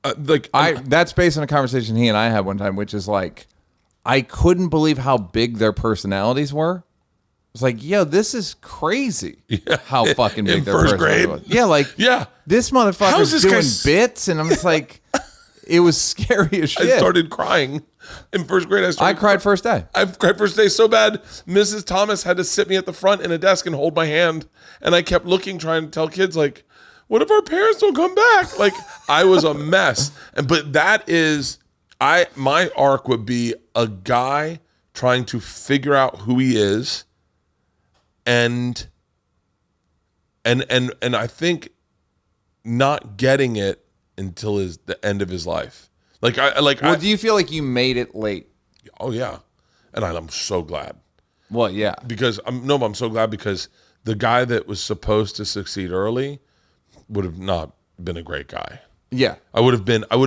That's based on a conversation he and I had one time, which is like, I couldn't believe how big their personalities were. It's like, yo, this is crazy. Yeah. How fucking big In their first personality grade? was. Yeah, like, yeah, this motherfucker's this doing guy bits, and I'm just like, it was scary as shit. I started crying in first grade. I cried first day. I cried first day so bad. Mrs. Thomas had to sit me at the front in a desk and hold my hand, and I kept looking, trying to tell kids like, "What if our parents don't come back?" Like, I was a mess. But that is, my arc would be a guy trying to figure out who he is, and I think not getting it until the end of his life. Do you feel like you made it late? Oh yeah, and I'm so glad. Well, yeah, Because I'm so glad because the guy that was supposed to succeed early would have not been a great guy. yeah. I would have been an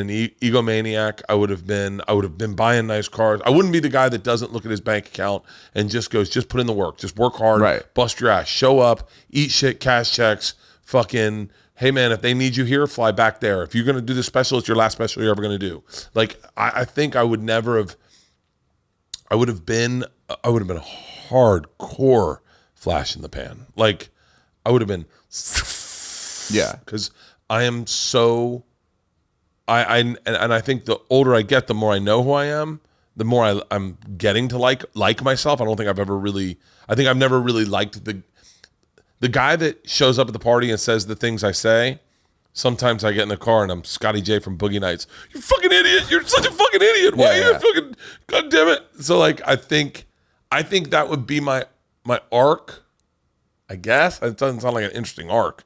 egomaniac. I would have been buying nice cars. I wouldn't be the guy that doesn't look at his bank account and just goes, just put in the work, just work hard, Right. Bust your ass, show up, eat shit, cash checks, fucking, hey man, if they need you here, fly back there. If you're going to do this special, it's your last special you're ever going to do. Like, I think I would have been hardcore flash in the pan. Like, I would have been, Yeah. because I am so, and I think the older I get, the more I know who I am, the more I'm getting to like myself. I think I've never really liked the guy that shows up at the party and says the things I say. Sometimes I get in the car and I'm Scotty J from Boogie Nights. You fucking idiot! You're such a fucking idiot. Why are you fucking? God damn it! So like, I think that would be my arc. I guess it doesn't sound like an interesting arc,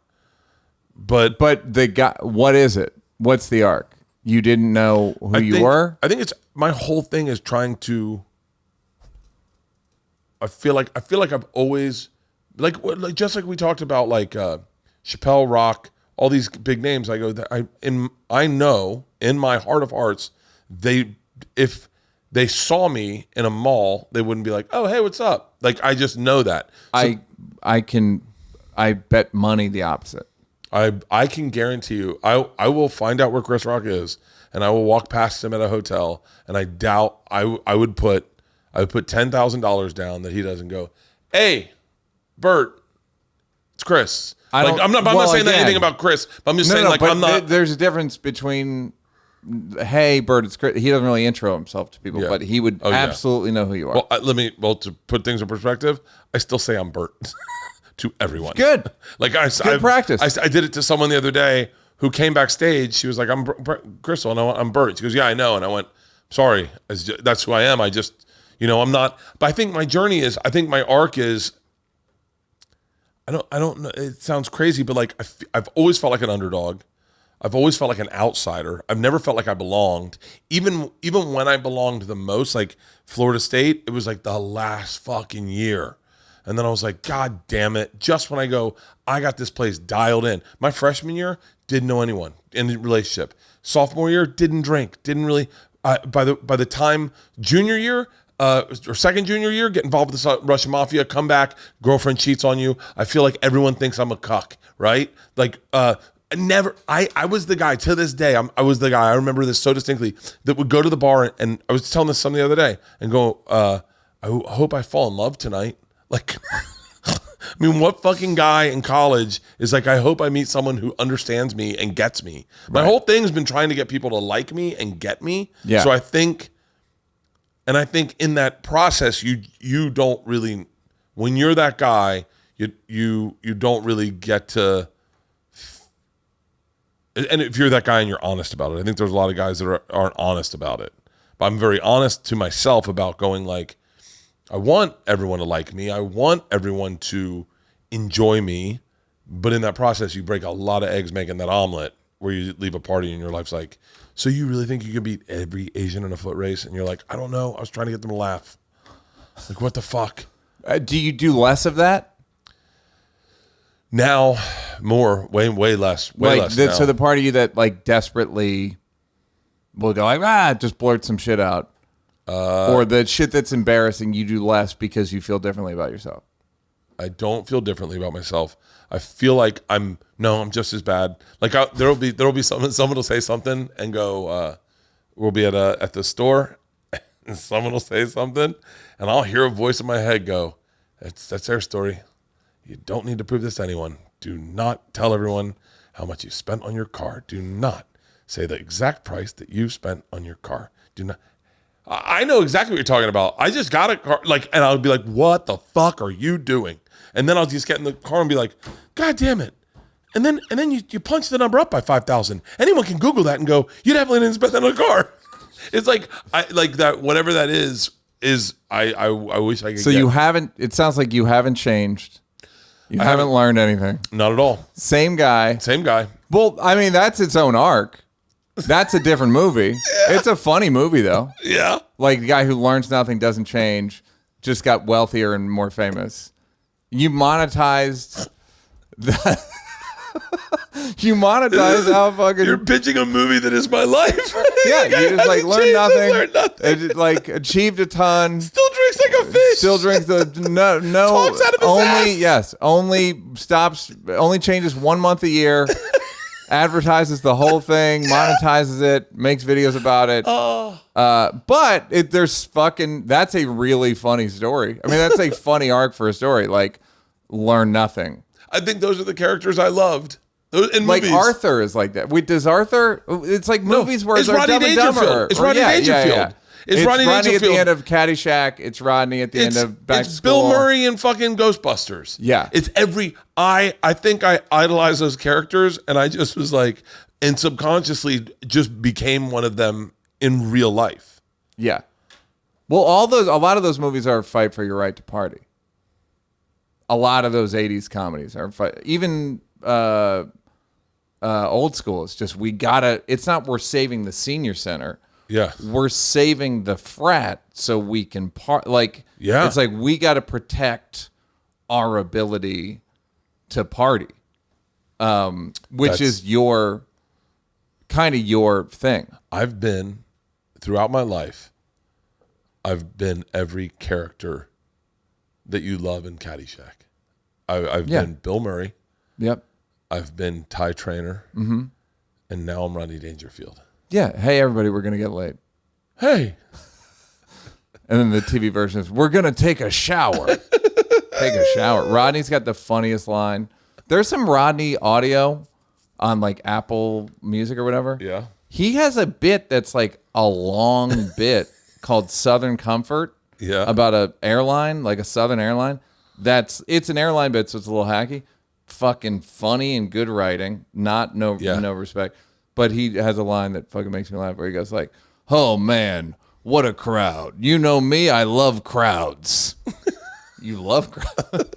but the guy, what is it? What's the arc? You didn't know who you were? I think it's my whole thing is trying to. I feel like I've always like just like we talked about like Chappelle, Rock, all these big names. I go I know in my heart of hearts if they saw me in a mall, they wouldn't be like, oh hey, what's up? Like, I just know that. So, I bet money the opposite. I can guarantee you, I will find out where Chris Rock is, and I will walk past him at a hotel, and I doubt I would put $10,000 down that he doesn't go, hey, Bert, it's Chris. I'm not saying anything about Chris, but I'm just saying I'm not. There's a difference between, hey, Bert, it's Chris. He doesn't really intro himself to people, but he would absolutely know who you are. Well, to put things in perspective, I still say I'm Bert to everyone. Good. Like good practice. I did it to someone the other day who came backstage. She was like, "I'm Crystal," and I'm Bert. She goes, "Yeah, I know." And I went, "Sorry, that's who I am. I just, I'm not." But I think my journey is. I think my arc is. I don't know. It sounds crazy, but like I've always felt like an underdog. I've always felt like an outsider. I've never felt like I belonged. Even when I belonged the most, like Florida State, it was like the last fucking year. And then I was like, God damn it. Just when I got this place dialed in. My freshman year, didn't know anyone in a relationship. Sophomore year, didn't drink. Didn't really, by the time junior year, or second junior year, get involved with the Russian mafia, come back, girlfriend cheats on you. I feel like everyone thinks I'm a cuck, right? Like, I was the guy to this day. I was the guy. I remember this so distinctly, that would go to the bar and I was telling this something the other day and go, I hope I fall in love tonight. Like, I mean, what fucking guy in college is like, I hope I meet someone who understands me and gets me. My whole thing's been trying to get people to like me and get me. Yeah. So I think in that process, you don't really, when you're that guy, you don't really get to. And if you're that guy and you're honest about it, I think there's a lot of guys that aren't honest about it. But I'm very honest to myself about going like, I want everyone to like me. I want everyone to enjoy me. But in that process, you break a lot of eggs making that omelet where you leave a party and your life's like, so you really think you can beat every Asian in a foot race? And you're like, I don't know. I was trying to get them to laugh. Like, what the fuck? Do you do less of that? Now, more, way less, less now. So the part of you that like desperately will go like, just blurt some shit out. Or the shit that's embarrassing, you do less because you feel differently about yourself. I don't feel differently about myself. I feel like I'm just as bad. Like there'll be someone will say something and go, we'll be at the store and someone will say something and I'll hear a voice in my head go, that's their story. You don't need to prove this to anyone. Do not tell everyone how much you spent on your car. Do not say the exact price that you spent on your car. Do not. I know exactly what you're talking about. I just got a car, and I'll be like, what the fuck are you doing? And then I'll just get in the car and be like, God damn it. And then you punch the number up by 5,000. Anyone can Google that and go, you definitely didn't spend that on a car. It's like, I like that, whatever that is I wish I could So you haven't, it sounds like you haven't changed. You haven't learned anything. Not at all. Same guy. Well, I mean, that's its own arc. That's a different movie. Yeah. It's a funny movie, though. Yeah. Like the guy who learns nothing, doesn't change, just got wealthier and more famous. You monetized that. You monetize how fucking. You're pitching a movie that is my life. Yeah, you just like learn nothing. Like achieved a ton. Still drinks like a fish. Still drinks the no Talks out of his only ass. Yes, only changes 1 month a year. Advertises the whole thing, monetizes it, makes videos about it. But that's a really funny story. I mean, that's a funny arc for a story. Like, learn nothing. I think those are the characters I loved. In like movies. Arthur is like that. Wait, does Arthur? It's like movies where it's they're Rodney Dumb and Dumber. Dangerfield. It's Rodney Dangerfield. It's Rodney Rodney at Dangerfield. the end of Caddyshack. It's Rodney at the end of Back to School. Bill Murray and fucking Ghostbusters. Yeah. It's I think I idolized those characters and I just was like, and subconsciously just became one of them in real life. Yeah. Well, a lot of those movies are a fight for your right to party. A lot of those 80s comedies are fight. Even old school. It's just it's not we're saving the senior center. Yeah. We're saving the frat so we can yeah. It's like we got to protect our ability to party. Which is your thing. I've been throughout my life, I've been every character that you love in Caddyshack. I've been Bill Murray. Yep. I've been Ty Trainer. Mm-hmm. And now I'm Rodney Dangerfield. Yeah. Hey, everybody, we're going to get laid. Hey. And then the TV version is, we're going to take a shower. Take a shower. Rodney's got the funniest line. There's some Rodney audio on like Apple Music or whatever. Yeah. He has a bit that's like a long bit called Southern Comfort. Yeah. About a airline, like a Southern airline. It's an airline bit, so it's a little hacky. Fucking funny and good writing. No respect. But he has a line that fucking makes me laugh where he goes like, oh man, what a crowd. You know me, I love crowds. You love crowds?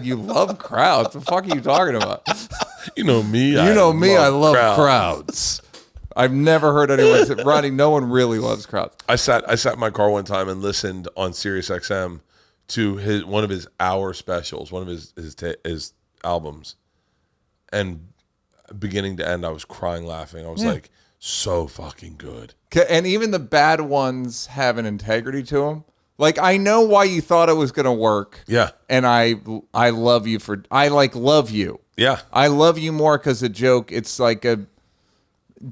You love crowds? What the fuck are you talking about? You know me, I love crowds. I've never heard anyone say, Rodney, no one really loves crowds. I sat in my car one time and listened on Sirius XM to one of his hour specials, one of his albums, and beginning to end, I was crying laughing. I was like, so fucking good. And even the bad ones have an integrity to them. Like, I know why you thought it was going to work. Yeah. And I love you love you. Yeah. I love you more because the joke, it's like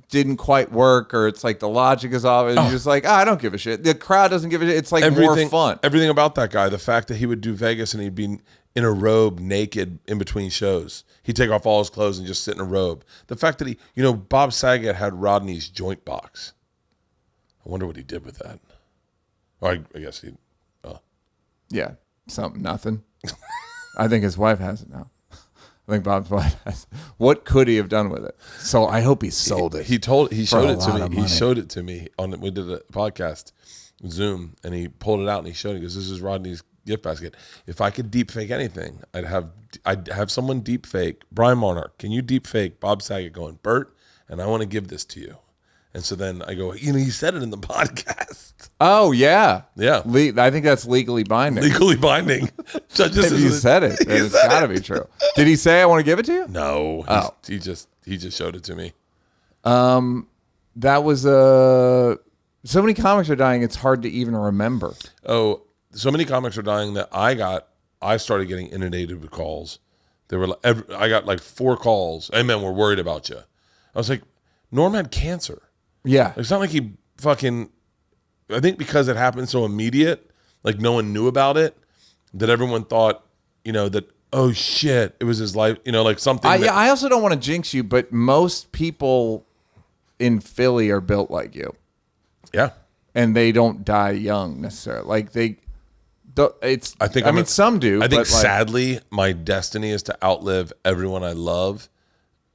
didn't quite work, or it's like the logic is off. And you're just like, I don't give a shit. The crowd doesn't give a shit. It's like more fun. Everything about that guy, the fact that he would do Vegas and he'd be in a robe, naked in between shows. He'd take off all his clothes and just sit in a robe. The fact that Bob Saget had Rodney's joint box. I wonder what he did with that. Or I guess he. Yeah, nothing. I think his wife has it now. I think Bob's wife has it. What could he have done with it? So I hope he sold it. He showed it to me. He Showed it to me we did a podcast, Zoom, and he pulled it out and he showed it. He goes, "This is Rodney's gift basket. If I could deep fake anything, I'd have someone deep fake Brian Monarch. Can you deep fake Bob Saget going, Bert? And I want to give this to you." And so then I go, he said it in the podcast. Oh, yeah. Yeah. I think that's legally binding. Legally binding. If you said it, then it's got to be true. Did he say, I want to give it to you? No. Oh. He just showed it to me. That was so many comics are dying, it's hard to even remember. Oh, so many comics are dying that I started getting inundated with calls. I got like 4 calls. Hey, man, we're worried about you. I was like, Norm had cancer. Yeah. It's not like he fucking, I think because it happened so immediate, like no one knew about it, that everyone thought, that, oh shit, it was his life, like something. I also don't want to jinx you, but most people in Philly are built like you. Yeah. And they don't die young necessarily. Like some do. I think but sadly, my destiny is to outlive everyone I love.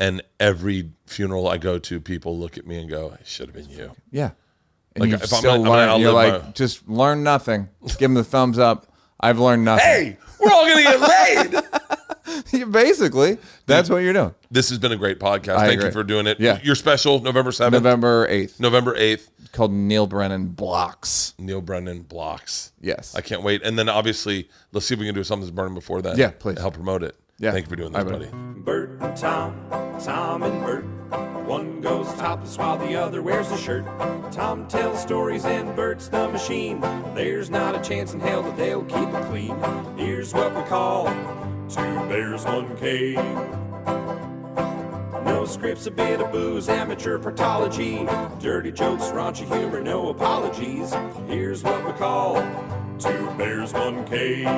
And every funeral I go to, people look at me and go, "It should have been you." Yeah. And Like, you've if I'm still gonna learned. You're outlive like, my- just learn nothing. Give them the thumbs up. I've learned nothing. Hey, we're all gonna get laid. Basically, that's what you're doing. This has been a great podcast. I Thank agree. you for doing it. Yeah. Your special, November 7th. November 8th. November 8th. Called Neal Brennan Blocks. Neal Brennan Blocks. Yes. I can't wait. And then obviously, let's see if we can do something that's burning before then. Yeah, please. To help promote it. Yeah. Thank you for doing this, buddy. Bert and Tom, Tom and Bert. One goes topless while the other wears a shirt. Tom tells stories and Bert's the machine. There's not a chance in hell that they'll keep it clean. Here's what we call 2 bears, 1 cave. No scripts, a bit of booze, amateur partology. Dirty jokes, raunchy humor, no apologies. Here's what we call 2 bears, 1 cave.